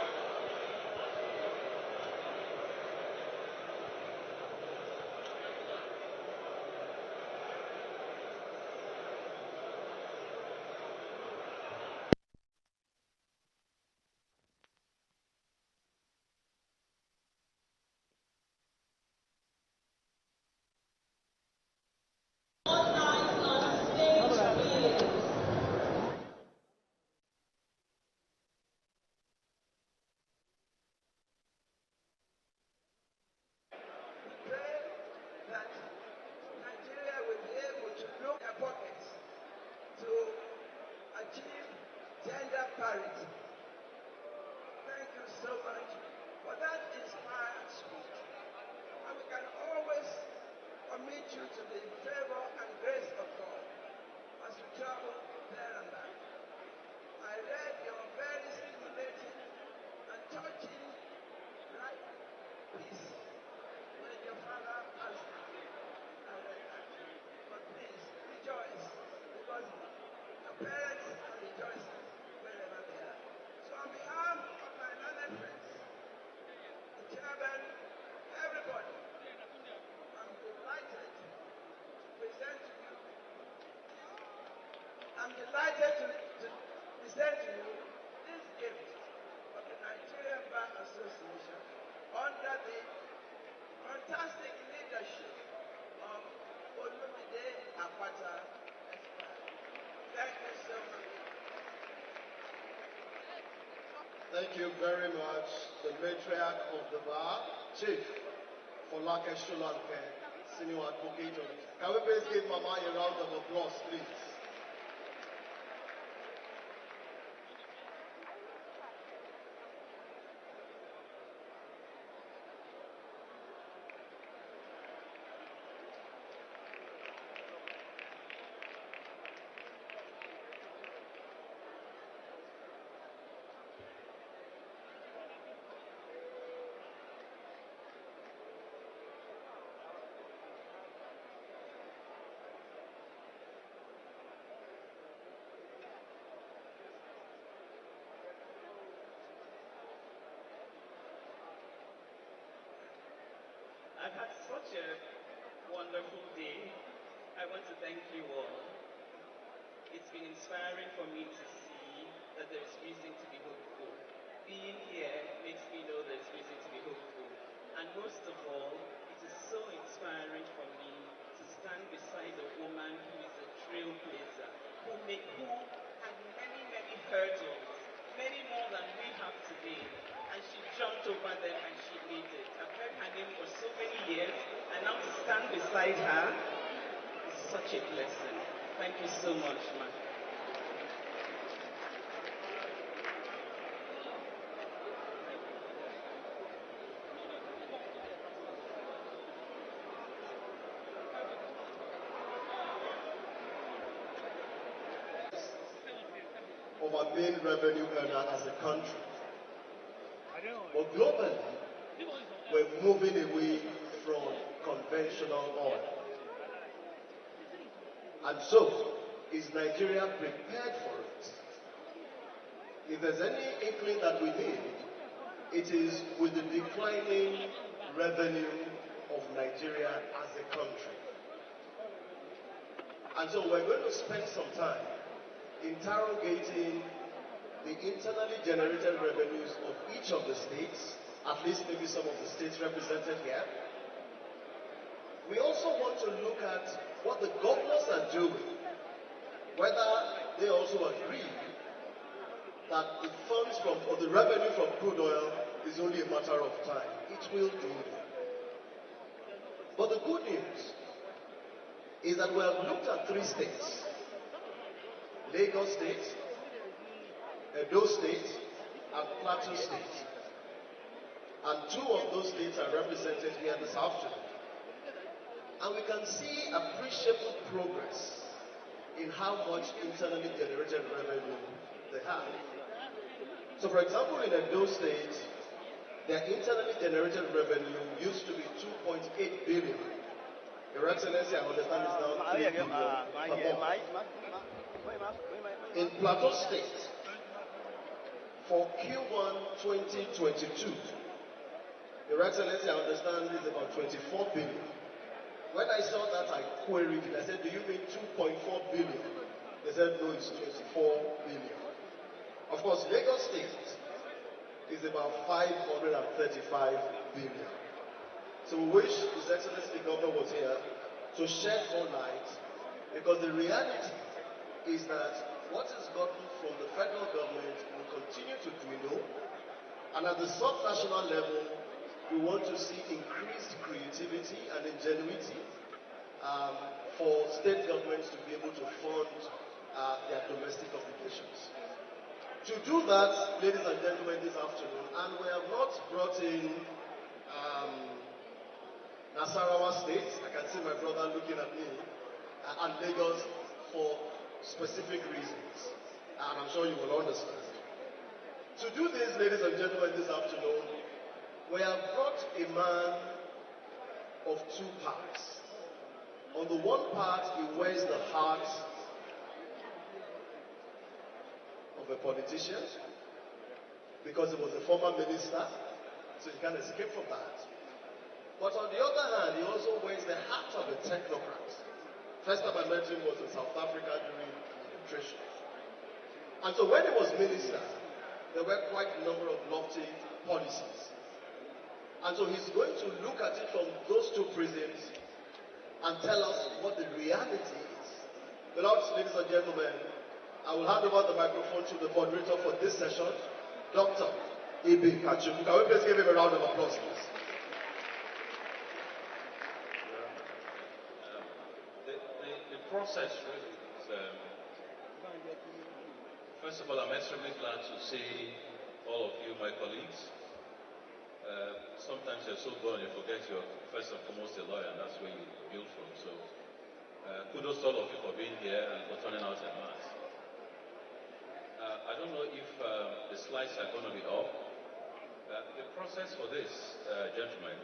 Gender parity. Thank you so much for that inspired speech. And we can always commit you to the favor and grace of God as you travel there and back. I read your very stimulating and touching life piece when your father asked you. I read that. But please rejoice, because your parents are rejoicing wherever they are. So on behalf of my learned friends, the chairman, everybody, I'm delighted to present to you. I'm delighted to present to you this gift of the Nigerian Bar Association under the fantastic leadership of Olumide Apata. Thank you so much. Thank you very much, the matriarch of the bar, Chief Folake Solanke, Senior Advocate of... Can we please give Mama a round of applause, please? I've had such a wonderful day. I want to thank you all. It's been inspiring for me to see that there's reason to be hopeful. Being here makes me know there's reason to be hopeful. And most of all, stepped over them and she made it. I've heard her name for so many years, and now to stand beside her is such a blessing. Thank you so much, ma. Of our main revenue earner as a country. But globally, we're moving away from conventional oil. And so, is Nigeria prepared for it? If there's any inkling that we need, it is with the declining revenue of Nigeria as a country. And so we're going to spend some time interrogating the internally generated revenues of each of the states, at least maybe some of the states represented here. We also want to look at what the governors are doing, whether they also agree that the funds from, or the revenue from crude oil is only a matter of time. It will do. But the good news is that we have looked at 3 states: Lagos State, Edo State, and Plateau State. And 2 of those states are represented here this afternoon. And we can see appreciable progress in how much internally generated revenue they have. So for example, in Edo State, their internally generated revenue used to be 2.8 billion. Your Excellency, I understand it's now 3 billion per month. In Plateau State, for Q1 2022, Your Excellency, I understand is about 24 billion. When I saw that, I queried it. I said, do you mean 2.4 billion? They said, no, it's 24 billion. Of course, Lagos State is about 535 billion. So we wish His Excellency the Governor was here to shed more light, because the reality is that what is gotten from the federal government will continue to dwindle, and at the sub-national level, we want to see increased creativity and ingenuity for state governments to be able to fund their domestic obligations. To do that, ladies and gentlemen, this afternoon, and we have not brought in Nasarawa State, I can see my brother looking at me, and Lagos for specific reasons, and I'm sure you will understand. To do this, ladies and gentlemen, this afternoon, we have brought a man of 2 parts. On the one part, he wears the heart of a politician, because he was a former minister, so you can't escape from that. But on the other hand, he also wears the heart of a technocrat. First time I met him was in South Africa during administration. And so when he was minister, there were quite a number of lofty policies. And so he's going to look at it from those 2 prisms and tell us what the reality is. Beloved ladies and gentlemen, I will hand over the microphone to the moderator for this session, Dr. Ibe Kachukwu. Can we please give him a round of applause, please? The process really is, first of all, I'm extremely glad to see all of you, my colleagues. Sometimes you're so born, you forget you're first and foremost a lawyer, and that's where you build from. So kudos to all of you for being here and for turning out en masse. I don't know if the slides are going to be up. The process for this, gentlemen,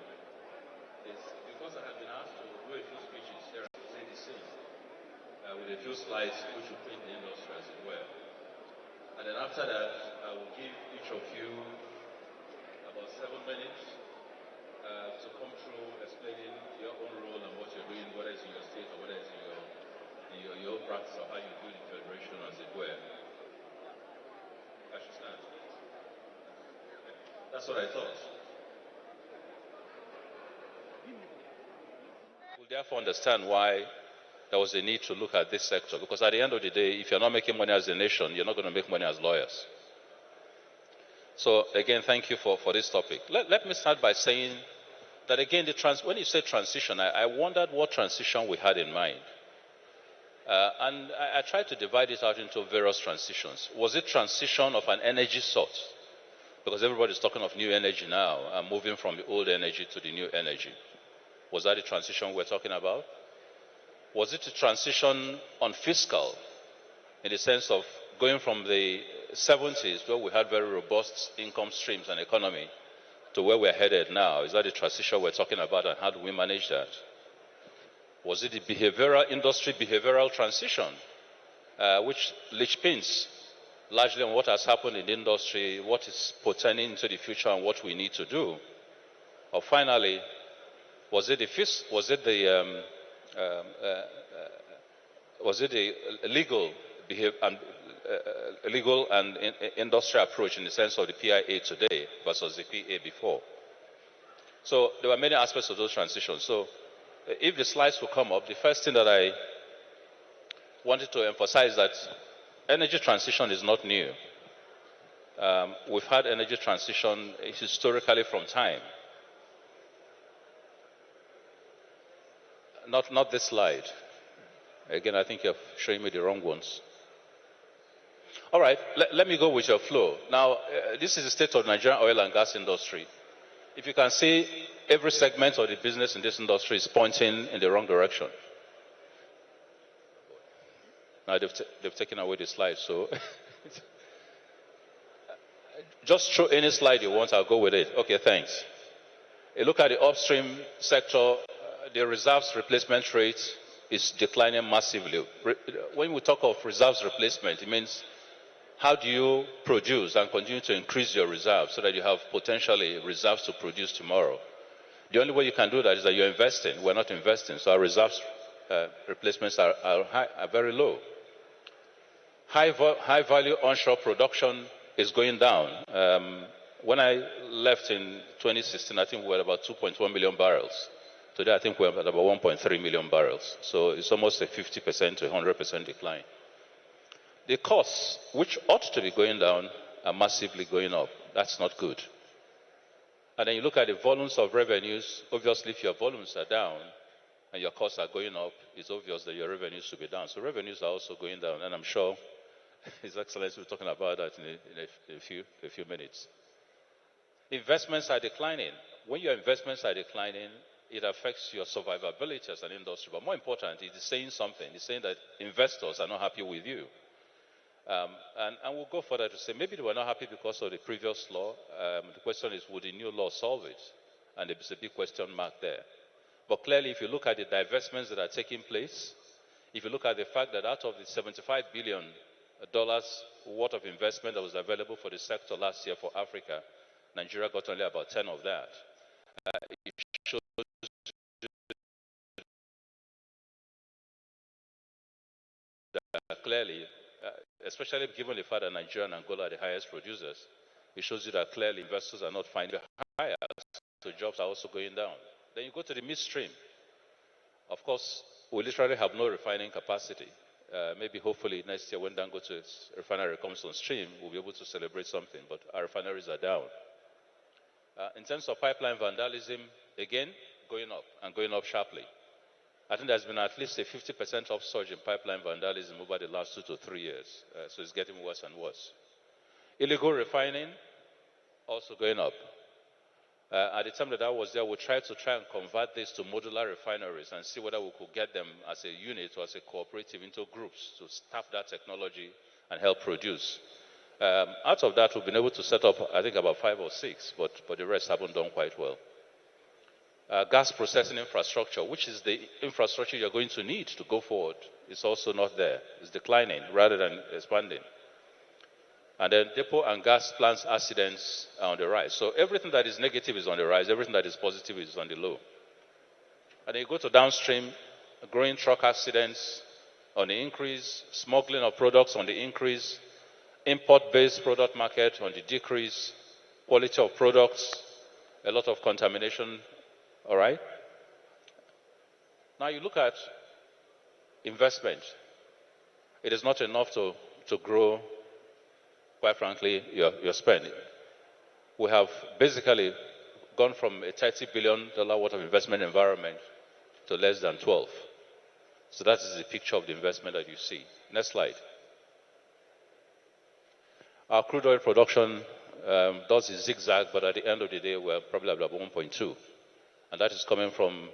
is because I have been asked to do a few speeches here at the scene, with a few slides which will paint the industry as it were. And then after that, I will give each of you about 7 minutes to come through explaining your own role and what you're doing, whether it's in your state or whether it's in your practice or how you do the federation as it were. I should stand. That's what I thought. We'll therefore understand why there was a need to look at this sector, because at the end of the day, if you're not making money as a nation, you're not going to make money as lawyers. So again, thank you for this topic. Let me start by saying that again, when you say transition, I wondered what transition we had in mind. And I tried to divide it out into various transitions. Was it transition of an energy source? Because everybody's talking of new energy now, moving from the old energy to the new energy. Was that the transition we're talking about? Was it a transition on fiscal, in the sense of going from the 70s, where we had very robust income streams and economy, to where we're headed now? Is that the transition we're talking about, and how do we manage that? Was it the industry behavioral transition, which pins largely on what has happened in the industry, what is pertaining to the future, and what we need to do? Or finally, was it the legal and industry approach, in the sense of the PIA today versus the PA before? So there were many aspects of those transitions. So if the slides will come up, the first thing that I wanted to emphasize is that energy transition is not new. We've had energy transition historically from time. Not this slide. Again, I think you're showing me the wrong ones. All right, let me go with your flow. Now, this is the state of the Nigerian oil and gas industry. If you can see, every segment of the business in this industry is pointing in the wrong direction. Now, they've taken away the slide, so just show any slide you want, I'll go with it. Okay, thanks. A look at the upstream sector, the reserves replacement rate is declining massively. When we talk of reserves replacement, it means how do you produce and continue to increase your reserves so that you have potentially reserves to produce tomorrow? The only way you can do that is that you're investing. We're not investing, so our reserves replacements are very low. High value onshore production is going down. When I left in 2016, I think we were about 2.1 million barrels. Today, I think we're at about 1.3 million barrels. So it's almost a 50% to 100% decline. The costs, which ought to be going down, are massively going up. That's not good. And then you look at the volumes of revenues. Obviously, if your volumes are down and your costs are going up, it's obvious that your revenues should be down. So revenues are also going down, and I'm sure His Excellency will be talking about that in a few minutes. Investments are declining. When your investments are declining, it affects your survivability as an industry. But more important, it is saying something. It's saying that investors are not happy with you. And we'll go further to say maybe they were not happy because of the previous law. The question is, would the new law solve it? And there's a big question mark there. But clearly, if you look at the divestments that are taking place, if you look at the fact that out of the $75 billion worth of investment that was available for the sector last year for Africa, Nigeria got only about 10 of that. It shows that clearly, especially given the fact that Nigeria and Angola are the highest producers, it shows you that clearly investors are not finding higher, so jobs are also going down. Then you go to the midstream. Of course, we literally have no refining capacity. Maybe hopefully next year when Dangote's refinery comes on stream, we'll be able to celebrate something, but our refineries are down. In terms of pipeline vandalism, again, going up and going up sharply. I think there's been at least a 50% upsurge in pipeline vandalism over the last 2 to 3 years. So it's getting worse and worse. Illegal refining, also going up. At the time that I was there, we tried to convert this to modular refineries and see whether we could get them as a unit or as a cooperative into groups to staff that technology and help produce. Out of that, we've been able to set up, I think, about 5 or 6, but the rest haven't done quite well. Gas processing infrastructure, which is the infrastructure you're going to need to go forward, is also not there. It's declining rather than expanding. And then depot and gas plants accidents are on the rise. So everything that is negative is on the rise. Everything that is positive is on the low. And then you go to downstream, growing truck accidents on the increase, smuggling of products on the increase, import-based product market on the decrease, quality of products, a lot of contamination. All right? Now you look at investment. It is not enough to grow, quite frankly, your spending. we have basically gone from a $30 billion worth of investment environment to less than 12. So that is the picture of the investment that you see. Next slide. Our crude oil production does a zigzag, but at the end of the day, we're probably about 1.2. And that is coming from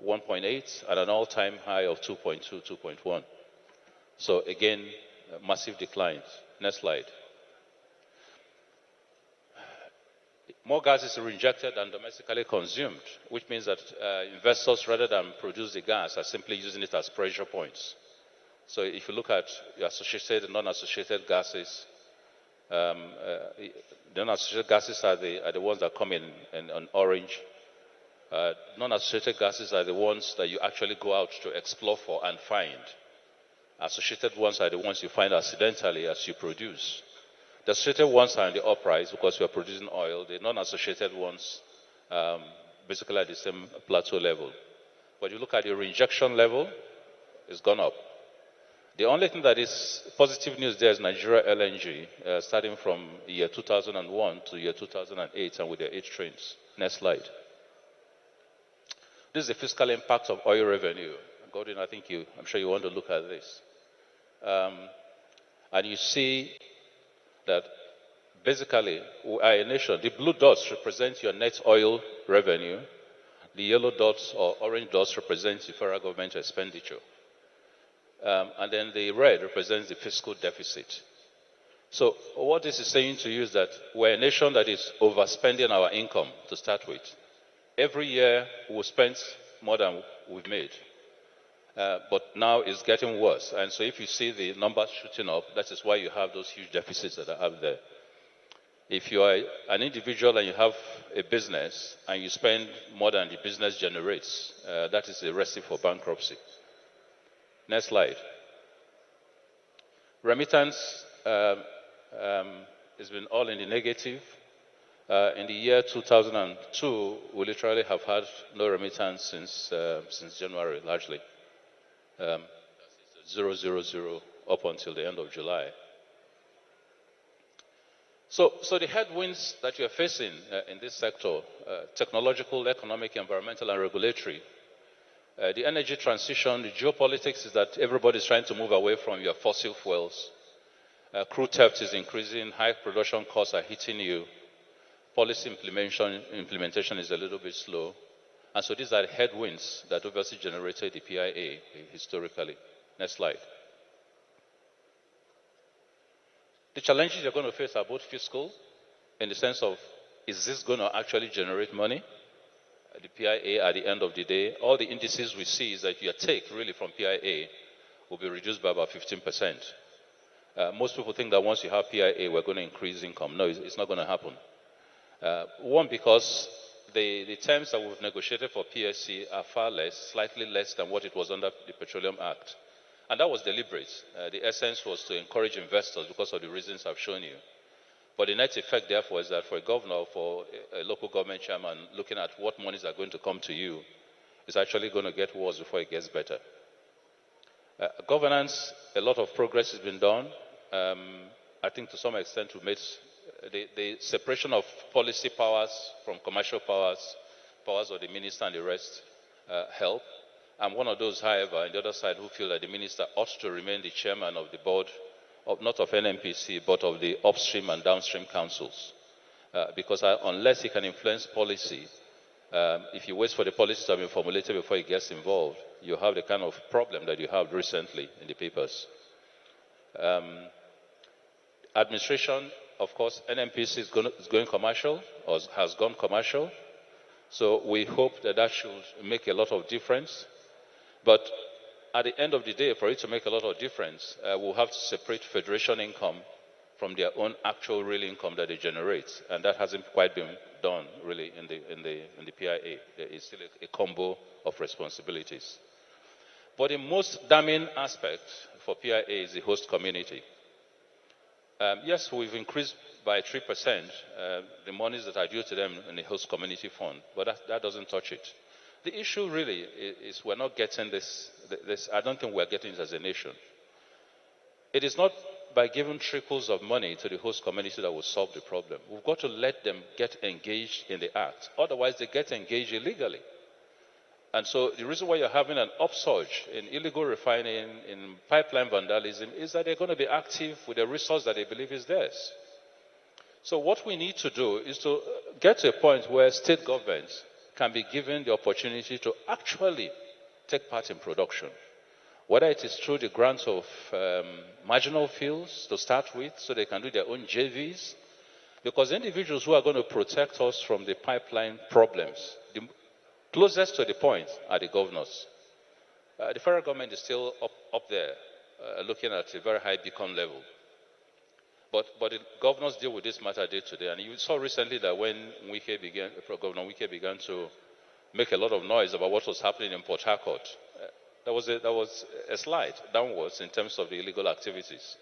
1.8 and an all-time high of 2.2, 2.1. So again, massive declines. Next slide. More gas is reinjected than domestically consumed, which means that investors, rather than produce the gas, are simply using it as pressure points. So if you look at your associated and non-associated gases, the non-associated gases are the ones that come in orange. Non-associated gases are the ones that you actually go out to explore for and find. Associated ones are the ones you find accidentally as you produce. The associated ones are in the uprise because we are producing oil. The non-associated ones basically at the same plateau level. But you look at the reinjection level, it's gone up. The only thing that is positive news there is Nigeria LNG, starting from the year 2001 to the year 2008 and with their 8 trains. Next slide. This is the fiscal impact of oil revenue. Gordon, I'm sure you want to look at this. And you see that basically we are a nation. The blue dots represent your net oil revenue. The yellow dots or orange dots represent the federal government expenditure. And then the red represents the fiscal deficit. So what this is saying to you is that we're a nation that is overspending our income to start with. Every year we spend more than we've made. But now it's getting worse. And so if you see the numbers shooting up, that is why you have those huge deficits that are out there. If you are an individual and you have a business and you spend more than the business generates, that is a recipe for bankruptcy. Next slide. Remittance has been all in the negative. In the year 2002, we literally have had no remittance since January, largely. 000 up until the end of July. So the headwinds that you are facing in this sector, technological, economic, environmental, and regulatory, the energy transition, the geopolitics is that everybody is trying to move away from your fossil fuels. Crude theft is increasing, high production costs are hitting you, policy implementation is a little bit slow. And so these are the headwinds that obviously generated the PIA historically. Next slide. The challenges you're going to face are both fiscal, in the sense of, is this going to actually generate money? The PIA at the end of the day, all the indices we see is that your take really from PIA will be reduced by about 15%. Most people think that once you have PIA, we're going to increase income. No, it's not going to happen. One, because the terms that we've negotiated for PSC are far less, slightly less than what it was under the Petroleum Act. And that was deliberate. The essence was to encourage investors because of the reasons I've shown you. But the net effect, therefore, is that for a governor, for a local government chairman, looking at what monies are going to come to you, is actually going to get worse before it gets better. Governance, a lot of progress has been done. I think to some extent we've made the separation of policy powers from commercial powers, powers of the minister and the rest, help. I'm one of those, however, on the other side, who feel that the minister ought to remain the chairman of the board, not of NNPC, but of the upstream and downstream councils. Because unless he can influence policy, if you wait for the policy to have been formulated before he gets involved, you have the kind of problem that you have recently in the papers. Administration, of course, NNPC is going commercial, or has gone commercial. So we hope that that should make a lot of difference. But at the end of the day, for it to make a lot of difference, we'll have to separate federation income from their own actual real income that they generate. And that hasn't quite been done, really, in the PIA. There is still a combo of responsibilities. But the most damning aspect for PIA is the host community. Yes, we've increased by 3% the monies that are due to them in the host community fund, but that doesn't touch it. The issue really is we're not getting this. I don't think we're getting it as a nation. It is not by giving trickles of money to the host community that will solve the problem. We've got to let them get engaged in the act. Otherwise, they get engaged illegally. And so the reason why you're having an upsurge in illegal refining, in pipeline vandalism, is that they're going to be active with a resource that they believe is theirs. So what we need to do is to get to a point where state governments can be given the opportunity to actually take part in production. Whether it is through the grants of marginal fields to start with, so they can do their own JVs, because individuals who are going to protect us from the pipeline problems, the closest to the point are the governors. The federal government is still up there, looking at a very high beacon level. But the governors deal with this matter day to day. And you saw recently that when Governor Wike began to make a lot of noise about what was happening in Port Harcourt, there was a slide downwards in terms of the illegal activities.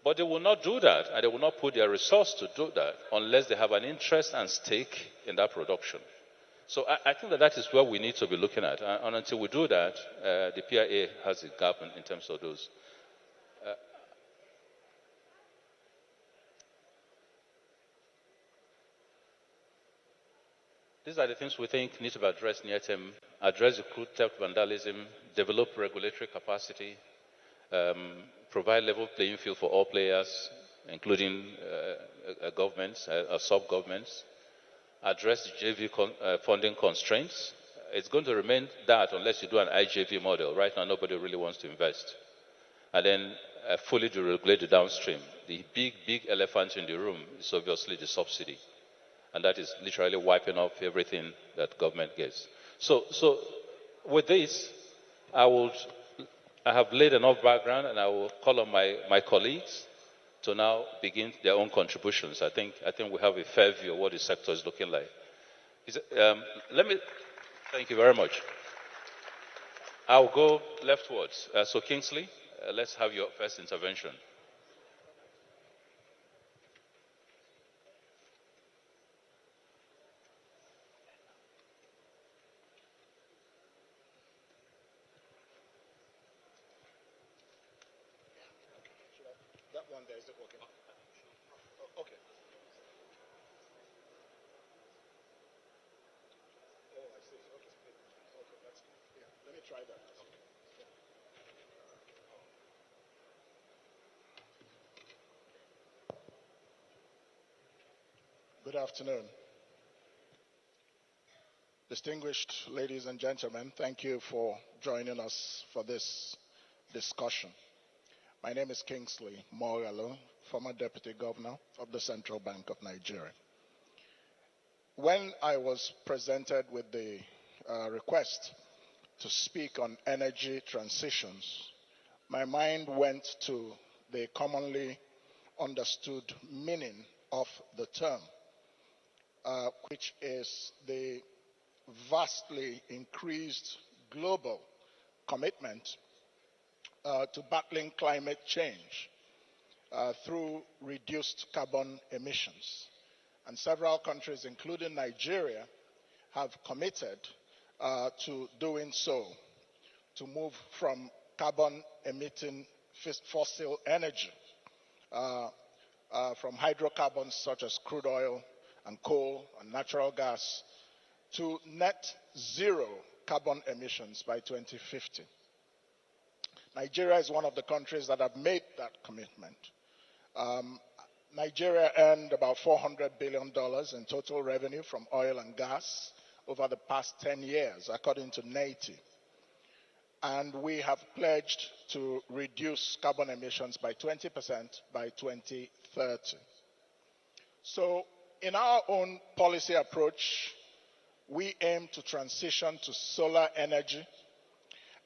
But they will not do that, and they will not put their resource to do that unless they have an interest and stake in that production. So I think that is where we need to be looking at. And until we do that, the PIA has a gap in terms of those. These are the things we think need to be addressed near term: address the crude theft vandalism, develop regulatory capacity, provide level playing field for all players, including governments, sub-governments, address the JV funding constraints. It's going to remain that unless you do an IJV model. Right now, nobody really wants to invest. And then fully deregulate the downstream. The big elephant in the room is obviously the subsidy. And that is literally wiping off everything that government gets. So with this, I have laid enough background, and I will call on my colleagues to now begin their own contributions. I think we have a fair view of what the sector is looking like. Thank you very much. I'll go leftwards. So Kingsley, let's have your first intervention. Good afternoon. Distinguished ladies and gentlemen, thank you for joining us for this discussion. My name is Kingsley Moghalu, former Deputy Governor of the Central Bank of Nigeria. When I was presented with the request to speak on energy transitions, my mind went to the commonly understood meaning of the term, which is the vastly increased global commitment to battling climate change through reduced carbon emissions. And several countries, including Nigeria, have committed to doing so, to move from carbon-emitting fossil energy, from hydrocarbons such as crude oil and coal and natural gas, to net zero carbon emissions by 2050. Nigeria is one of the countries that have made that commitment. Nigeria earned about $400 billion in total revenue from oil and gas over the past 10 years, according to NATI. And we have pledged to reduce carbon emissions by 20% by 2030. So, in our own policy approach, we aim to transition to solar energy,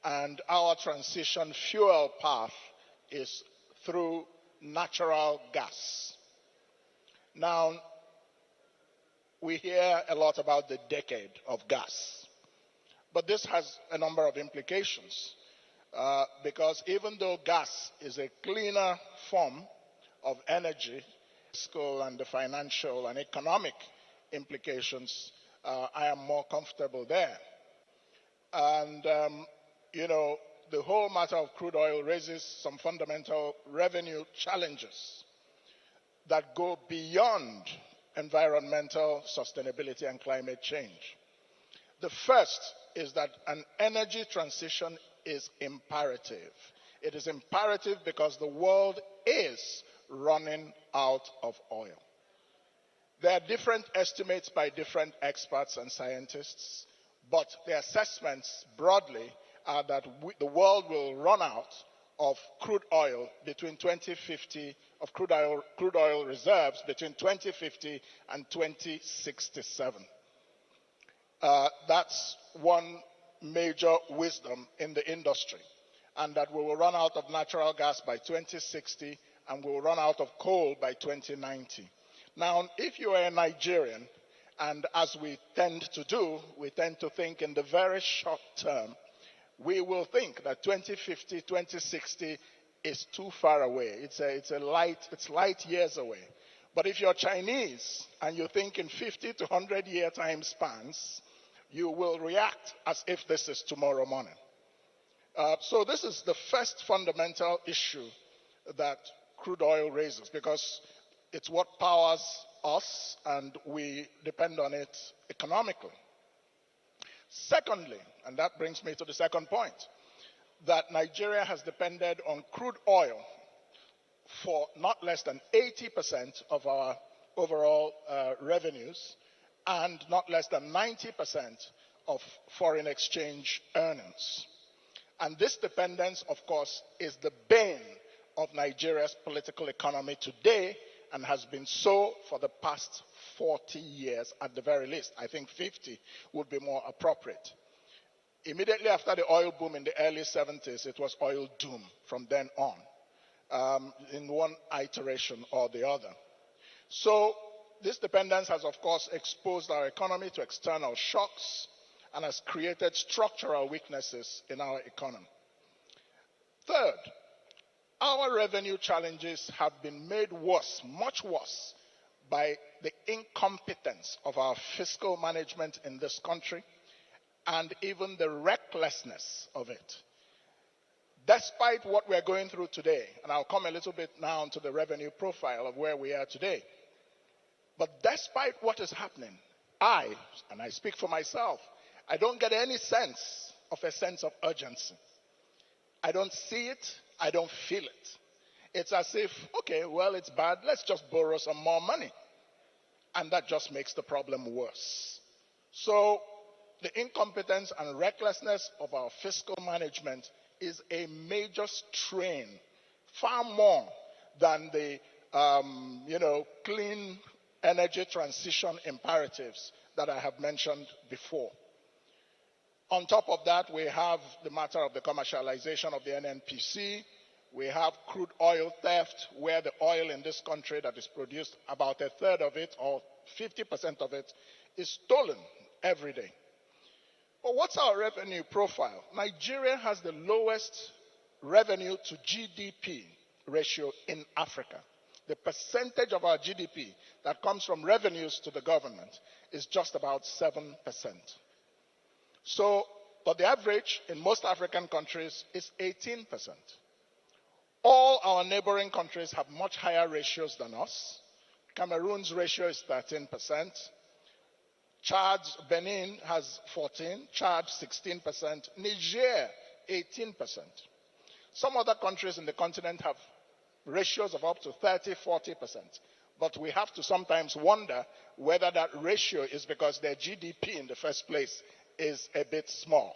and our transition fuel path is through natural gas. Now, we hear a lot about the decade of gas, but this has a number of implications, because even though gas is a cleaner form of energy, and the financial and economic implications, I am more comfortable there. And, the whole matter of crude oil raises some fundamental revenue challenges that go beyond environmental sustainability and climate change. The first is that an energy transition is imperative. It is imperative because the world is running out of oil. There are different estimates by different experts and scientists, but the assessments broadly are that the world will run out of crude oil between 2050, of crude oil reserves between 2050 and 2067. That's one major wisdom in the industry, and that we will run out of natural gas by 2060 and we will run out of coal by 2090. Now, if you are a Nigerian, and as we tend to do, we tend to think in the very short term, we will think that 2050, 2060 is too far away. It's light years away. But if you're Chinese and you think in 50 to 100-year time spans, you will react as if this is tomorrow morning. So this is the first fundamental issue that crude oil raises, because it's what powers us and we depend on it economically. Secondly, and that brings me to the second point, that Nigeria has depended on crude oil for not less than 80% of our overall revenues and not less than 90% of foreign exchange earnings. And this dependence, of course, is the bane of Nigeria's political economy today and has been so for the past 40 years at the very least. I think 50 would be more appropriate. Immediately after the oil boom in the early 70s, it was oil doom from then on, in one iteration or the other. So this dependence has, of course, exposed our economy to external shocks and has created structural weaknesses in our economy. Third, our revenue challenges have been made worse, much worse, by the incompetence of our fiscal management in this country and even the recklessness of it. Despite what we're going through today, and I'll come a little bit now into the revenue profile of where we are today, but despite what is happening, I speak for myself, I don't get any sense of urgency. I don't see it, I don't feel it. It's as if, okay, well, it's bad, let's just borrow some more money. And that just makes the problem worse. So the incompetence and recklessness of our fiscal management is a major strain, far more than the clean energy transition imperatives that I have mentioned before. On top of that, we have the matter of the commercialization of the NNPC. We have crude oil theft, where the oil in this country that is produced, about a third of it, or 50% of it, is stolen every day. But what's our revenue profile? Nigeria has the lowest revenue to GDP ratio in Africa. The percentage of our GDP that comes from revenues to the government is just about 7%. So, but the average in most African countries is 18%. All our neighboring countries have much higher ratios than us. Cameroon's ratio is 13%. Benin has 14%, Chad 16%, Niger 18%. Some other countries in the continent have ratios of up to 30, 40%. But we have to sometimes wonder whether that ratio is because their GDP in the first place is a bit small.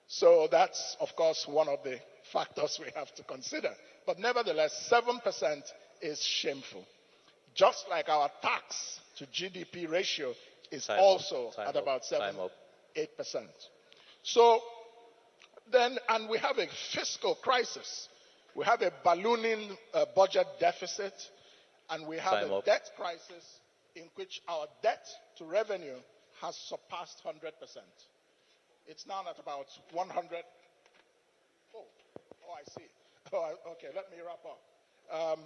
So that's, of course, one of the factors we have to consider. But nevertheless, 7% is shameful. Just like our tax to GDP ratio is also at about 8%. So then, and we have a fiscal crisis. We have a ballooning budget deficit, and we have a debt crisis in which our debt to revenue has surpassed 100%. It's now at about 100. Oh, I see. Oh, okay, let me wrap up.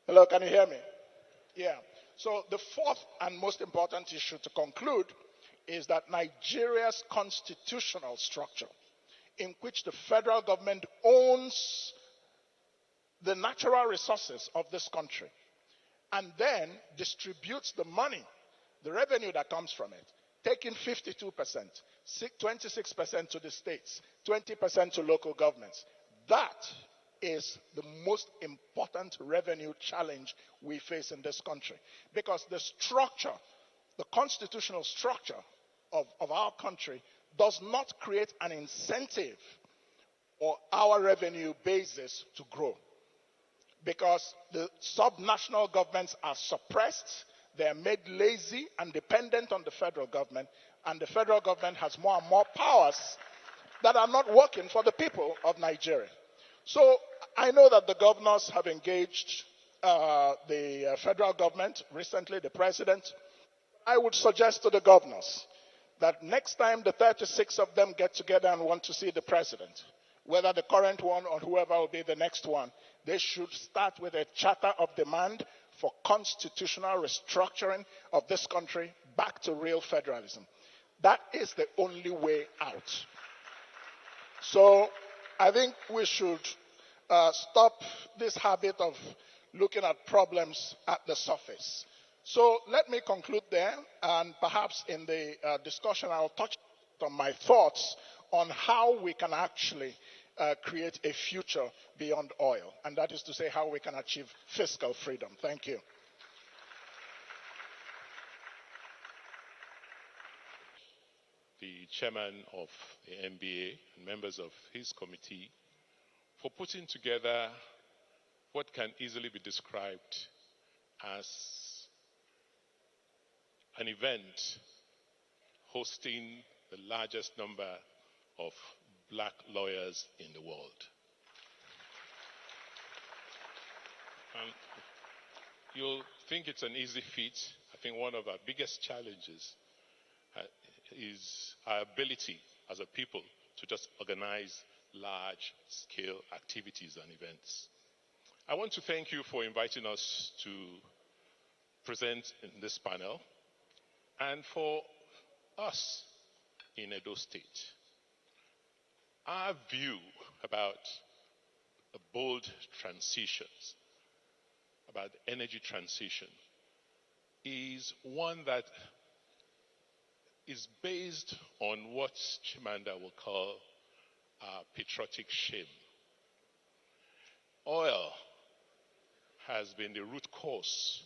Hello, can you hear me? Yeah. So the fourth and most important issue to conclude is that Nigeria's constitutional structure in which the federal government owns the natural resources of this country and then distributes the money, the revenue that comes from it, taking 52%, 26% to the states, 20% to local governments. That is the most important revenue challenge we face in this country. Because the structure, the constitutional structure of our country does not create an incentive or our revenue basis to grow. Because the subnational governments are suppressed, they are made lazy and dependent on the federal government, and the federal government has more and more powers that are not working for the people of Nigeria. So I know that the governors have engaged the federal government recently, the president. I would suggest to the governors that next time the 36 of them get together and want to see the president, whether the current one or whoever will be the next one, they should start with a charter of demand for constitutional restructuring of this country back to real federalism. That is the only way out. So I think we should stop this habit of looking at problems at the surface. So let me conclude there, and perhaps in the discussion I'll touch on my thoughts on how we can actually create a future beyond oil, and that is to say how we can achieve fiscal freedom. Thank you. The chairman of the MBA and members of his committee for putting together what can easily be described as an event hosting the largest number of black lawyers in the world. And you'll think it's an easy feat. I think one of our biggest challenges is our ability as a people to just organize large-scale activities and events. I want to thank you for inviting us to present in this panel, and for us in Edo State. Our view about bold transitions, about energy transition, is one that is based on what Chimamanda will call patriotic shame. Oil has been the root cause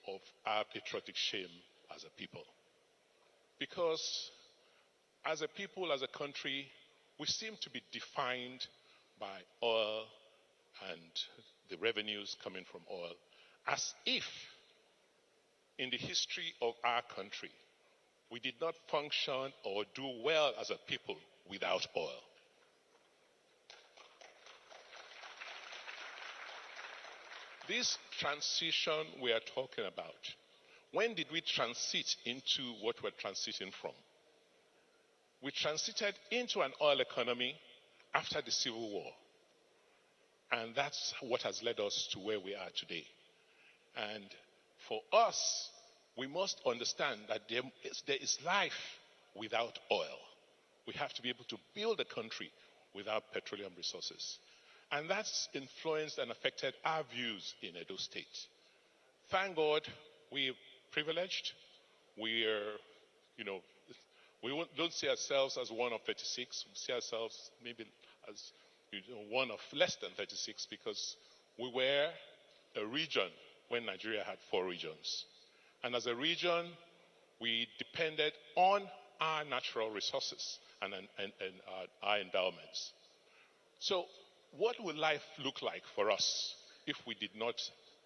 of our patriotic shame as a people. Because as a people, as a country, we seem to be defined by oil and the revenues coming from oil, as if in the history of our country, we did not function or do well as a people without oil. This transition we are talking about, when did we transit into what we're transiting from? We transited into an oil economy after the Civil War. And that's what has led us to where we are today. And for us, we must understand that there is life without oil. We have to be able to build a country without petroleum resources. And that's influenced and affected our views in Edo State. Thank God we're privileged. We don't see ourselves as one of 36. We see ourselves maybe as one of less than 36, because we were a region when Nigeria had 4 regions. And as a region, we depended on our natural resources and our endowments. So what would life look like for us if we did not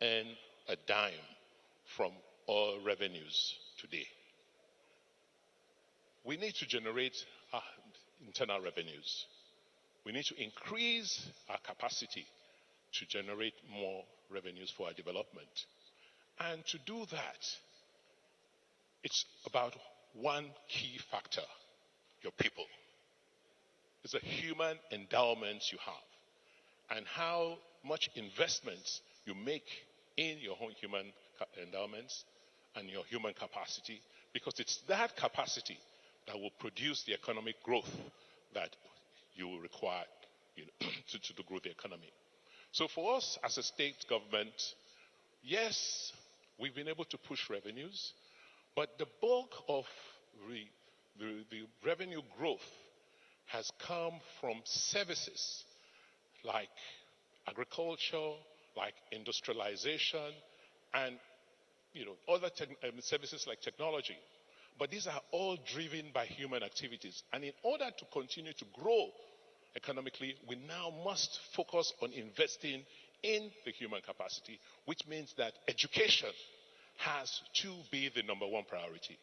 earn a dime from oil revenues today? We need to generate internal revenues. We need to increase our capacity to generate more revenues for our development. And to do that, it's about one key factor: your people. It's a human endowment you have, and how much investments you make in your own human endowments and your human capacity, because it's that capacity that will produce the economic growth that you will require to grow the economy. So for us as a state government, yes, we've been able to push revenues, but the bulk of the revenue growth has come from services like agriculture, like industrialization, and other services like technology. But these are all driven by human activities. And in order to continue to grow economically, we now must focus on investing in the human capacity, which means that education has to be the number one priority.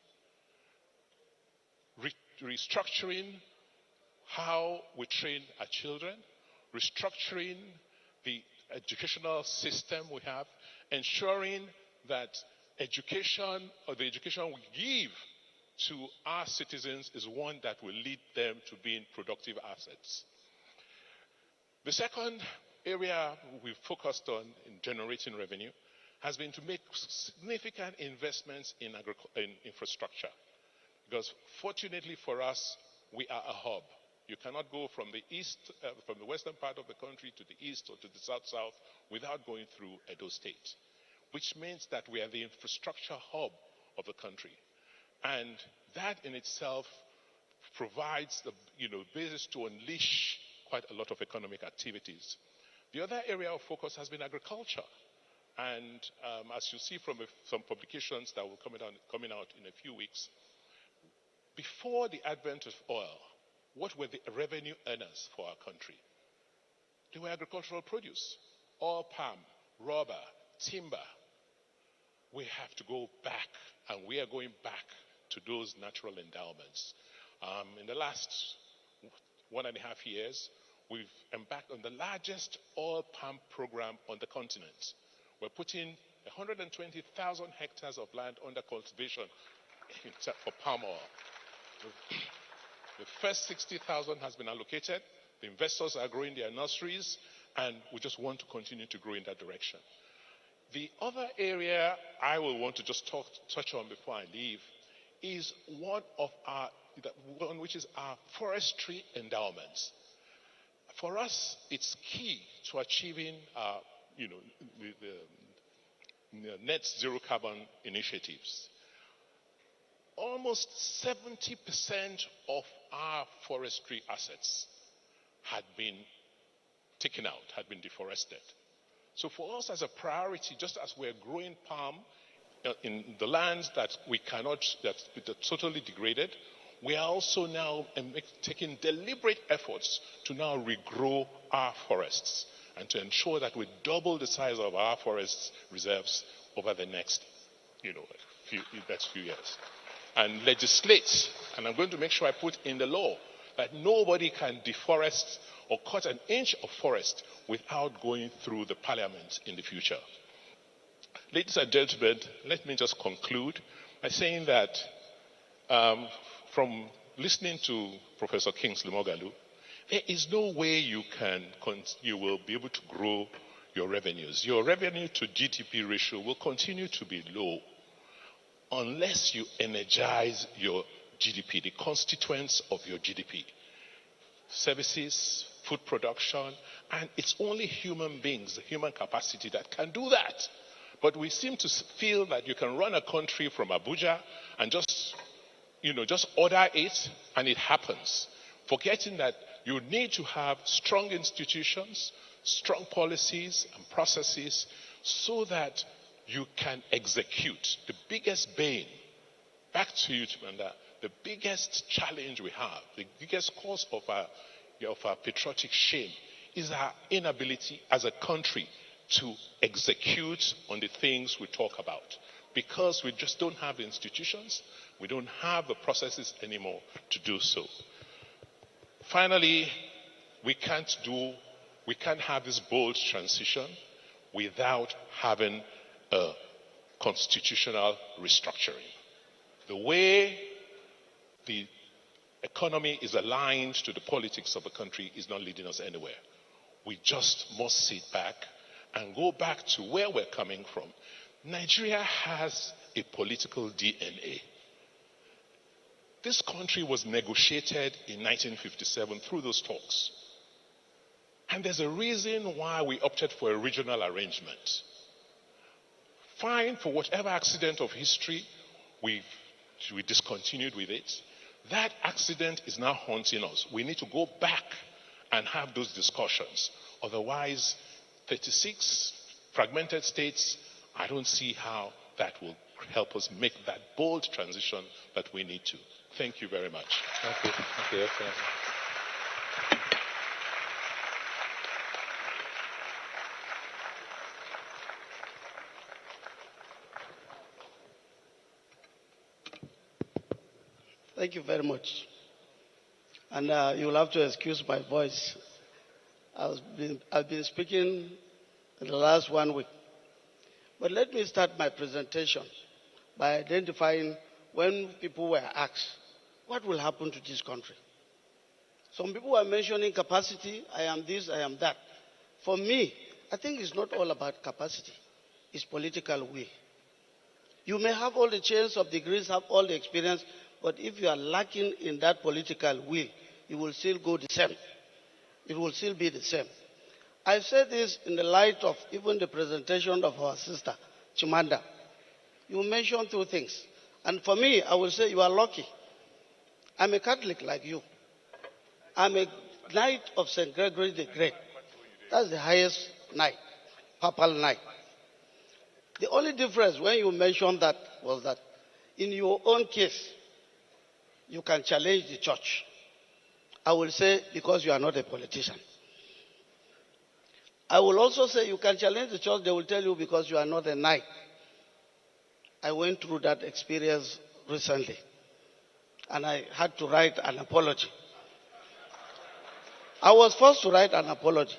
Restructuring how we train our children, restructuring the educational system we have, ensuring that education, or the education we give to our citizens, is one that will lead them to being productive assets. The second area we've focused on in generating revenue has been to make significant investments in infrastructure. Because fortunately for us, we are a hub. You cannot go from the from the western part of the country to the east or to the south without going through Edo State, which means that we are the infrastructure hub of the country. And that in itself provides the basis to unleash quite a lot of economic activities. The other area of focus has been agriculture. And as you see from some publications that will coming out in a few weeks, before the advent of oil, what were the revenue earners for our country? They were agricultural produce, oil palm, rubber, timber. We have to go back, and we are going back to those natural endowments. In the last 1.5 years, we've embarked on the largest oil palm program on the continent. We're putting 120,000 hectares of land under cultivation for palm oil. The first 60,000 has been allocated. The investors are growing their nurseries, and we just want to continue to grow in that direction. The other area I will want to just touch on before I leave is one which is our forestry endowments. For us, it's key to achieving the net zero carbon initiatives. Almost 70% of our forestry assets had been taken out, had been deforested. So for us as a priority, just as we're growing palm in the lands that are totally degraded, we are also now taking deliberate efforts to now regrow our forests and to ensure that we double the size of our forest reserves over the next few years. And legislate, and I'm going to make sure I put in the law, that nobody can deforest or cut an inch of forest without going through the parliament in the future. Ladies and gentlemen, let me just conclude by saying that from listening to Professor Kingsley Moghalu, there is no way you will be able to grow your revenues. Your revenue to GDP ratio will continue to be low unless you energize your GDP, the constituents of your GDP. Services, food production, and it's only human beings, the human capacity that can do that. But we seem to feel that you can run a country from Abuja and just order it and it happens, forgetting that you need to have strong institutions, strong policies and processes so that you can execute. The biggest bane, back to you, Chimanda, the biggest challenge we have, the biggest cause of our patriotic shame is our inability as a country to execute on the things we talk about. Because we just don't have the institutions, we don't have the processes anymore to do so. Finally, we can't have this bold transition without having a constitutional restructuring. The way the economy is aligned to the politics of the country is not leading us anywhere. We just must sit back and go back to where we're coming from. Nigeria has a political DNA. This country was negotiated in 1957 through those talks. And there's a reason why we opted for a regional arrangement. Fine, for whatever accident of history, we discontinued with it. That accident is now haunting us. We need to go back and have those discussions. Otherwise, 36 fragmented states, I don't see how that will help us make that bold transition that we need to. Thank you very much. Thank you. Thank you. Excellency. Thank you very much. And you will have to excuse my voice. I've been speaking in the last 1 week. But let me start my presentation by identifying when people were asked, what will happen to this country? Some people were mentioning capacity, I am this, I am that. For me, I think it's not all about capacity. It's political will. You may have all the chairs of degrees, have all the experience, but if you are lacking in that political will, you will still go the same. It will still be the same. I said this in the light of even the presentation of our sister, Chimanda. You mentioned 2 things. And for me, I will say you are lucky. I'm a Catholic like you. I'm a Knight of St. Gregory the Great. That's the highest knight, papal knight. The only difference when you mentioned that was that in your own case, you can challenge the church. I will say because you are not a politician. I will also say you can challenge the church, they will tell you because you are not a knight. I went through that experience recently, and I had to write an apology. I was forced to write an apology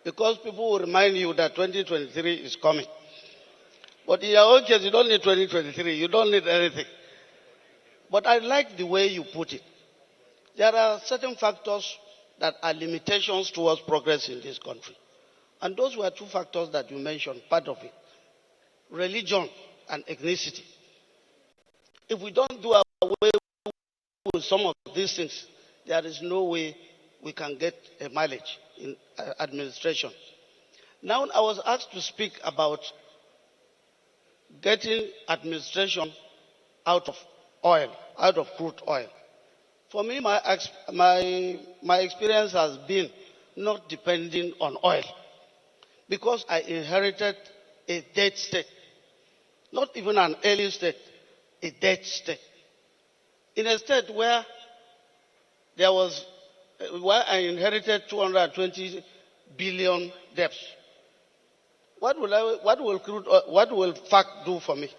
because people will remind you that 2023 is coming. But in your own case, you don't need 2023, you don't need anything. But I like the way you put it. There are certain factors that are limitations towards progress in this country. And those were 2 factors that you mentioned, part of it. Religion and ethnicity. If we don't do away with some of these things, there is no way we can get a mileage in administration. Now I was asked to speak about getting administration out of oil, out of crude oil. For me, my experience has been not depending on oil because I inherited a dead state, not even an early state, a dead state. In a state where I inherited 220 billion debts. What will FAC do for me?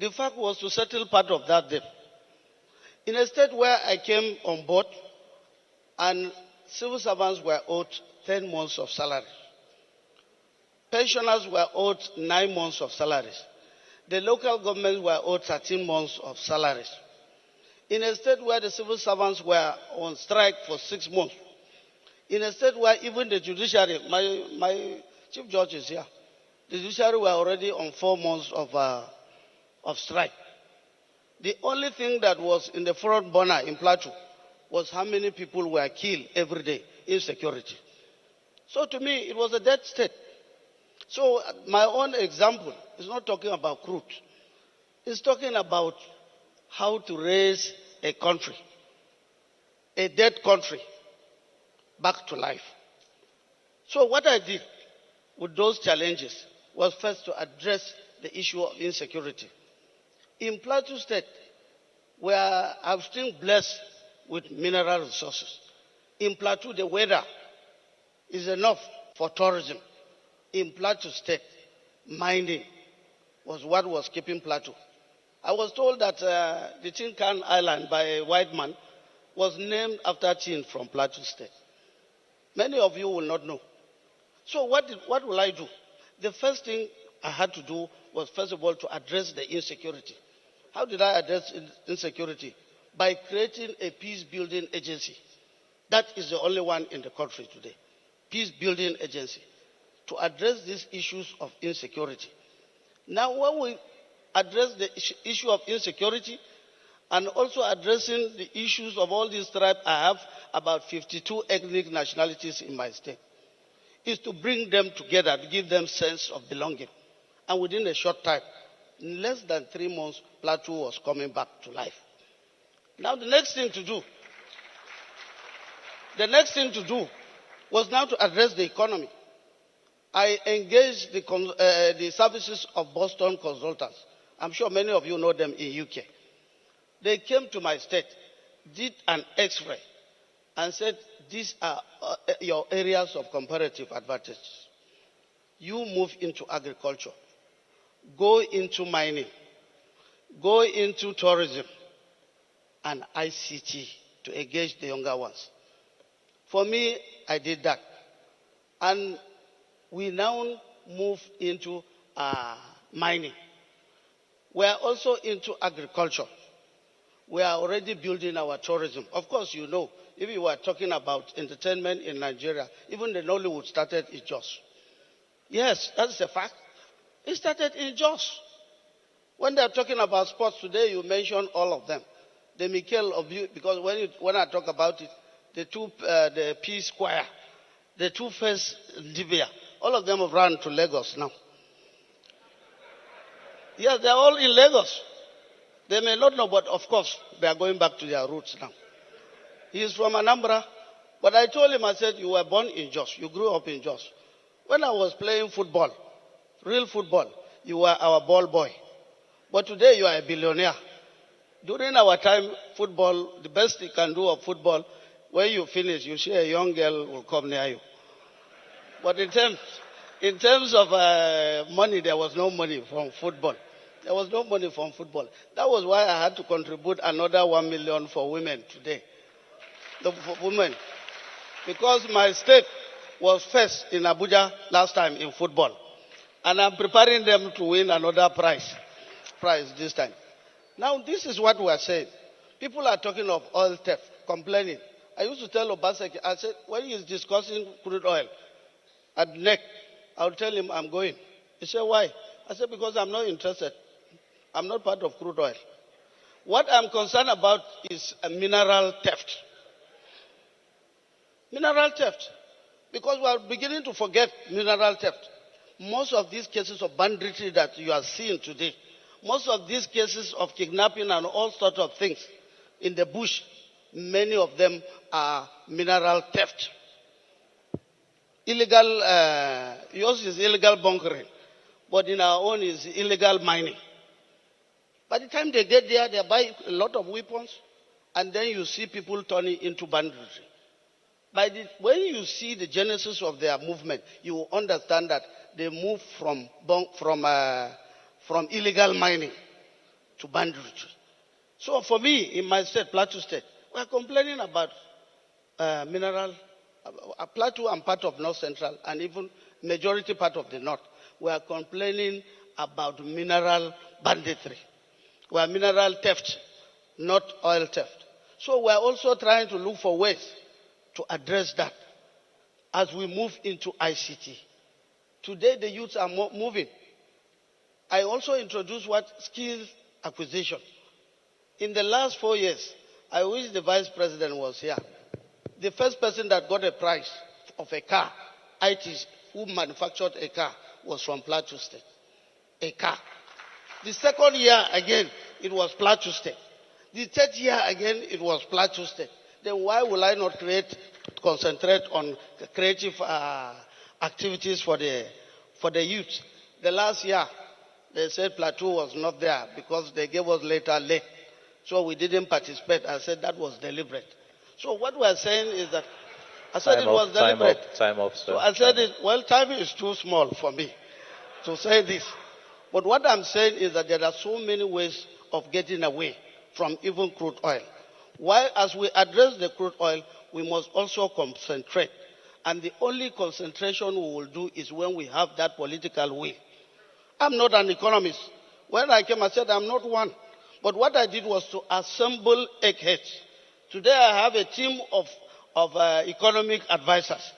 The FAC was to settle part of that debt. In a state where I came on board and civil servants were owed 10 months of salary. Pensioners were owed 9 months of salaries. The local governments were owed 13 months of salaries. In a state where the civil servants were on strike for 6 months. In a state where even the judiciary, my chief judge is here, the judiciary were already on 4 months of strike. The only thing that was in the front burner in Plateau was how many people were killed every day in security. So to me, it was a dead state. So my own example is not talking about crude. It's talking about how to raise a country, a dead country, back to life. So what I did with those challenges was first to address the issue of insecurity. In Plateau State, where I'm still blessed with mineral resources, in Plateau the weather is enough for tourism. In Plateau State, mining was what was keeping Plateau. I was told that the Tin Can Island by a white man was named after tin from Plateau State. Many of you will not know. So what will I do? The first thing I had to do was, first of all, to address the insecurity. How did I address insecurity? By creating a peace-building agency. That is the only one in the country today. Peace-building agency. To address these issues of insecurity. Now, when we address the issue of insecurity, and also addressing the issues of all these tribes. I have about 52 ethnic nationalities in my state. Is to bring them together, to give them sense of belonging. And within a short time, in less than 3 months, Plateau was coming back to life. Now the next thing to do was now to address the economy. I engaged the services of Boston consultants. I'm sure many of you know them in UK. They came to my state, did an X-ray, and said, these are your areas of comparative advantage. You move into agriculture, go into mining, go into tourism, and ICT to engage the younger ones. For me, I did that. And we now move into mining. We are also into agriculture. We are already building our tourism. Of course, you know, if you were talking about entertainment in Nigeria, even the Nollywood started in Jos. Yes, that's a fact. It started in Jos. When they are talking about sports today, you mention all of them. The Mikel of you, because when I talk about it, the P Square, the two first Libya, all of them have run to Lagos now. Yes, they are all in Lagos. They may not know, but of course, they are going back to their roots now. He is from Anambra, but I told him, I said, you were born in Jos, you grew up in Jos. When I was playing football, real football, you were our ball boy. But today you are a billionaire. During our time, football, the best you can do of football, when you finish, you see a young girl will come near you. But in terms of money, there was no money from football. There was no money from football. That was why I had to contribute another 1 million for women today. For women. Because my state was first in Abuja last time in football. And I'm preparing them to win another prize this time. Now, this is what we are saying. People are talking of oil theft, complaining. I used to tell Obaseki, I said, when he's discussing crude oil at NEC, I'll tell him I'm going. He said, why? I said, because I'm not interested. I'm not part of crude oil. What I'm concerned about is a mineral theft. Mineral theft. Because we are beginning to forget mineral theft. Most of these cases of banditry that you are seeing today, most of these cases of kidnapping and all sorts of things in the bush, many of them are mineral theft. Yours is illegal bunkering, but in our own is illegal mining. By the time they get there, they buy a lot of weapons, and then you see people turning into banditry. When you see the genesis of their movement, you will understand that they move from illegal mining to banditry. So for me, in my state, Plateau State, we are complaining about Plateau and part of North Central, and even majority part of the North. We are complaining about mineral banditry. We are mineral theft, not oil theft. So we are also trying to look for ways to address that as we move into ICT. Today, the youths are moving. I also introduced skills acquisition. In the last 4 years, I wish the Vice President was here. The first person that got a prize of a car, IT, who manufactured a car, was from Plateau State. A car. The second year, again, it was Plateau State. The third year, again, it was Plateau State. Then why will I not concentrate on creative activities for the youth? The last year, they said Plateau was not there because they gave us late. So we didn't participate. I said that was deliberate. So what we are saying is that I said it was deliberate. Time up, sir. So I said time is too small for me to say this. But what I'm saying is that there are so many ways of getting away from even crude oil. While as we address the crude oil, we must also concentrate. And the only concentration we will do is when we have that political will. I'm not an economist. When I came, I said I'm not one. But what I did was to assemble eggheads. Today I have a team of economic advisors.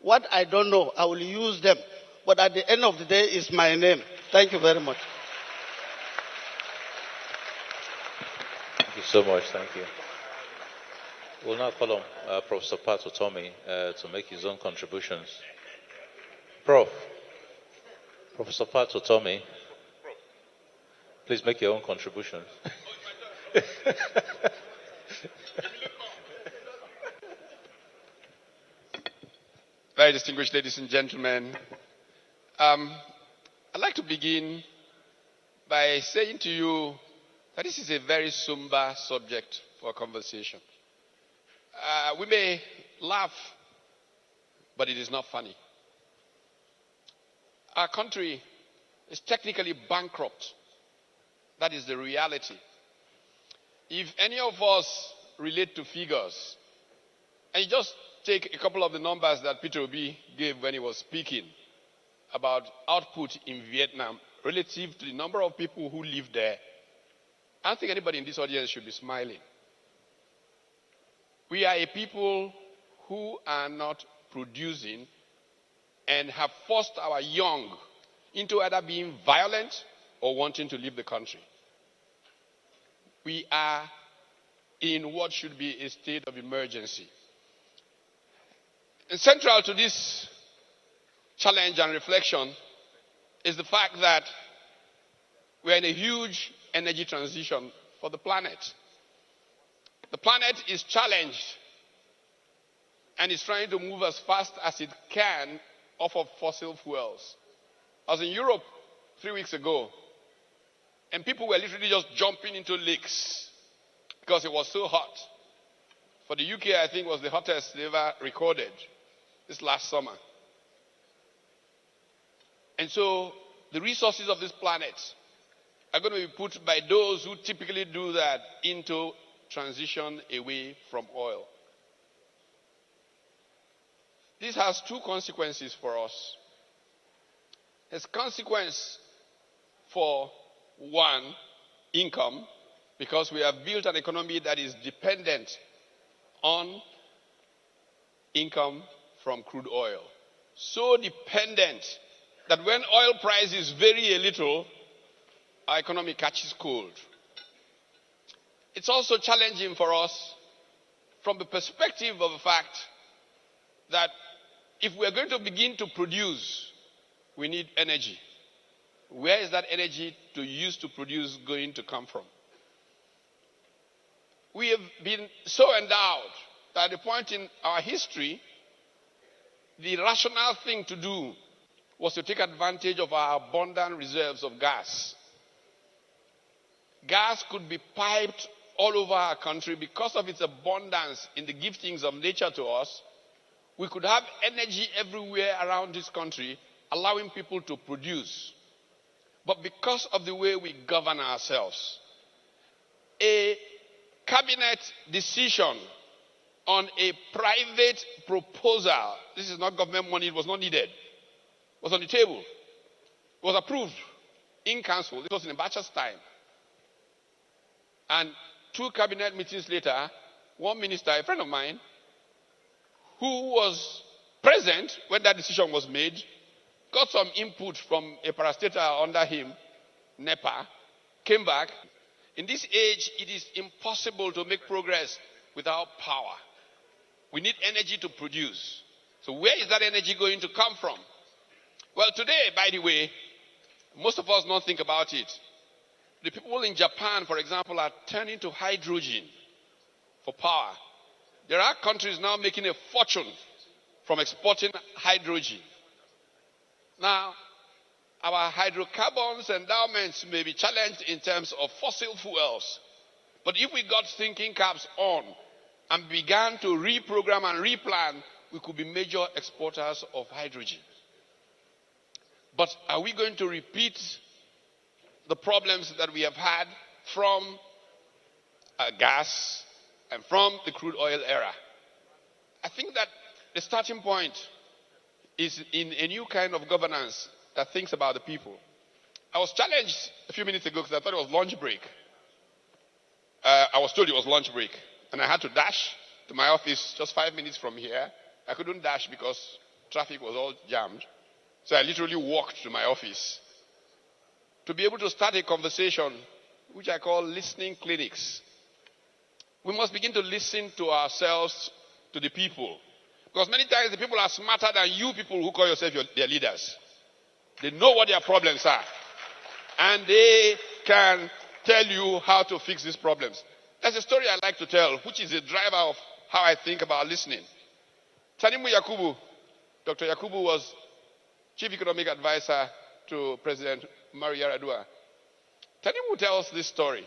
What I don't know, I will use them. But at the end of the day, it's my name. Thank you very much. Thank you so much. Thank you. We'll now call on Professor Pat Otomi to make his own contributions. Professor Pat Otomi, please make your own contributions. Very distinguished ladies and gentlemen, I'd like to begin by saying to you that this is a very somber subject for conversation. We may laugh, but it is not funny. Our country is technically bankrupt. That is the reality. If any of us relate to figures, and you just take a couple of the numbers that Peter Obi gave when he was speaking about output in Vietnam relative to the number of people who live there, I don't think anybody in this audience should be smiling. We are a people who are not producing and have forced our young into either being violent or wanting to leave the country. We are in what should be a state of emergency. And central to this challenge and reflection is the fact that we are in a huge energy transition for the planet. The planet is challenged and is trying to move as fast as it can off of fossil fuels. I was in Europe 3 weeks ago, and people were literally just jumping into lakes because it was so hot. For the UK, I think it was the hottest they ever recorded this last summer. And so the resources of this planet are going to be put by those who typically do that into transition away from oil. This has two consequences for us. There's consequence for one, income, because we have built an economy that is dependent on income from crude oil. So dependent that when oil prices vary a little, our economy catches cold. It's also challenging for us from the perspective of the fact that if we're going to begin to produce, we need energy. Where is that energy to use to produce going to come from? We have been so endowed that at a point in our history, the rational thing to do was to take advantage of our abundant reserves of gas. Gas could be piped all over our country because of its abundance in the giftings of nature to us. We could have energy everywhere around this country, allowing people to produce. But because of the way we govern ourselves, a cabinet decision on a private proposal, this is not government money, it was not needed, was on the table, was approved in council. It was in Abacha's time. And 2 cabinet meetings later, one minister, a friend of mine, who was present when that decision was made, got some input from a parastatal under him, NEPA, came back. In this age, it is impossible to make progress without power. We need energy to produce. So where is that energy going to come from? Well, today, by the way, most of us don't think about it. The people in Japan, for example, are turning to hydrogen for power. There are countries now making a fortune from exporting hydrogen. Now, our hydrocarbons endowments may be challenged in terms of fossil fuels. But if we got thinking caps on and began to reprogram and replan, we could be major exporters of hydrogen. But are we going to repeat the problems that we have had from gas and from the crude oil era? I think that the starting point is in a new kind of governance that thinks about the people. I was challenged a few minutes ago because I thought it was lunch break. I was told it was lunch break, and I had to dash to my office just 5 minutes from here. I couldn't dash because traffic was all jammed. So I literally walked to my office to be able to start a conversation which I call listening clinics. We must begin to listen to ourselves, to the people. Because many times the people are smarter than you people who call yourself their leaders. They know what their problems are. And they can tell you how to fix these problems. There's a story I like to tell, which is a driver of how I think about listening. Tanimu Yakubu, Dr. Yakubu was Chief Economic Advisor to President Umaru Yar'Adua. Tanimu tells this story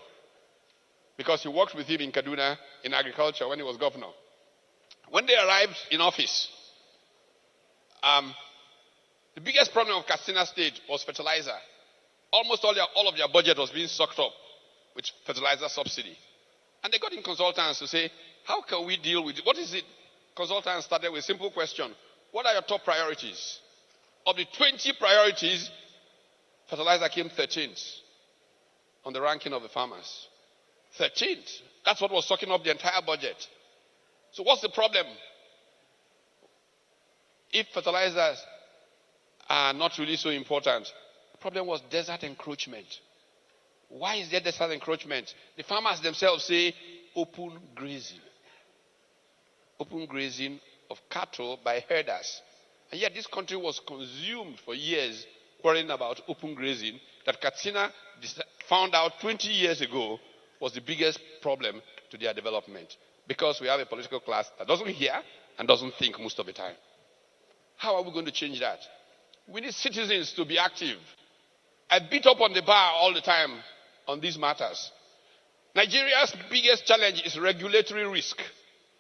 because he worked with him in Kaduna in agriculture when he was governor. When they arrived in office, the biggest problem of Katsina State was fertilizer. Almost all of their budget was being sucked up with fertilizer subsidy. And they got in consultants to say, how can we deal with it? What is it? Consultants started with a simple question. What are your top priorities? Of the 20 priorities, fertilizer came 13th on the ranking of the farmers. 13th. That's what was sucking up the entire budget. So what's the problem? If fertilizers are not really so important, the problem was desert encroachment. Why is there desert encroachment? The farmers themselves say open grazing. Open grazing of cattle by herders. And yet this country was consumed for years worrying about open grazing that Katsina found out 20 years ago was the biggest problem to their development. Because we have a political class that doesn't hear and doesn't think most of the time. How are we going to change that? We need citizens to be active. I beat up on the bar all the time on these matters. Nigeria's biggest challenge is regulatory risk.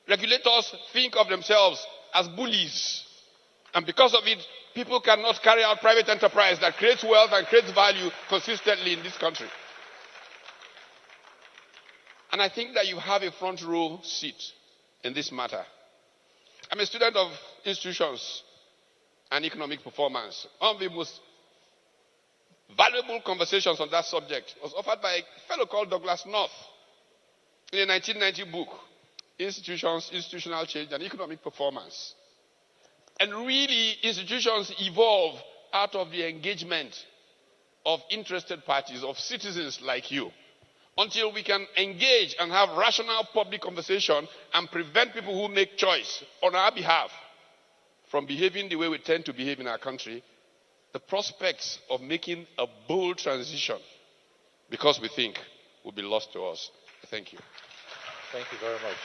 Regulators think of themselves as bullies. And because of it, people cannot carry out private enterprise that creates wealth and creates value consistently in this country. And I think that you have a front row seat in this matter. I'm a student of institutions and economic performance. One of the most valuable conversations on that subject was offered by a fellow called Douglas North in a 1990 book, Institutions, Institutional Change and Economic Performance. And really, institutions evolve out of the engagement of interested parties, of citizens like you. Until we can engage and have rational public conversation and prevent people who make choice on our behalf from behaving the way we tend to behave in our country, the prospects of making a bold transition, because we think, will be lost to us. Thank you. Thank you very much.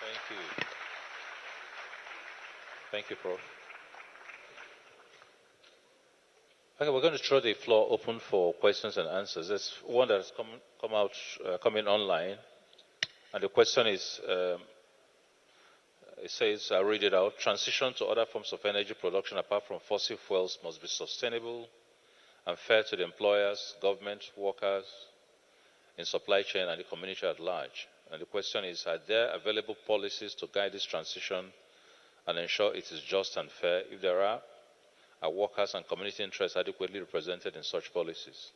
Thank you. Thank you, Prof. Okay, we're going to throw the floor open for questions and answers. There's one that has come in online, and the question is, it says, I'll read it out. Transition to other forms of energy production apart from fossil fuels must be sustainable and fair to the employers, government, workers in supply chain and the community at large. And the question is, are there available policies to guide this transition and ensure it is just and fair? If there are workers and community interests adequately represented in such policies?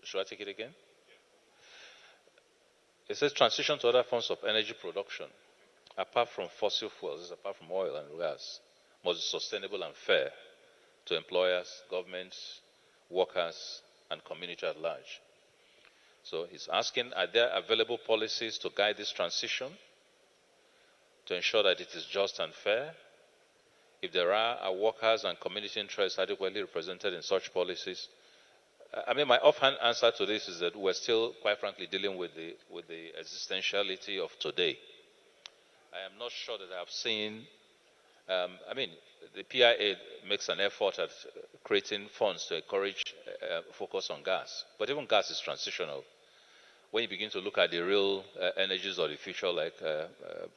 Should I take it again? It says transition to other forms of energy production, apart from fossil fuels, apart from oil and gas, must be sustainable and fair to employers, governments, workers, and community at large. So he's asking, are there available policies to guide this transition, to ensure that it is just and fair? If there are workers and community interests adequately represented in such policies? I mean, my offhand answer to this is that we're still, quite frankly, dealing with the existentiality of today. I am not sure that I have seen, I mean, the PIA makes an effort at creating funds to encourage focus on gas. But even gas is transitional. When you begin to look at the real energies of the future, like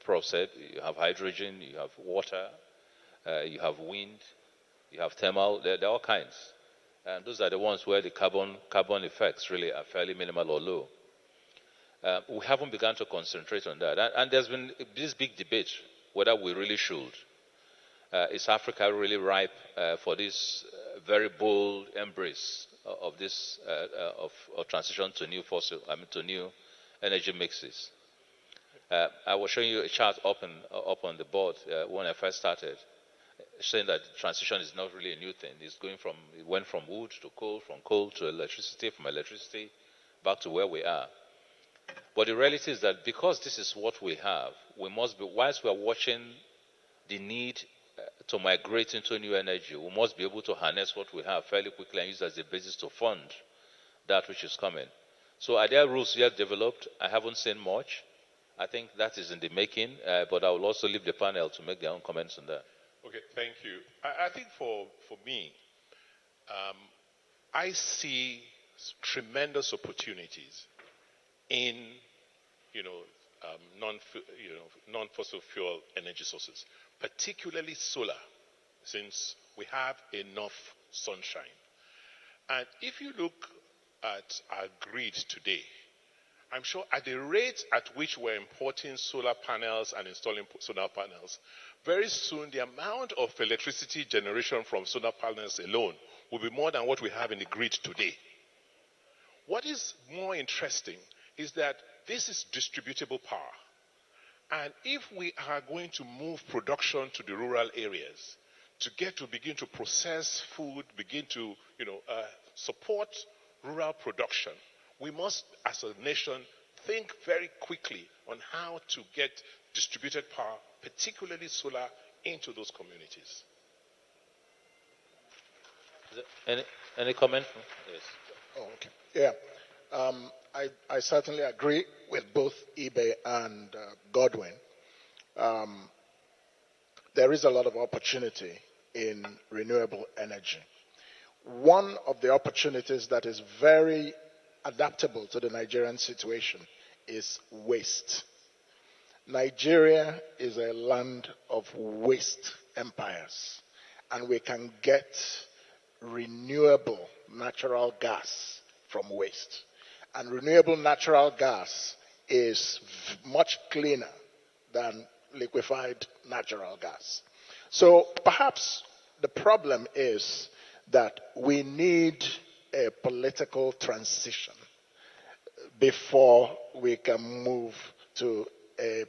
Prof said, you have hydrogen, you have water, you have wind, you have thermal, there are all kinds. And those are the ones where the carbon effects really are fairly minimal or low. We haven't begun to concentrate on that. And there's been this big debate whether we really should. Is Africa really ripe for this very bold embrace of this of transition to new to new energy mixes? I was showing you a chart up on the board when I first started, saying that transition is not really a new thing. It went from wood to coal, from coal to electricity, from electricity back to where we are. But the reality is that because this is what we have, we must be, whilst we are watching the need to migrate into new energy, we must be able to harness what we have fairly quickly and use as a basis to fund that which is coming. So are there rules yet developed? I haven't seen much. I think that is in the making, but I will also leave the panel to make their own comments on that. Okay, thank you. I think for me, I see tremendous opportunities in non-fossil fuel energy sources, particularly solar, since we have enough sunshine. And if you look at our grid today, I'm sure at the rate at which we're importing solar panels and installing solar panels, very soon the amount of electricity generation from solar panels alone will be more than what we have in the grid today. What is more interesting is that this is distributable power. And if we are going to move production to the rural areas, to begin to process food, begin to support rural production, we must, as a nation, think very quickly on how to get distributed power, particularly solar, into those communities. Any comment? Yes. Oh, okay. Yeah. I certainly agree with both Ibe and Godwin. There is a lot of opportunity in renewable energy. One of the opportunities that is very adaptable to the Nigerian situation is waste. Nigeria is a land of waste empires, and we can get renewable natural gas from waste. And renewable natural gas is much cleaner than liquefied natural gas. So perhaps the problem is that we need a political transition before we can move to a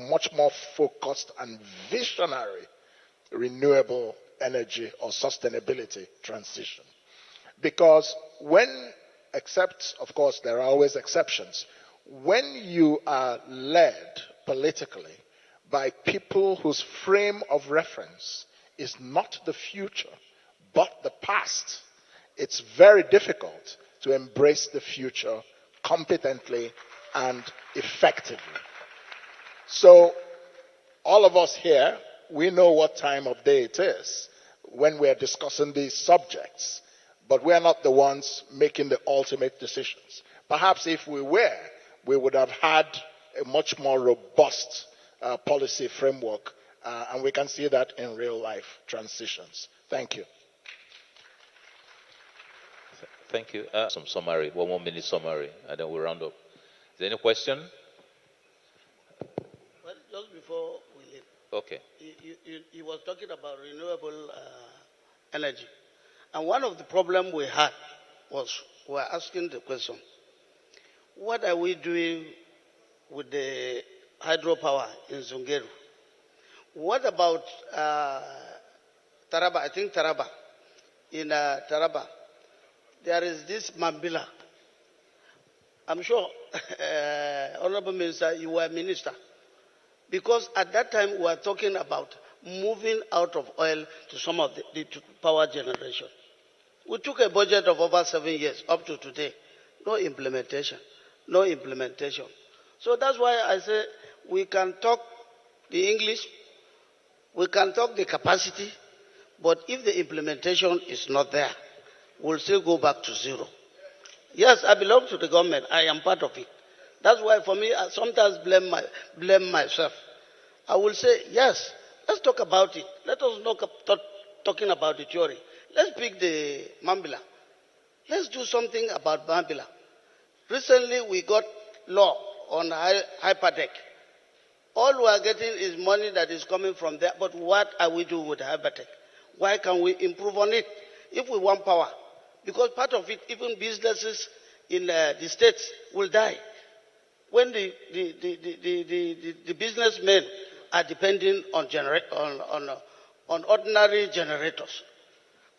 much more focused and visionary renewable energy or sustainability transition. Because except, of course, there are always exceptions, when you are led politically by people whose frame of reference is not the future, but the past, it's very difficult to embrace the future competently and effectively. So, all of us here, we know what time of day it is when we're discussing these subjects, but we're not the ones making the ultimate decisions. Perhaps if we were, we would have had a much more robust policy framework, and we can see that in real life transitions. Thank you. Thank you. Some summary, 1 more minute summary, and then we'll round up. Is there any question? Well, just before we leave. Okay. He was talking about renewable energy. And one of the problems we had was we were asking the question, what are we doing with the hydropower in Zungeru? What about Taraba? I think Taraba. In Taraba, there is this Mambila. I'm sure, Honorable Minister, you were minister. Because at that time, we were talking about moving out of oil to some of the power generation. We took a budget of over 7 years, up to today. No implementation. No implementation. So that's why I say we can talk the English, we can talk the capacity, but if the implementation is not there, we'll still go back to zero. Yes, I belong to the government. I am part of it. That's why for me, I sometimes blame myself. I will say, yes, let's talk about it. Let us not talking about the theory. Let's pick the Mambila. Let's do something about Mambila. Recently, we got law on hypertech. All we are getting is money that is coming from there. But what are we doing with hypertech? Why can we improve on it if we want power? Because part of it, even businesses in the states will die when the businessmen are depending on ordinary generators.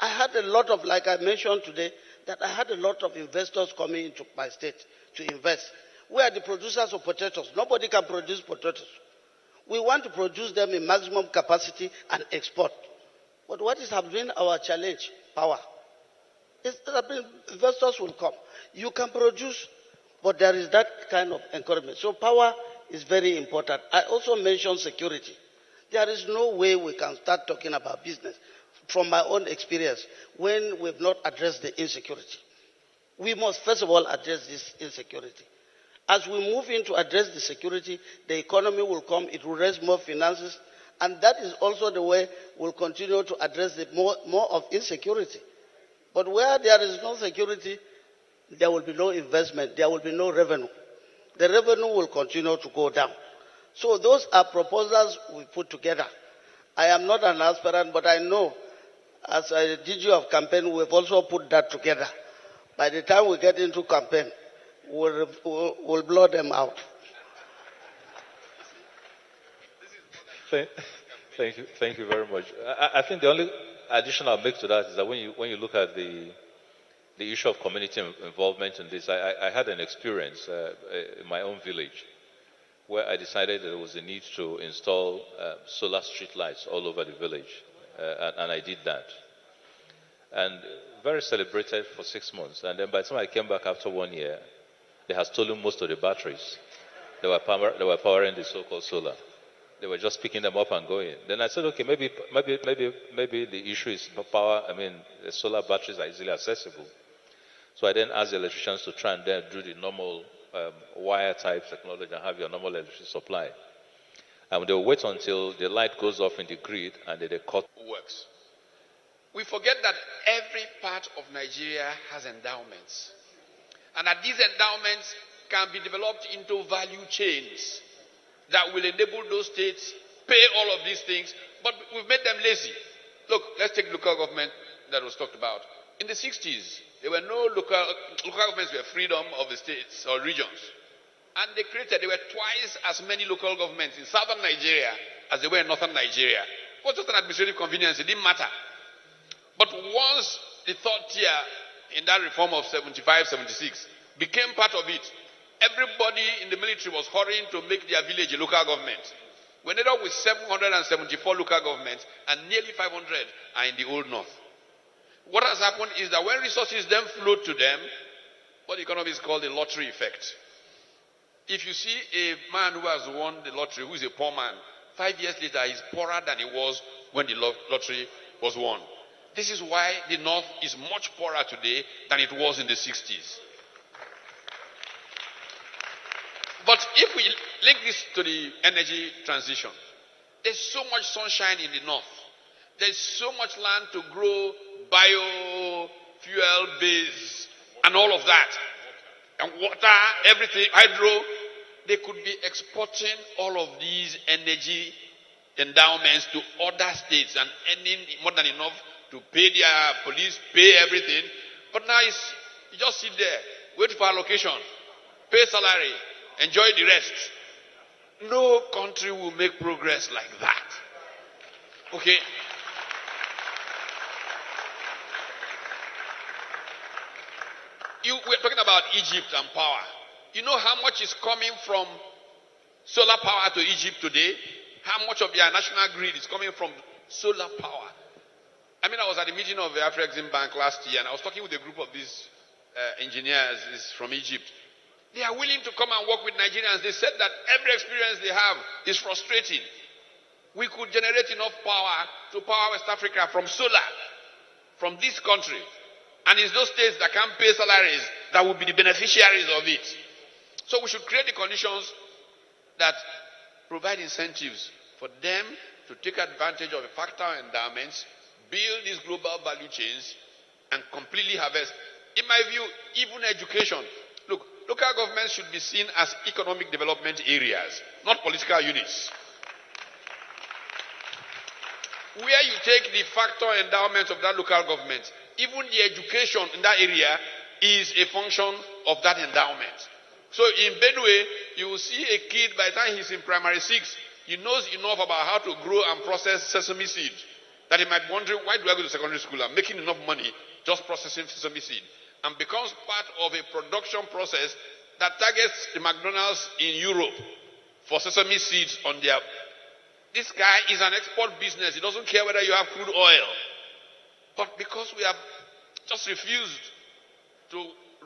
I had a lot of, like I mentioned today, that I had a lot of investors coming into my state to invest. We are the producers of potatoes. Nobody can produce potatoes. We want to produce them in maximum capacity and export. But what is been our challenge? Power. Investors will come. You can produce, but there is that kind of encouragement. So power is very important. I also mentioned security. There is no way we can start talking about business from my own experience when we've not addressed the insecurity. We must first of all address this insecurity. As we move in to address the security, the economy will come, it will raise more finances, and that is also the way we'll continue to address more of insecurity. But where there is no security, there will be no investment, there will be no revenue. The revenue will continue to go down. So those are proposals we put together. I am not an aspirant, but I know as a DG of campaign, we've also put that together. By the time we get into campaign, we'll blow them out. Thank you very much. I think the only addition I'll make to that is that when you look at the issue of community involvement in this, I had an experience in my own village where I decided that there was a need to install solar street lights all over the village, and I did that. And very celebrated for 6 months. And then by the time I came back after 1 year, they had stolen most of the batteries. They were powering the so-called solar. They were just picking them up and going. Then I said, okay, maybe the issue is power. I mean, the solar batteries are easily accessible. So I then asked the electricians to try and then do the normal wire type technology and have your normal electricity supply. And they will wait until the light goes off in the grid and then they cut. Works. We forget that every part of Nigeria has endowments. And that these endowments can be developed into value chains that will enable those states pay all of these things, but we've made them lazy. Look, let's take local government that was talked about. In the 60s, there were no local governments were freedom of the states or regions. And there were twice as many local governments in southern Nigeria as there were in northern Nigeria. It was just an administrative convenience, it didn't matter. But once the third tier in that reform of 75, 76 became part of it, everybody in the military was hurrying to make their village a local government. We ended up with 774 local governments, and nearly 500 are in the Old North. What has happened is that when resources then flow to them, what economists call the lottery effect. If you see a man who has won the lottery, who is a poor man, 5 years later he's poorer than he was when the lottery was won. This is why the North is much poorer today than it was in the 60s. But if we link this to the energy transition, there's so much sunshine in the North. There's so much land to grow biofuel base and all of that. And water, everything, hydro. They could be exporting all of these energy endowments to other states and earning more than enough to pay their police, pay everything. But now you just sit there, wait for allocation, pay salary, enjoy the rest. No country will make progress like that. Okay? We're talking about Egypt and power. You know how much is coming from solar power to Egypt today? How much of their national grid is coming from solar power? I mean, I was at a meeting of the Afrexim Bank last year, and I was talking with a group of these engineers from Egypt. They are willing to come and work with Nigerians. They said that every experience they have is frustrating. We could generate enough power to power West Africa from solar, from this country. And it's those states that can't pay salaries that will be the beneficiaries of it. So we should create the conditions that provide incentives for them to take advantage of the factor endowments, build these global value chains, and completely harvest. In my view, even education. Look, local governments should be seen as economic development areas, not political units. Where you take the factor endowment of that local government, even the education in that area is a function of that endowment. So in Benue, you will see a kid, by the time he's in primary 6, he knows enough about how to grow and process sesame seed that he might be wondering, why do I go to secondary school? I'm making enough money just processing sesame seed. And becomes part of a production process that targets the McDonald's in Europe for sesame seeds on their... This guy is an export business. He doesn't care whether you have crude oil. But because we have just refused to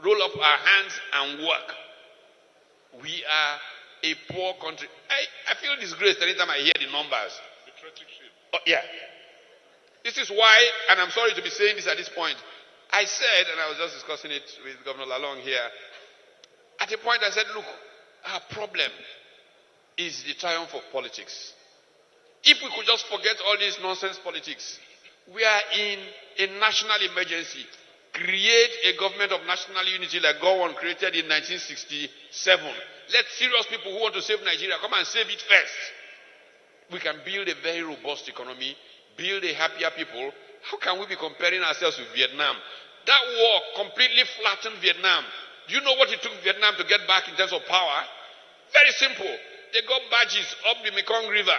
roll up our hands and work, we are a poor country. I feel disgraced anytime I hear the numbers. Oh, yeah. This is why, and I'm sorry to be saying this at this point, I said, and I was just discussing it with Governor Lalong here, at a point I said, look, our problem is the triumph of politics. If we could just forget all this nonsense politics, we are in a national emergency. Create a government of national unity like Gowon created in 1967. Let serious people who want to save Nigeria come and save it first. We can build a very robust economy, build a happier people. How can we be comparing ourselves with Vietnam? That war completely flattened Vietnam. Do you know what it took Vietnam to get back in terms of power? Very simple. They got badges up the Mekong River.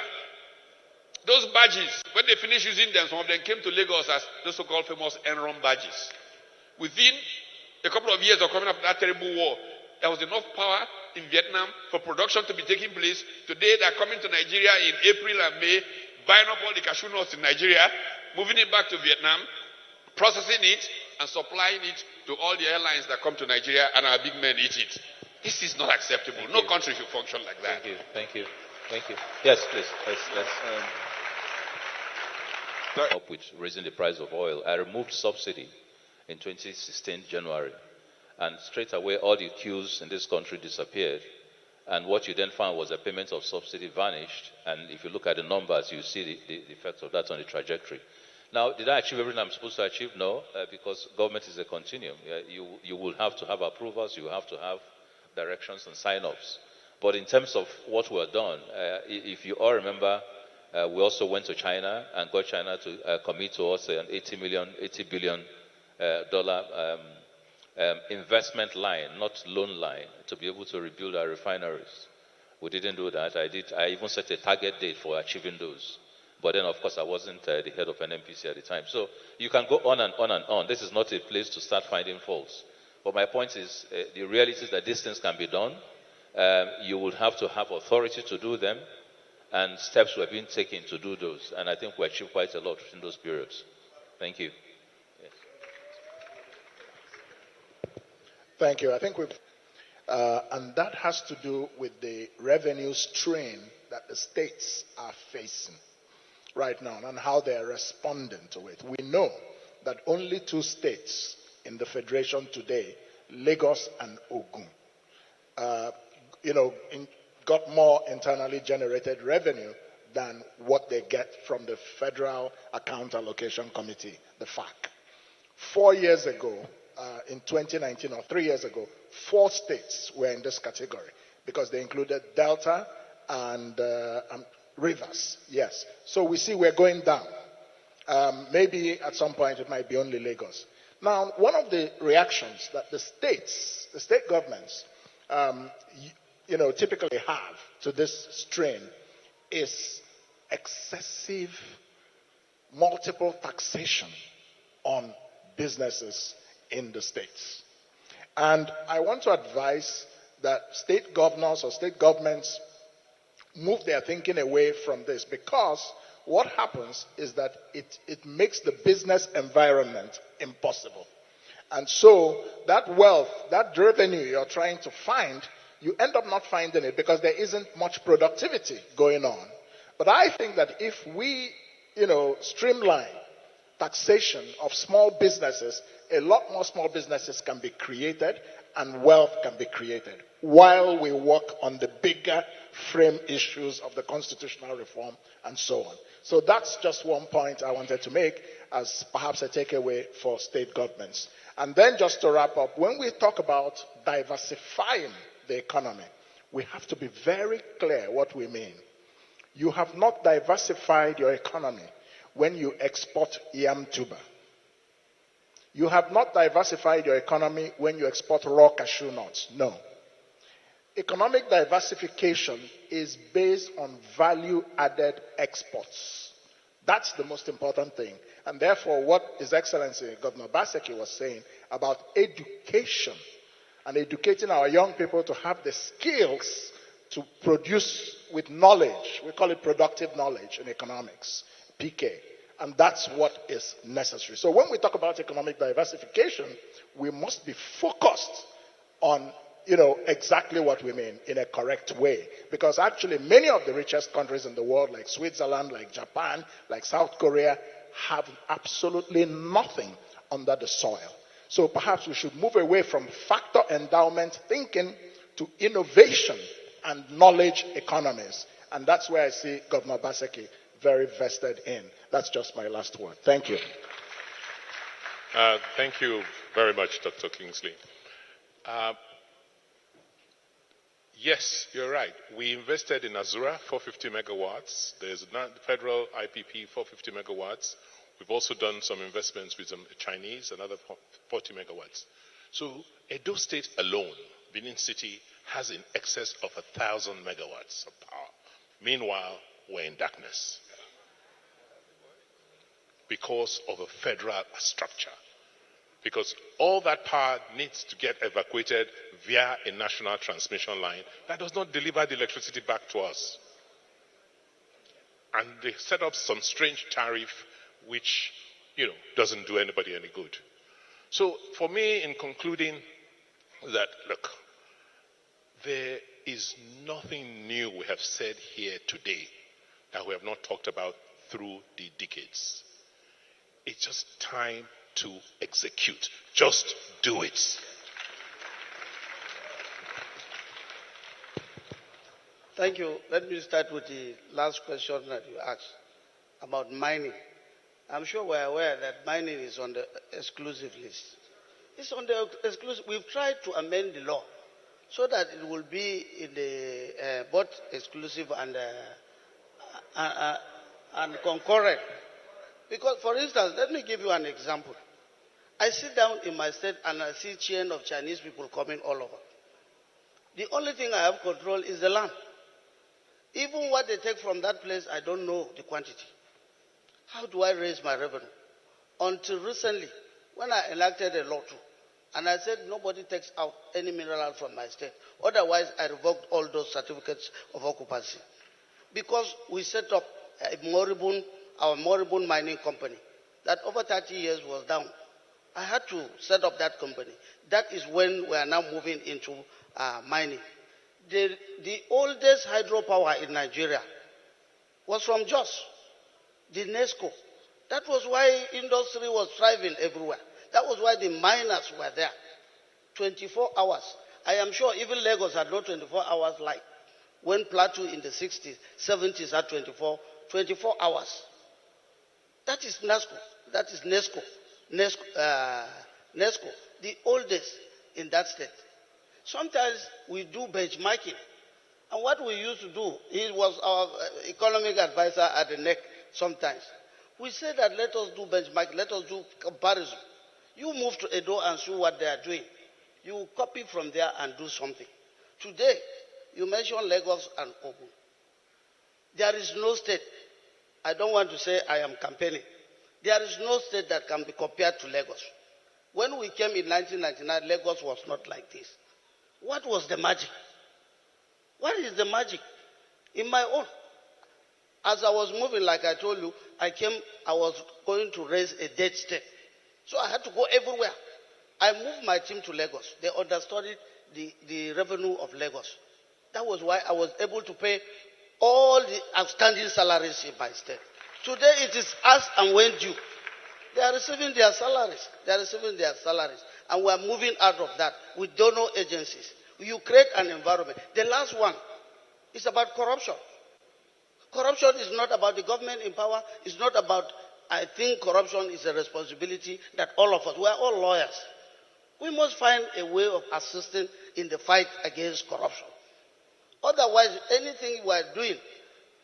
Those badges, when they finished using them, some of them came to Lagos as the so-called famous Enron badges. Within a couple of years of coming up with that terrible war, there was enough power in Vietnam for production to be taking place. Today, they're coming to Nigeria in April and May, buying up all the cashew nuts in Nigeria, moving it back to Vietnam, processing it, and supplying it to all the airlines that come to Nigeria, and our big men eat it. This is not acceptable. No country should function like that. Thank you. Yes, please. Let's up with raising the price of oil. I removed subsidy in 2016 January, and straight away all the queues in this country disappeared. And what you then found was the payment of subsidy vanished. And if you look at the numbers, you see the effects of that on the trajectory. Now, did I achieve everything I'm supposed to achieve? No, because government is a continuum. You will have to have approvals, you have to have directions and sign-offs. But in terms of what were done, if you all remember, we also went to China and got China to commit to us an $80 billion investment line, not loan line, to be able to rebuild our refineries. We didn't do that. I even set a target date for achieving those. But then, of course, I wasn't the head of an NPC at the time. So you can go on and on and on. This is not a place to start finding faults. But my point is, the reality is that these things can be done. You will have to have authority to do them, and steps were being taken to do those. And I think we achieved quite a lot in those periods. Thank you. Yes. Thank you. I think we've, and that has to do with the revenue strain that the states are facing right now and how they're responding to it. We know that only 2 states in the Federation today, Lagos and Ogun, got more internally generated revenue than what they get from the Federal Account Allocation Committee, the FAC. 4 years ago, in 2019, or 3 years ago, 4 states were in this category because they included Delta and Rivers. Yes. So we see we're going down. Maybe at some point it might be only Lagos. Now, one of the reactions that the state governments, typically have to this strain is excessive multiple taxation on businesses in the states. And I want to advise that state governors or state governments move their thinking away from this, because what happens is that it makes the business environment impossible. And so that wealth, that revenue you're trying to find, you end up not finding it because there isn't much productivity going on. But I think that if we, streamline taxation of small businesses, a lot more small businesses can be created and wealth can be created while we work on the bigger frame issues of the constitutional reform and so on. So that's just one point I wanted to make as perhaps a takeaway for state governments. And then just to wrap up, when we talk about diversifying the economy, we have to be very clear what we mean. You have not diversified your economy when you export yam tuber. You have not diversified your economy when you export raw cashew nuts. No. Economic diversification is based on value-added exports. That's the most important thing. And therefore, what His Excellency Governor Baseki was saying about education and educating our young people to have the skills to produce with knowledge. We call it productive knowledge in economics, PK. And that's what is necessary. So when we talk about economic diversification, we must be focused on exactly what we mean in a correct way. Because actually many of the richest countries in the world, like Switzerland, like Japan, like South Korea, have absolutely nothing under the soil. So perhaps we should move away from factor endowment thinking to innovation and knowledge economies. And that's where I see Governor Baseki very vested in. That's just my last word. Thank you. Thank you very much, Dr. Kingsley. Yes, you're right. We invested in Azura, 450 megawatts. There's a federal IPP, 450 megawatts. We've also done some investments with some Chinese, another 40 megawatts. So Edo State alone, Benin City, has in excess of 1,000 megawatts of power. Meanwhile, we're in darkness because of a federal structure. Because all that power needs to get evacuated via a national transmission line that does not deliver the electricity back to us. And they set up some strange tariff which, doesn't do anybody any good. So for me, in concluding that, look, there is nothing new we have said here today that we have not talked about through the decades. It's just time to execute. Just do it. Thank you. Let me start with the last question that you asked about mining. I'm sure we're aware that mining is on the exclusive list. It's on the exclusive. We've tried to amend the law so that it will be in the both exclusive and concurrent. Because, for instance, let me give you an example. I sit down in my state and I see chain of Chinese people coming all over. The only thing I have control is the land. Even what they take from that place, I don't know the quantity. How do I raise my revenue? Until recently, when I enacted a law too, and I said nobody takes out any mineral from my state. Otherwise, I revoked all those certificates of occupancy. Because we set up our moribund mining company that over 30 years was down. I had to set up that company. That is when we are now moving into mining. The oldest hydropower in Nigeria was from Jos, the NESCO. That was why industry was thriving everywhere. That was why the miners were there. 24 hours. I am sure even Lagos had no 24 hours light. When Plateau in the 60s, 70s had 24 hours. That is NESCO. That is NESCO. NESCO, the oldest in that state. Sometimes we do benchmarking. And what we used to do, he was our economic advisor at the NEC sometimes. We said that let us do benchmarking, let us do comparison. You move to Edo and see what they are doing. You copy from there and do something. Today, you mentioned Lagos and Ogun. There is no state, I don't want to say I am campaigning, there is no state that can be compared to Lagos. When we came in 1999, Lagos was not like this. What was the magic? What is the magic? In my own, as I was moving, like I told you, I was going to raise a dead state. So I had to go everywhere. I moved my team to Lagos. They understudied the revenue of Lagos. That was why I was able to pay all the outstanding salaries in my state. Today it is as and when due. They are receiving their salaries. They are receiving their salaries. And we are moving out of that with donor agencies. You create an environment. The last one is about corruption. Corruption is not about the government in power. It's not about, I think corruption is a responsibility that all of us, we are all lawyers. We must find a way of assisting in the fight against corruption. Otherwise, anything we are doing,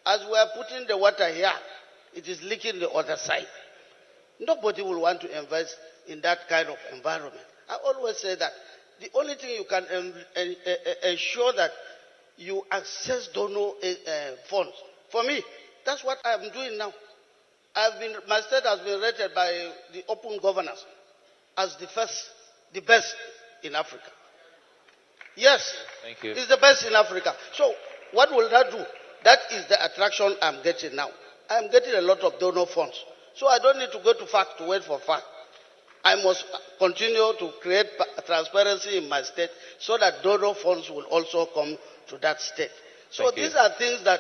as we are putting the water here, it is leaking the other side. Nobody will want to invest in that kind of environment. I always say that the only thing you can ensure that you access donor funds. For me, that's what I am doing now. My state has been rated by the Open Governors as the best in Africa. Yes. Thank you. It's the best in Africa. So what will that do? That is the attraction I'm getting now. I'm getting a lot of donor funds. So I don't need to go to FAC to wait for FAC. I must continue to create transparency in my state so that donor funds will also come to that state. So Thank you. these are things that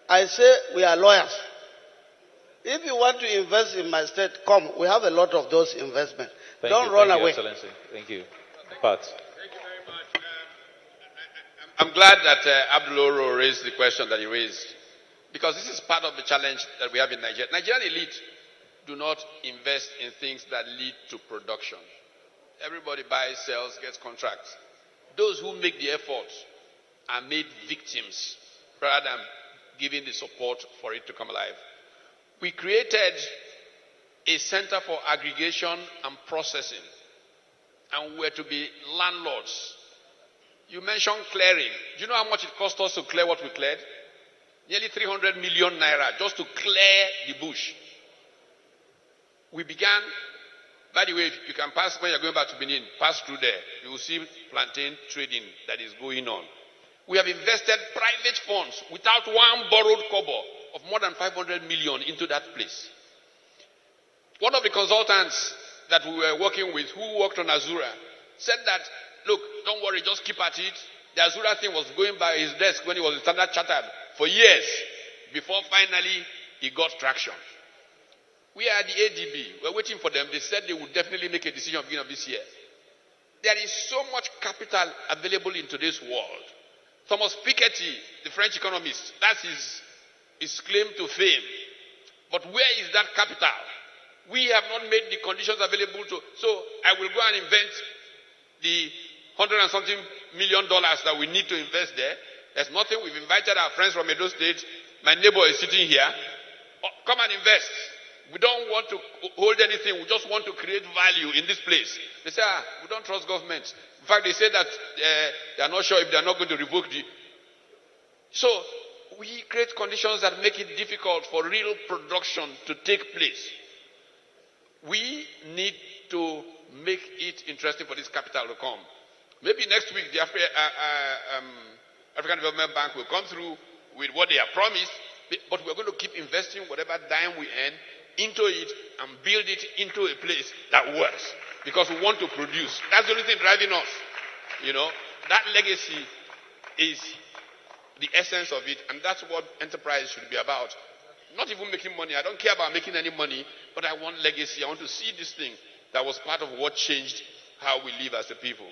I say we are lawyers. If you want to invest in my state, come. We have a lot of those investments. Don't run away. Excellency. Thank you. Pat. I'm glad that Abdul raised the question that he raised, because this is part of the challenge that we have in Nigeria. Nigerian elite do not invest in things that lead to production. Everybody buys, sells, gets contracts. Those who make the effort are made victims rather than giving the support for it to come alive. We created a center for aggregation and processing, and we're to be landlords. You mentioned clearing. Do you know how much it cost us to clear what we cleared? Nearly 300 million naira just to clear the bush. We began, by the way, you can pass, when you're going back to Benin, pass through there. You will see plantain trading that is going on. We have invested private funds without one borrowed kobo of more than 500 million into that place. One of the consultants that we were working with, who worked on Azura, said that, look, don't worry, just keep at it. The Azura thing was going by his desk when he was in Standard Chartered for years before finally he got traction. We are the ADB. We're waiting for them. They said they would definitely make a decision at the beginning of this year. There is so much capital available in today's world. Thomas Piketty, the French economist, that's his claim to fame. But where is that capital? We have not made the conditions available to. So I will go and invent the $100 and something million that we need to invest there. There's nothing. We've invited our friends from Edo State. My neighbor is sitting here. Oh, come and invest. We don't want to hold anything. We just want to create value in this place. They say, we don't trust government. In fact, they say that they are not sure if they are not going to revoke the. So we create conditions that make it difficult for real production to take place. We need to make it interesting for this capital to come. Maybe next week the African Development Bank will come through with what they have promised, but we're going to keep investing whatever dime we earn into it and build it into a place that works, because we want to produce. That's the only thing driving us. You know, that legacy is the essence of it, and that's what enterprise should be about. Not even making money. I don't care about making any money, but I want legacy. I want to see this thing that was part of what changed how we live as a people.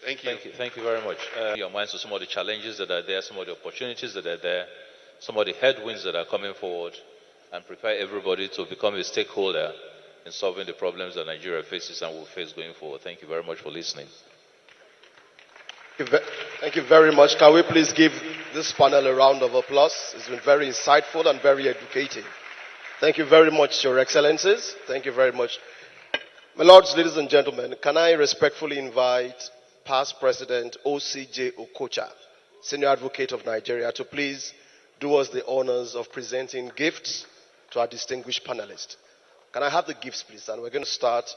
Thank you. Thank you very much. Your minds to some of the challenges that are there, some of the opportunities that are there, some of the headwinds that are coming forward, and prepare everybody to become a stakeholder in solving the problems that Nigeria faces and will face going forward. Thank you very much for listening. Thank you very much. Can we please give this panel a round of applause? It's been very insightful and very educating. Thank you very much, Your Excellencies. Thank you very much. My lords, ladies and gentlemen, can I respectfully invite past President OCJ Okocha, Senior Advocate of Nigeria, to please do us the honors of presenting gifts to our distinguished panelists. Can I have the gifts, please? And we're going to start